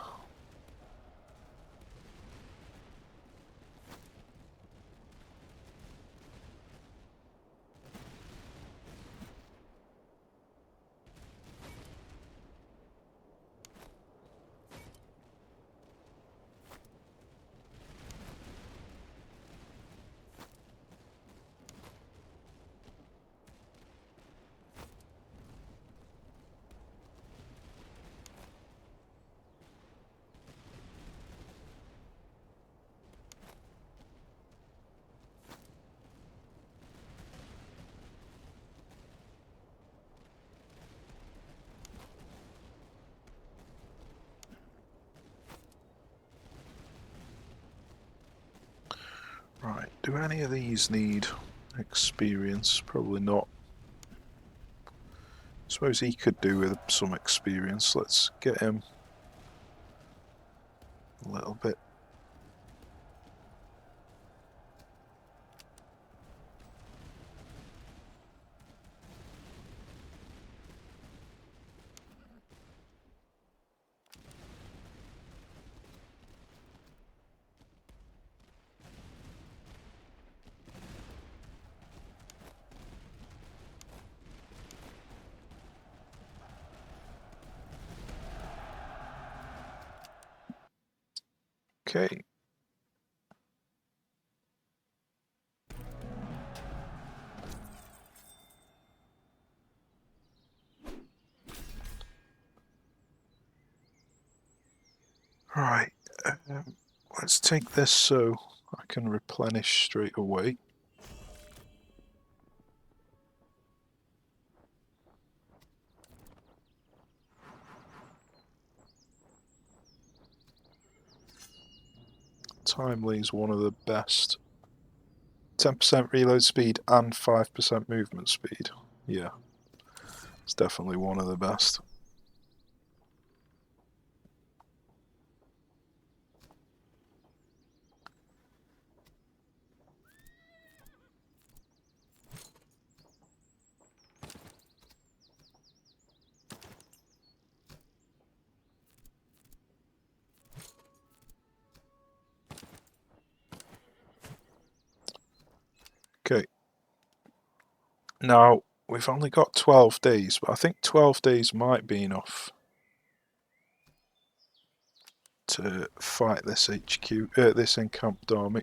A: Right, do any of these need experience? Probably not. I suppose he could do with some experience. Let's get him a little bit. Okay. Right, let's take this so I can replenish straight away. Timely is one of the best. 10% reload speed and 5% movement speed. Yeah, it's definitely one of the best. Okay. Now, we've only got 12 days, but I think 12 days might be enough to fight this HQ, this encamped army.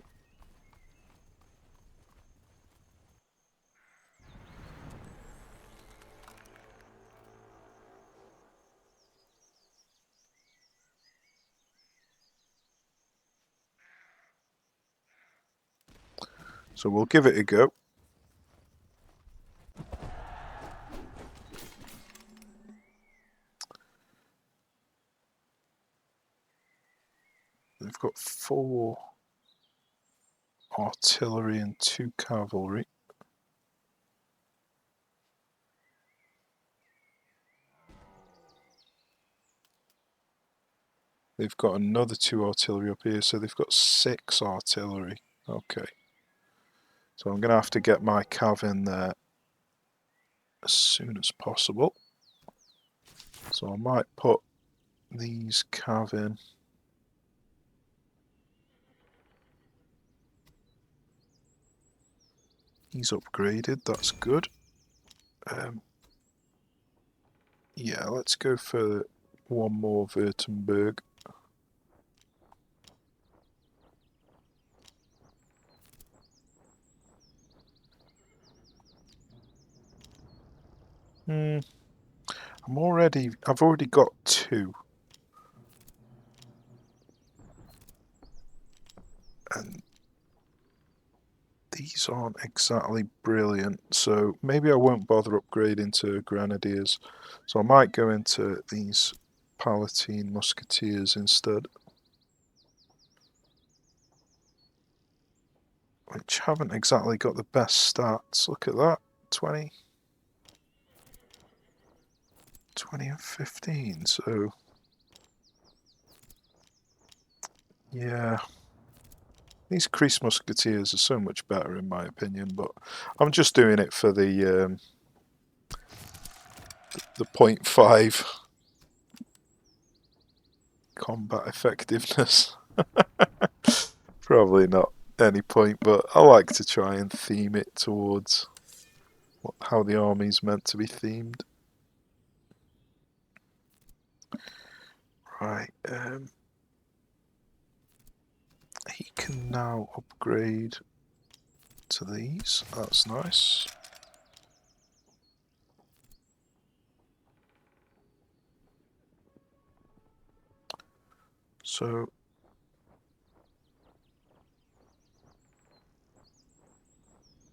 A: So we'll give it a go. They've got 4 artillery and 2 cavalry. They've got another 2 artillery up here, so they've got 6 artillery. Okay. So I'm going to have to get my cav in there as soon as possible. So I might put these cav in. He's upgraded, that's good. Yeah, let's go for one more Württemberg. I've already got 2. And these aren't exactly brilliant, so maybe I won't bother upgrading to Grenadiers. So I might go into these Palatine Musketeers instead. which haven't exactly got the best stats. Look at that, 20 and 15, so yeah, these Kreis musketeers are so much better in my opinion, but I'm just doing it for the 0.5 combat effectiveness. Probably not any point, but I like to try and theme it towards how the army's meant to be themed. Right, he can now upgrade to these, that's nice. So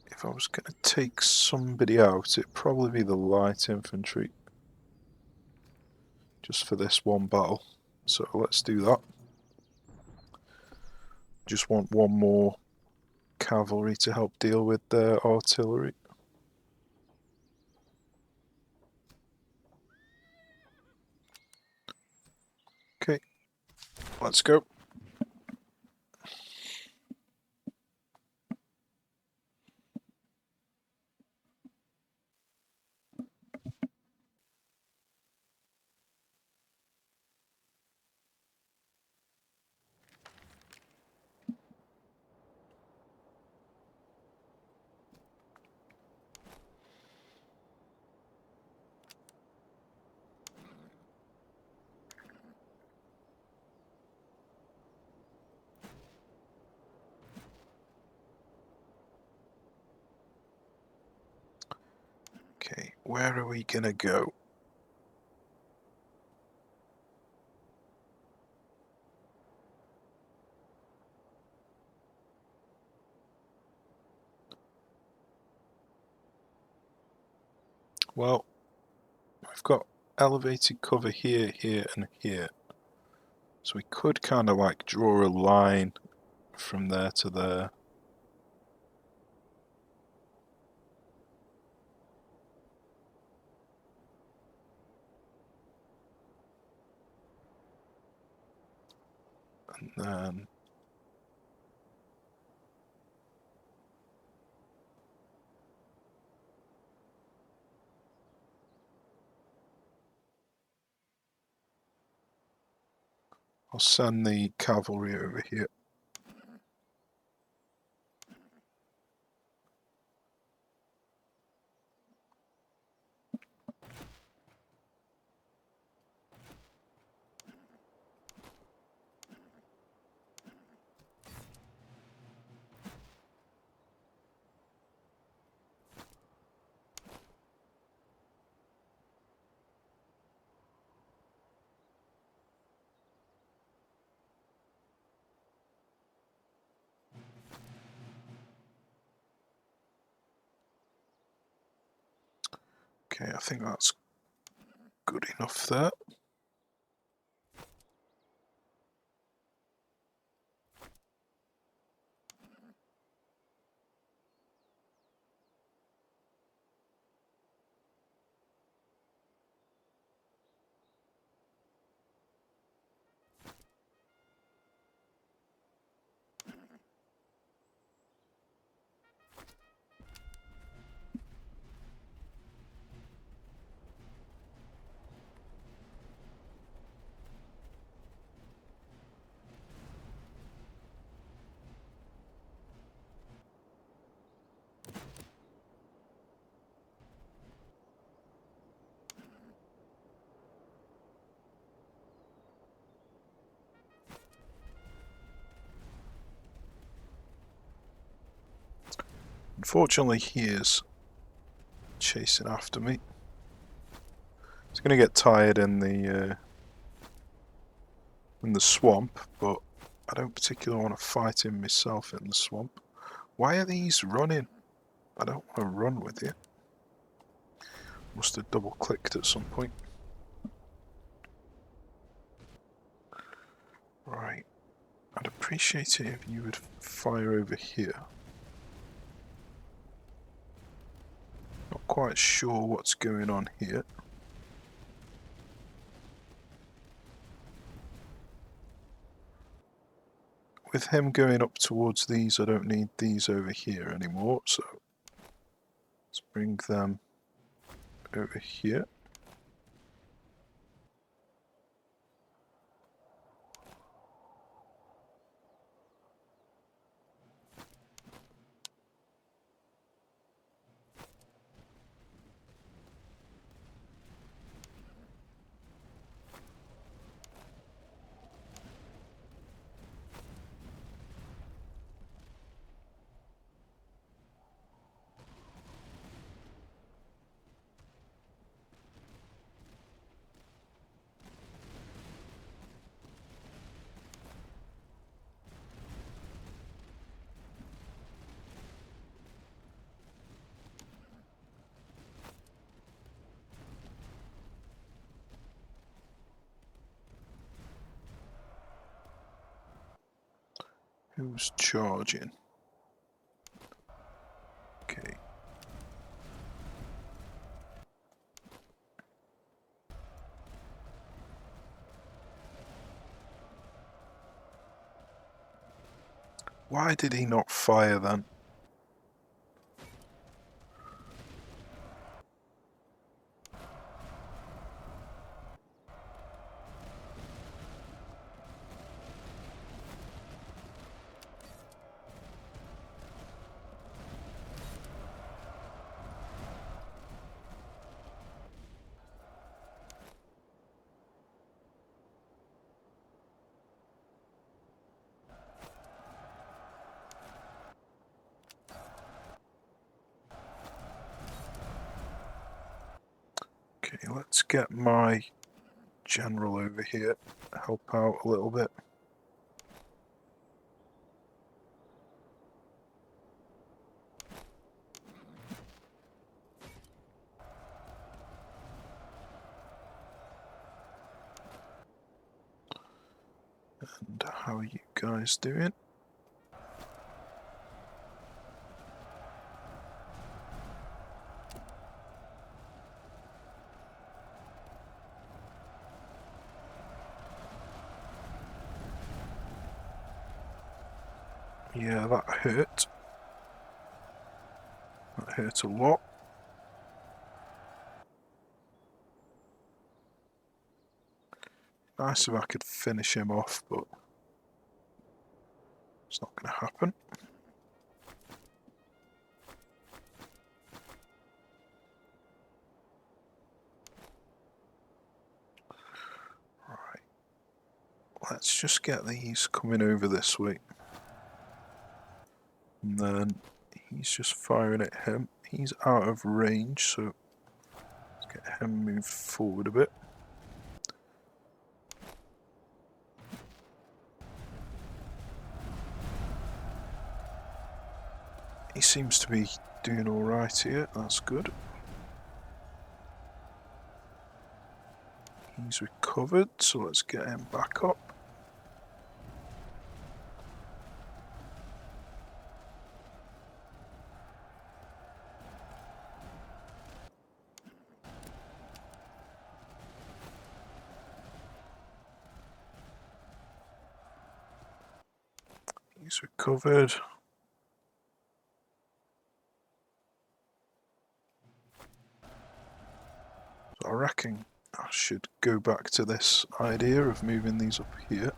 A: if I was going to take somebody out, it'd probably be the light infantry. Just for this one battle. So let's do that. Just want one more cavalry to help deal with their artillery. Okay, let's go. Okay, where are we gonna go? Well, we've got elevated cover here, here, and here. So we could kind of like draw a line from there to there. And then I'll send the cavalry over here. Okay, I think that's good enough there. Unfortunately, he is chasing after me. He's going to get tired in the swamp, but I don't particularly want to fight him myself in the swamp. Why are these running? I don't want to run with you. Must have double clicked at some point. Right. I'd appreciate it if you would fire over here. quite sure what's going on here. With him going up towards these, I don't need these over here anymore, so let's bring them over here. Who's charging? Okay. Why did he not fire then? Okay, let's get my general over here, help out a little bit. And how are you guys doing? Yeah, that hurt. That hurt a lot. Nice if I could finish him off, but it's not going to happen. Right. Let's just get these coming over this way. And then he's just firing at him. He's out of range, so let's get him moved forward a bit. He seems to be doing alright here, that's good. He's recovered, so let's get him back up. He's recovered. So I reckon I should go back to this idea of moving these up here.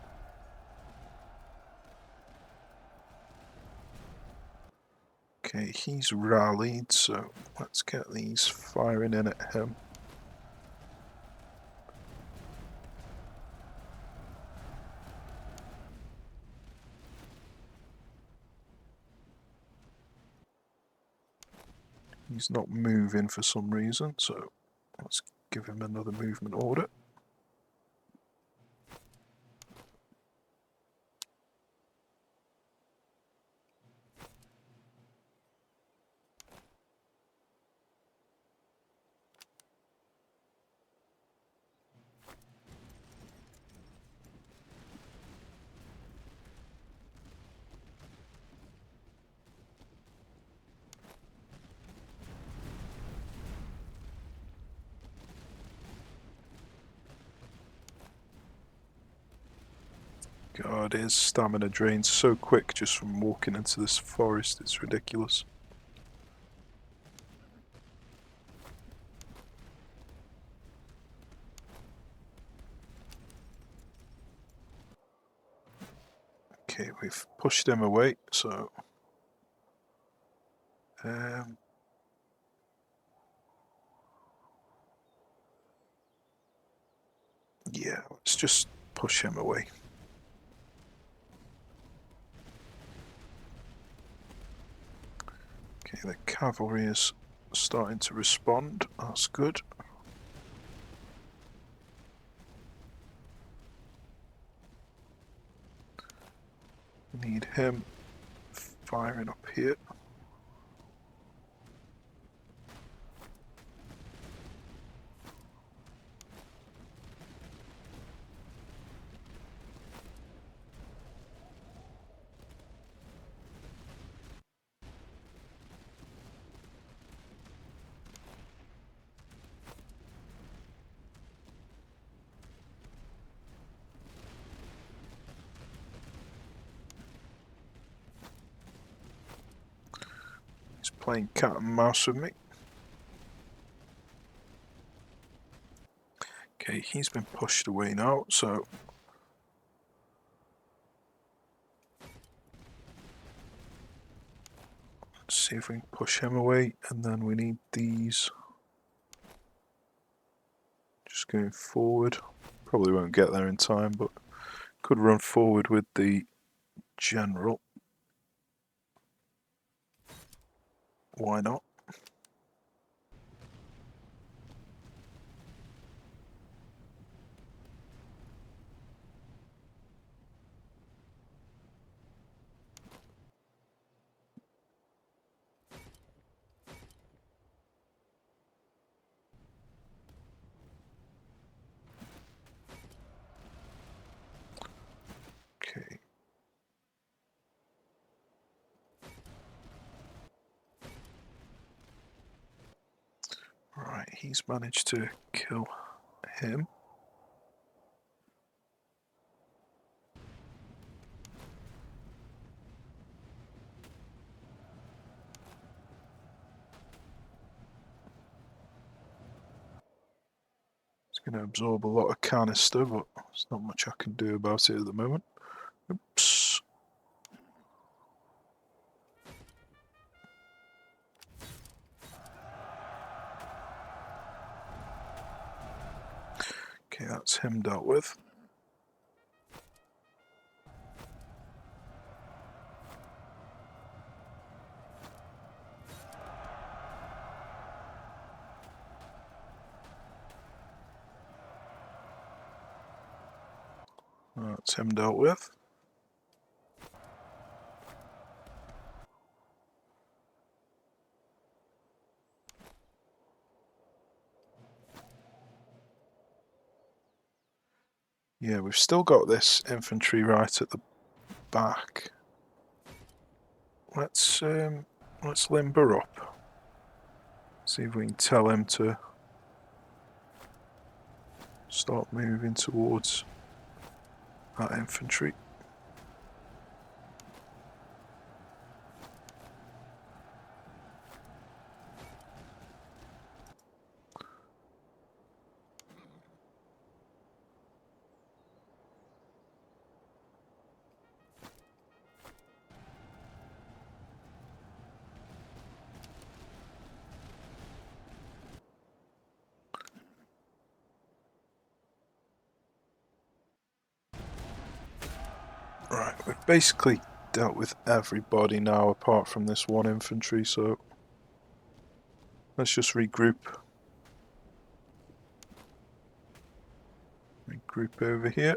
A: Okay, he's rallied, so let's get these firing in at him. He's not moving for some reason, so let's give him another movement order. God, his stamina drains so quick just from walking into this forest, it's ridiculous. Okay, we've pushed him away, so yeah, let's just push him away. Okay, the cavalry is starting to respond, that's good. Need him firing up here. He's playing cat and mouse with me. Okay, he's been pushed away now, so let's see if we can push him away, and then we need these just going forward. Probably won't get there in time, but could run forward with the general. Why not? Okay. Right, he's managed to kill him. It's going to absorb a lot of canister, but there's not much I can do about it at the moment. Oops. Okay, that's him dealt with. That's him dealt with. Yeah, we've still got this infantry right at the back. Let's limber up. See if we can tell him to start moving towards that infantry. Right, we've basically dealt with everybody now apart from this one infantry, so let's just regroup. Regroup over here.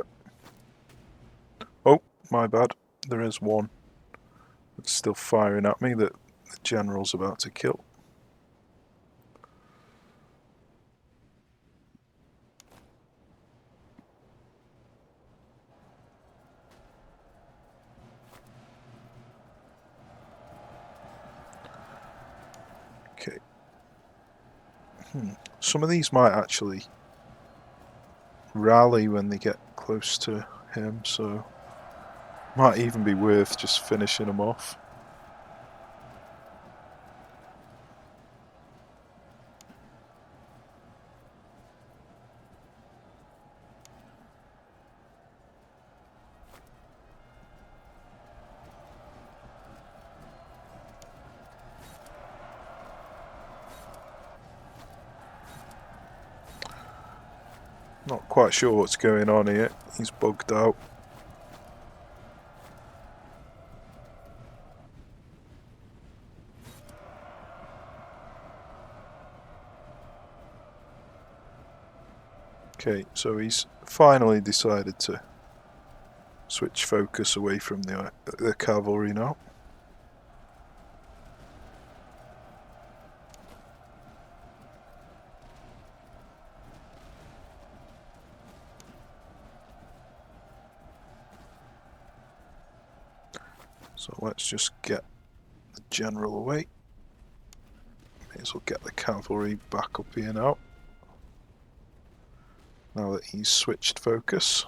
A: Oh, my bad. There is one that's still firing at me that the general's about to kill. Okay. Some of these might actually rally when they get close to him, so Might even be worth just finishing them off. Not quite sure what's going on here. He's bugged out. Okay, so he's finally decided to switch focus away from the cavalry now. So let's just get the general away. May as well get the cavalry back up here now. Now that he's switched focus.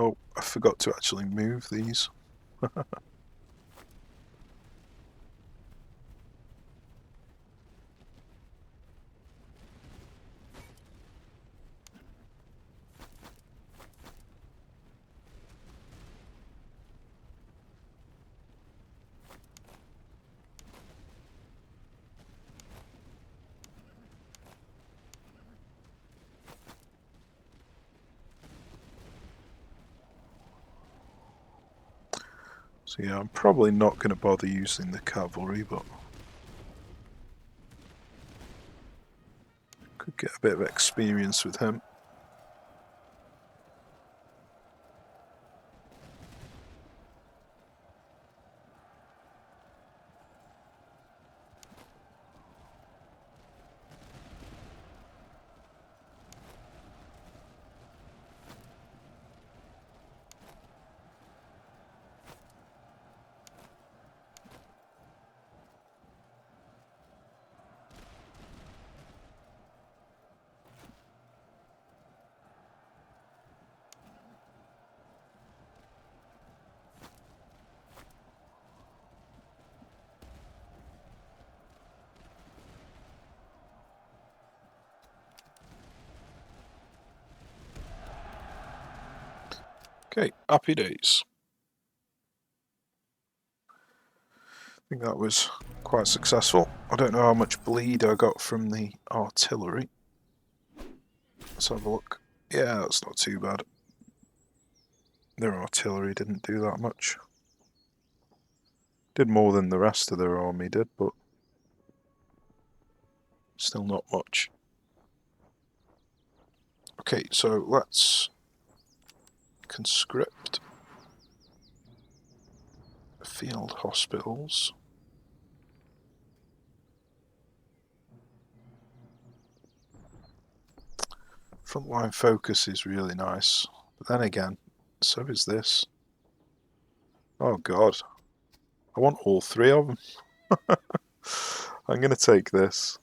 A: Oh, I forgot to actually move these. So yeah, I'm probably not going to bother using the cavalry, but could get a bit of experience with him. Okay, happy days. I think that was quite successful. I don't know how much bleed I got from the artillery. Let's have a look. Yeah, that's not too bad. Their artillery didn't do that much. Did more than the rest of their army did, but still not much. Okay, so let's conscript field hospitals. Frontline focus is really nice, but then again, so is this. Oh god, I want all three of them. I'm going to take this.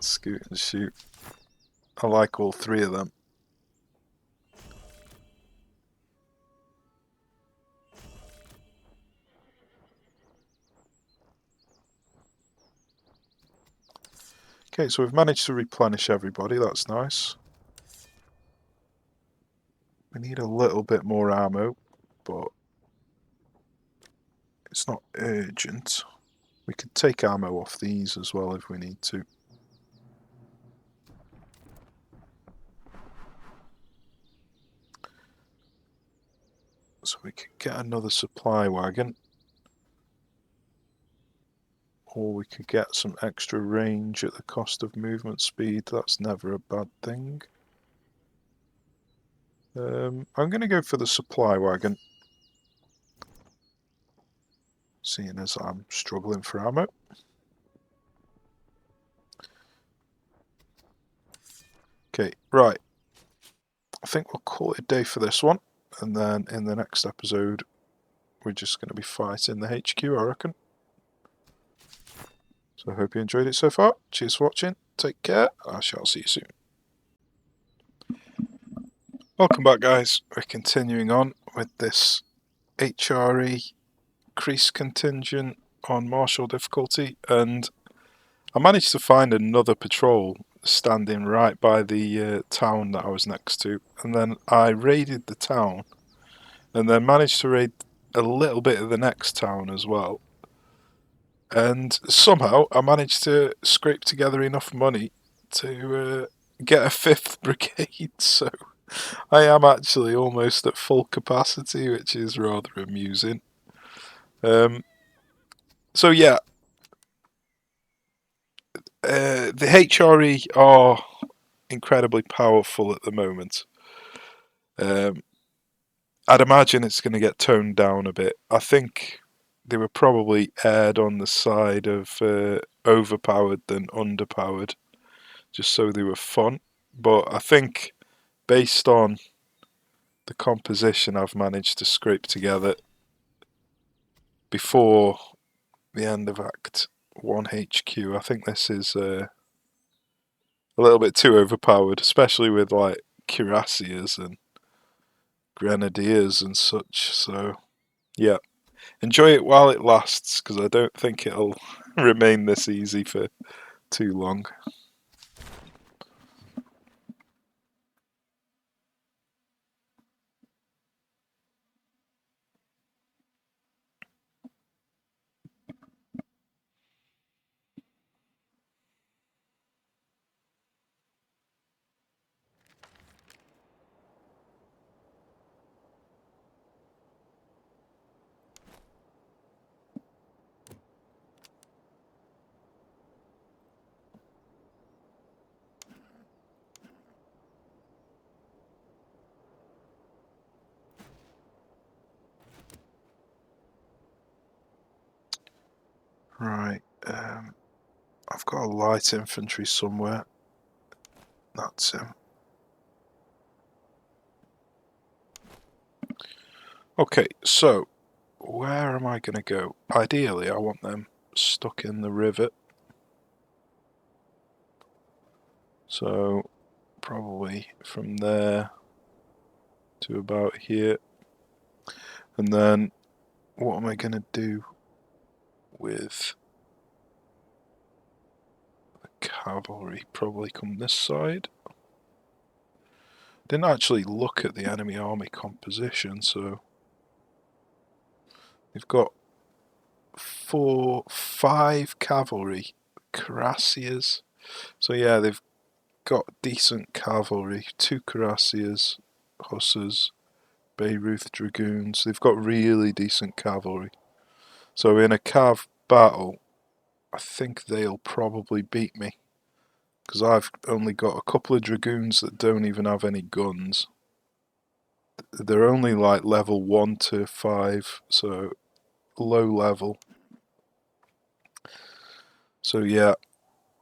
A: Scoot and shoot. I like all three of them. Okay, so we've managed to replenish everybody, that's nice. We need a little bit more ammo, but it's not urgent. We could take ammo off these as well if we need to. So we could get another supply wagon. Or we could get some extra range at the cost of movement speed. That's never a bad thing. I'm going to go for the supply wagon. seeing as I'm struggling for ammo. Okay, right. I think we'll call it a day for this one, and then in the next episode we're just going to be fighting the HQ, I reckon. So I hope you enjoyed it so far. Cheers for watching, take care, I shall see you soon. Welcome back, guys. We're continuing on with this HRE Kreis contingent on martial difficulty, and I managed to find another patrol standing right by the town that I was next to, and then I raided the town and then managed to raid a little bit of the next town as well, and somehow I managed to scrape together enough money to get a 5th brigade, so I am actually almost at full capacity, which is rather amusing. So yeah, the HRE are incredibly powerful at the moment. I'd imagine it's going to get toned down a bit. I think they were probably aired on the side of overpowered than underpowered, just so they were fun. But I think based on the composition I've managed to scrape together before the end of Act 1 HQ, I think this is a little bit too overpowered, especially with like cuirassiers and grenadiers and such. So yeah, enjoy it while it lasts, because I don't think it'll remain this easy for too long. Right, I've got a light infantry somewhere. That's him. Okay, so where am I going to go? Ideally, I want them stuck in the rivet. So probably from there to about here. And then what am I going to do with the cavalry? Probably come this side. Didn't actually look at the enemy army composition, so they've got 5 cavalry, cuirassiers. So yeah, they've got decent cavalry, 2 cuirassiers, hussars, Bayreuth dragoons. They've got really decent cavalry. So in a cav battle, I think they'll probably beat me, because I've only got a couple of dragoons that don't even have any guns. They're only like level 1 to 5, so low level. So yeah,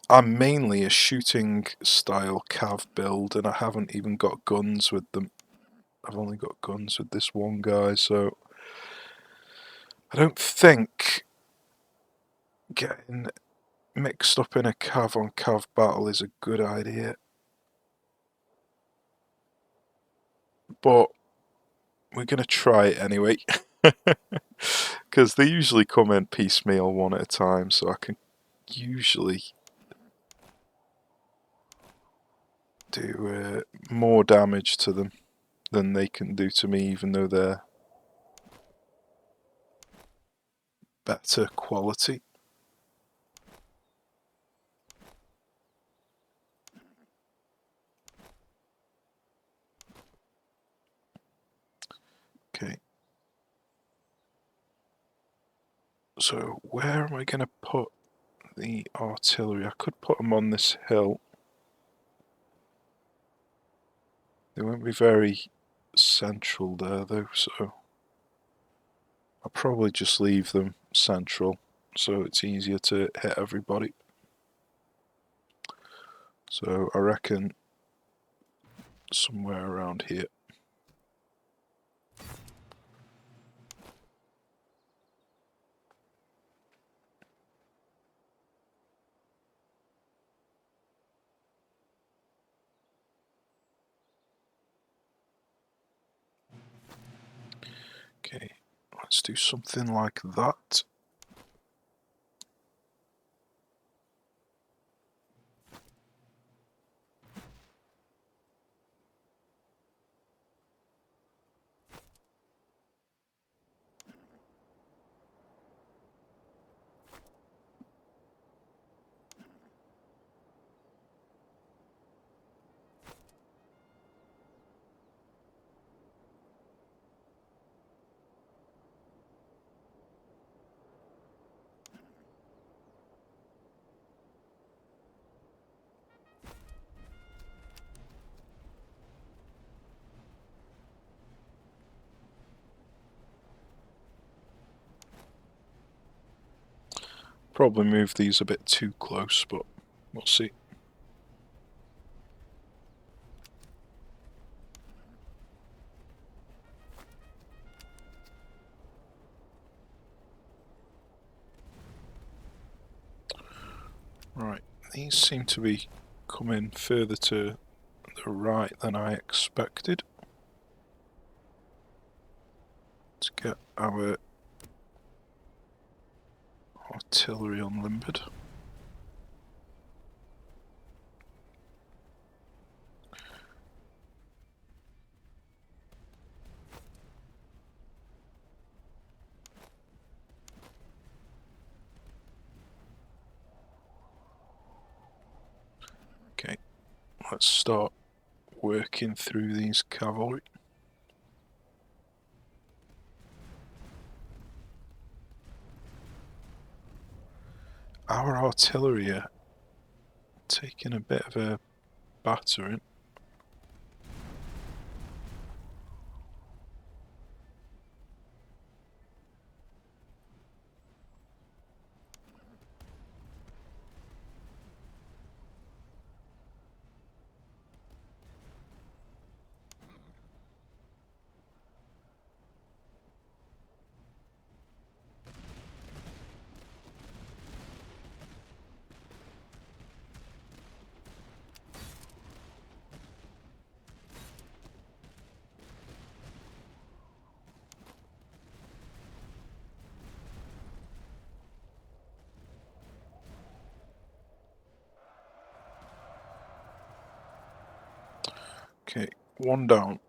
A: I'm mainly a shooting style cav build, and I haven't even got guns with them. I've only got guns with this one guy, so I don't think getting mixed up in a cav on cav battle is a good idea. But we're going to try it anyway, because they usually come in piecemeal one at a time, so I can usually do more damage to them than they can do to me, even though they're better quality. Okay. So where am I going to put the artillery? I could put them on this hill. They won't be very central there though, so I'll probably just leave them central, so it's easier to hit everybody. So I reckon somewhere around here. Okay, let's do something like that. Probably move these a bit too close, but we'll see. Right, these seem to be coming further to the right than I expected. Let's get our artillery unlimbered. Okay, let's start working through these cavalry. Our artillery are taking a bit of a battering. Okay, one down.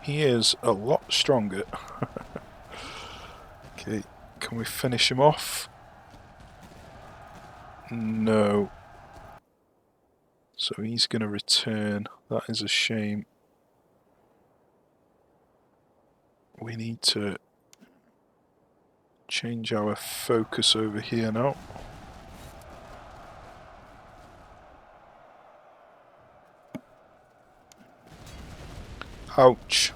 A: He is a lot stronger. Okay, can we finish him off? No. So he's going to return. That is a shame. We need to change our focus over here now. Ouch.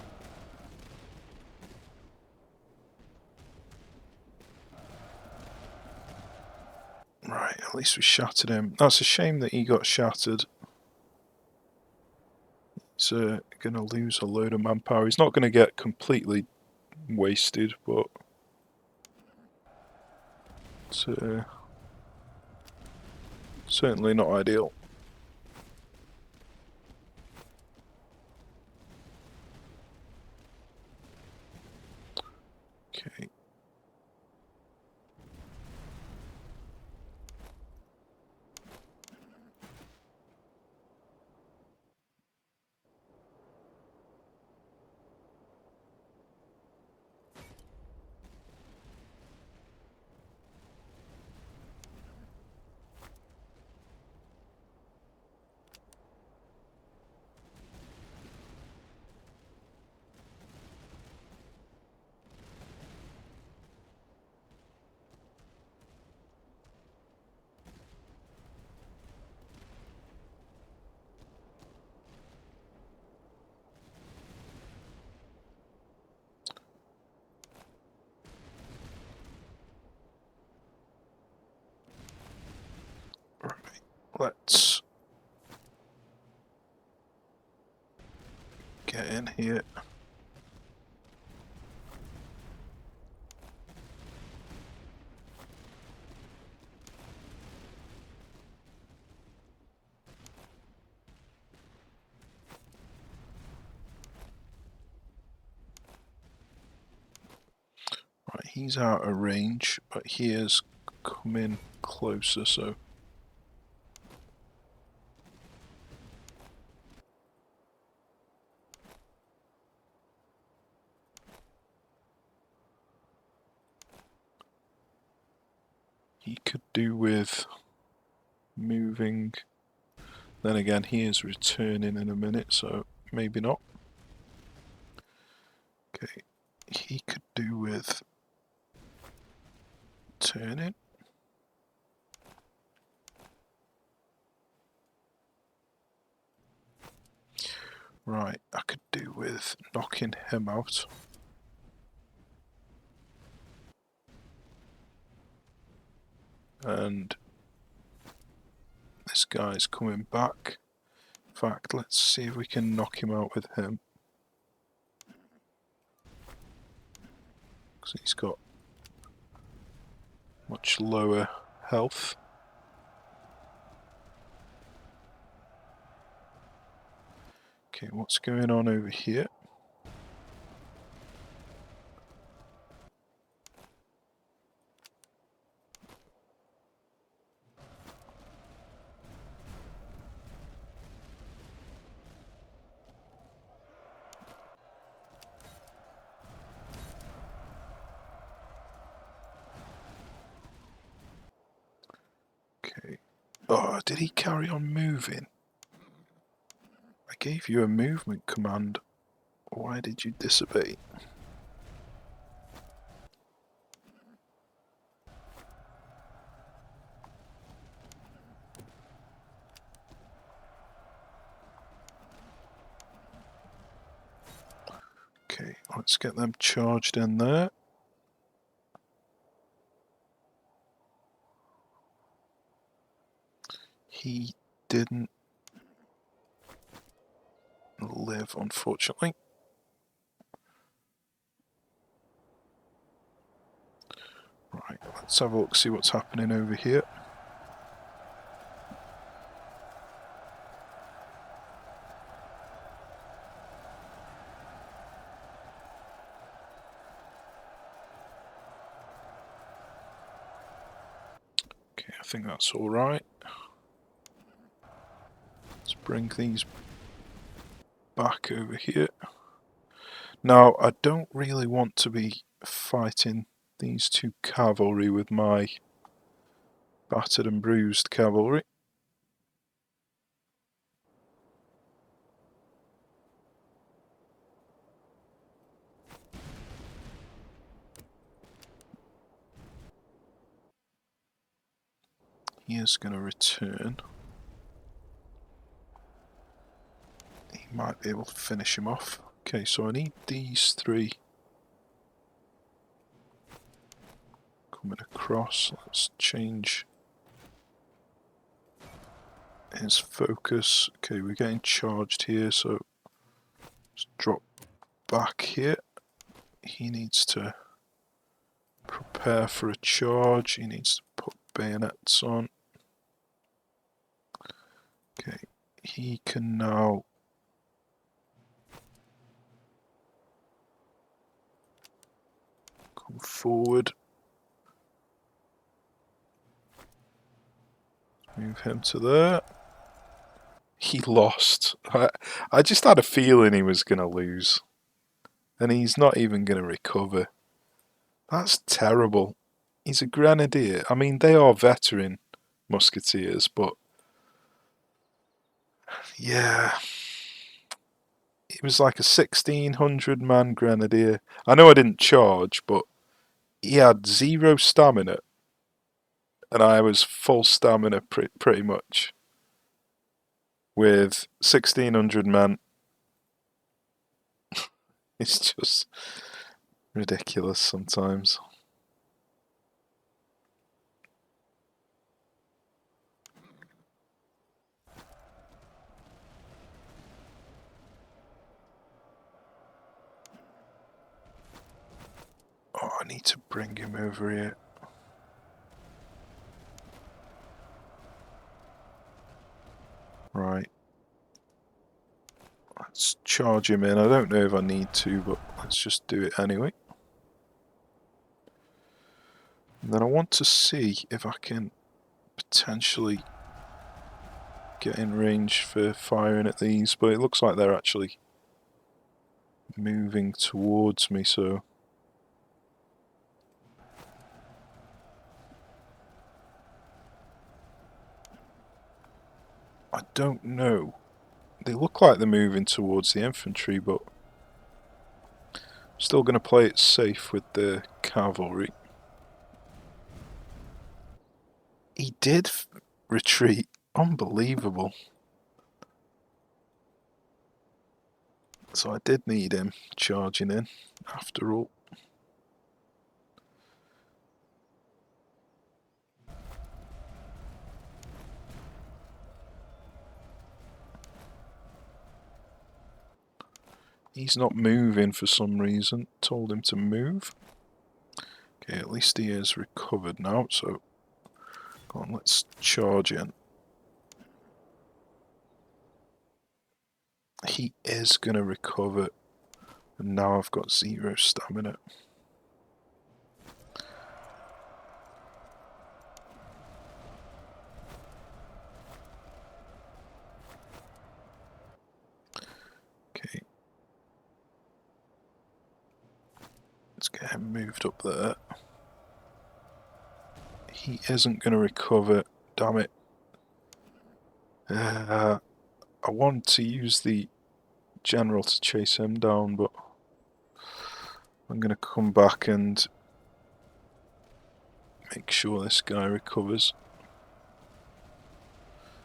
A: Right, at least we shattered him. That's a shame that he got shattered. He's going to lose a load of manpower. He's not going to get completely wasted, but it's certainly not ideal. Okay. let's get in here. Right, he's out of range, but he has come in closer, so he could do with moving. Then again, he is returning in a minute, so maybe not. Okay, he could do with turning. Right, I could do with knocking him out. And this guy's coming back. In fact, let's see if we can knock him out with him. Because he's got much lower health. Okay, what's going on over here? Okay. Oh, did he carry on moving? I gave you a movement command. Why did you disobey? Okay, let's get them charged in there. He didn't live, unfortunately. Right, let's have a look, see what's happening over here. Okay, I think that's alright. Let's bring these back over here. Now, I don't really want to be fighting these two cavalry with my battered and bruised cavalry. He is going to return. He might be able to finish him off. Okay, so I need these three coming across. Let's change his focus. Okay, we're getting charged here, so let's drop back here. He needs to prepare for a charge. He needs to put bayonets on. Okay, he can now come forward. Move him to there. He lost. I just had a feeling he was going to lose. And he's not even going to recover. That's terrible. He's a grenadier. I mean, they are veteran musketeers, but yeah, he was like a 1600 man grenadier. I know I didn't charge, but he had 0 stamina, and I was full stamina pretty much with 1600 men. It's just ridiculous sometimes. need to bring him over here. Right. Let's charge him in. I don't know if I need to, but let's just do it anyway. And then I want to see if I can potentially get in range for firing at these, but it looks like they're actually moving towards me, so I don't know. They look like they're moving towards the infantry, but I'm still going to play it safe with the cavalry. He did retreat. Unbelievable. So I did need him charging in, after all. He's not moving for some reason. Told him to move. Okay, at least he is recovered now, so go on, let's charge in. He is going to recover, and now I've got 0 stamina. Okay. Let's get him moved up there. He isn't going to recover, damn it. I want to use the general to chase him down, but I'm going to come back and make sure this guy recovers.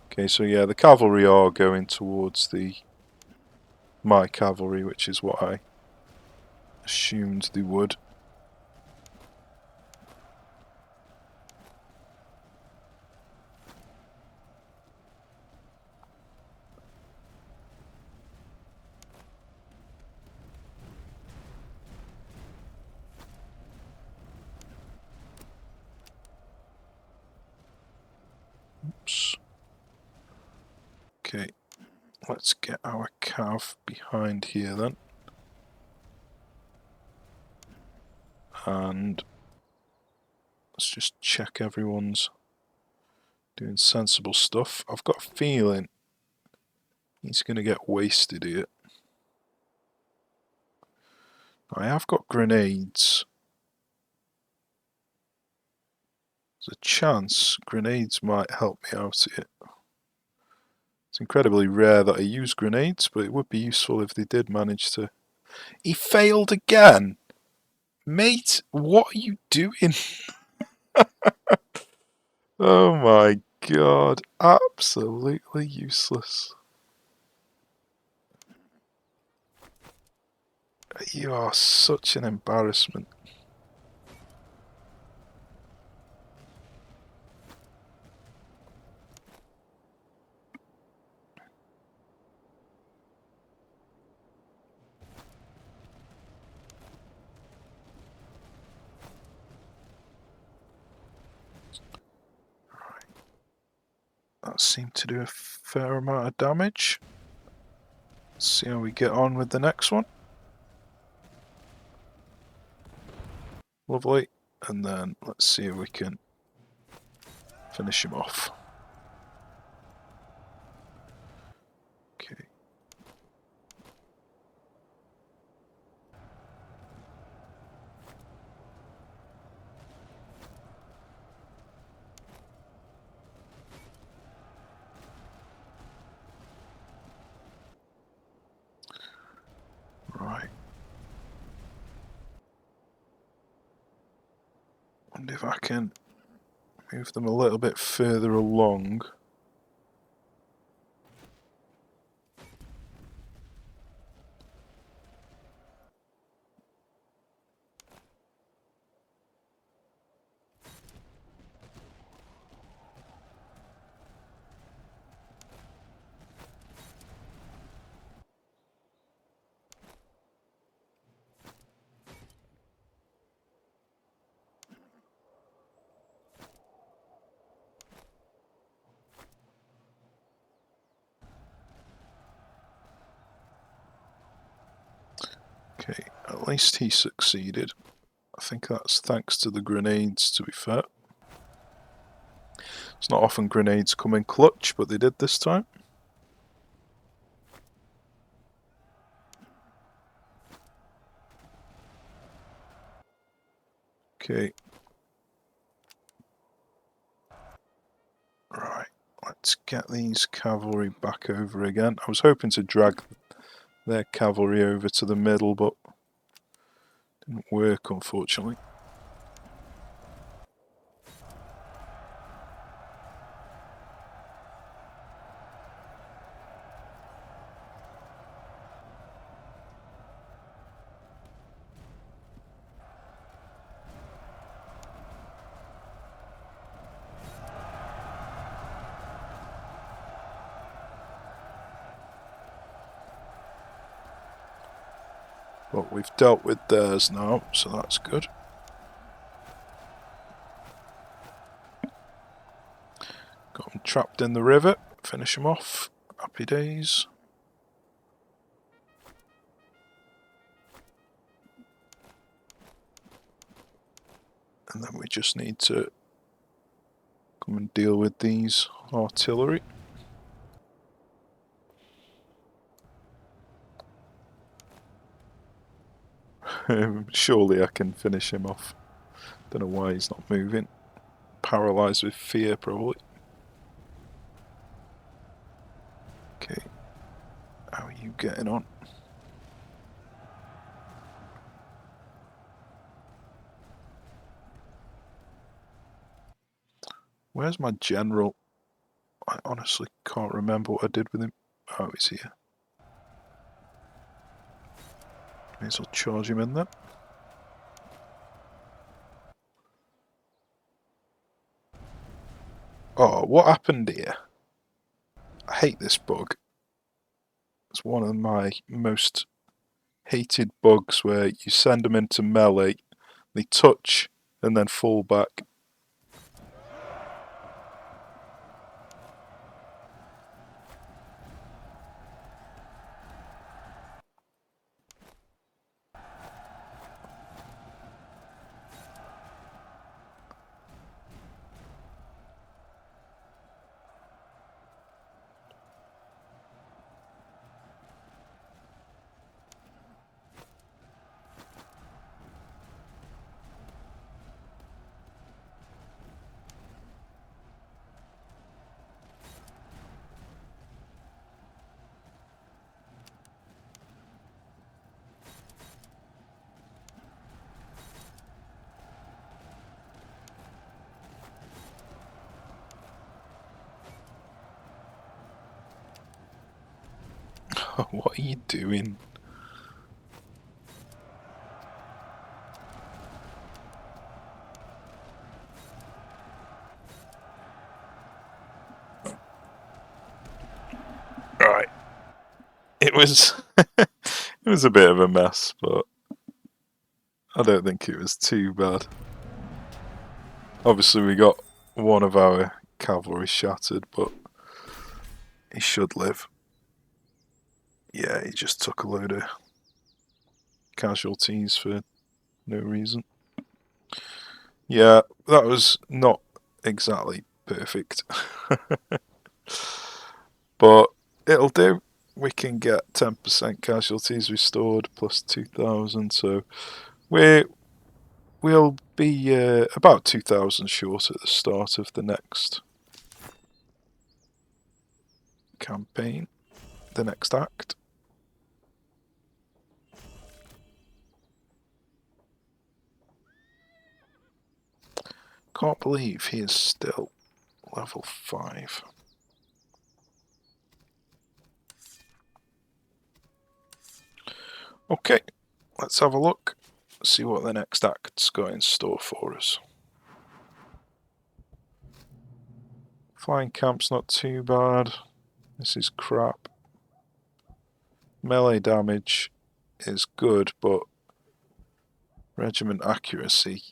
A: Okay, so yeah, the cavalry are going towards my cavalry, which is what I assumed they would. Oops. Okay, let's get our cav behind here then. And let's just check everyone's doing sensible stuff. I've got a feeling he's going to get wasted here. I have got grenades. There's a chance grenades might help me out here. It's incredibly rare that I use grenades, but it would be useful if they did manage to... He failed again! Mate, what are you doing? Oh my god, absolutely useless. You are such an embarrassment. That seemed to do a fair amount of damage. Let's see how we get on with the next one. Lovely. And then let's see if we can finish him off. Okay. Right. Wonder if I can move them a little bit further along. Okay, at least he succeeded. I think that's thanks to the grenades, to be fair. It's not often grenades come in clutch, but they did this time. Okay. Right, let's get these cavalry back over again. I was hoping to drag their cavalry over to the middle, but didn't work, unfortunately. But we've dealt with theirs now, so that's good. Got them trapped in the river. Finish them off. Happy days. And then we just need to come and deal with these artillery. Surely I can finish him off. Don't know why he's not moving. Paralysed with fear, probably. Okay. How are you getting on? Where's my general? I honestly can't remember what I did with him. Oh, he's here. May as well charge him in there. Oh, what happened here? I hate this bug. It's one of my most hated bugs where you send them into melee, they touch and then fall back. What are you doing? Right. It was it was a bit of a mess, but I don't think it was too bad. Obviously we got one of our cavalry shattered, but he should live. Yeah, he just took a load of casualties for no reason. Yeah, that was not exactly perfect. But it'll do. We can get 10% casualties restored plus 2,000, so we'll be about 2,000 short at the start of the next campaign, the next act. Can't believe he is still level 5. Okay, let's have a look, see what the next act's got in store for us. Flying camp's not too bad. This is crap. Melee damage is good, but regiment accuracy,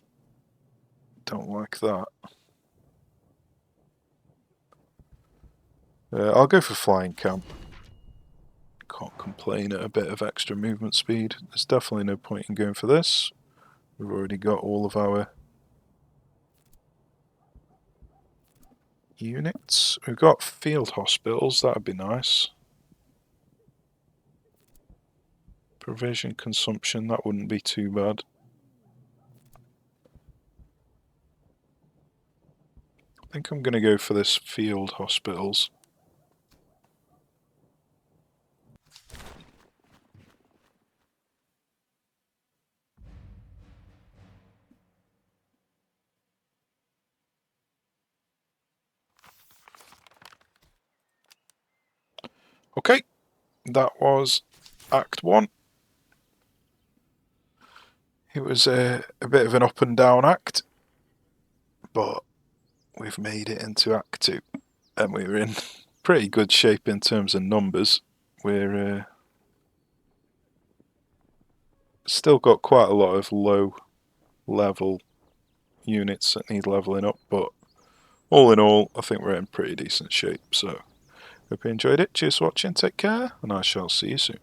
A: don't like that. I'll go for flying camp. Can't complain at a bit of extra movement speed. There's definitely no point in going for this. We've already got all of our units. We've got field hospitals, that would be nice. Provision consumption, that wouldn't be too bad. I think I'm going to go for this field hospitals. Okay, that was Act 1. It was a bit of an up and down act, but we've made it into Act 2, and we're in pretty good shape in terms of numbers. We're still got quite a lot of low level units that need leveling up, but all in all, I think we're in pretty decent shape. So, hope you enjoyed it. Cheers for watching, take care, and I shall see you soon.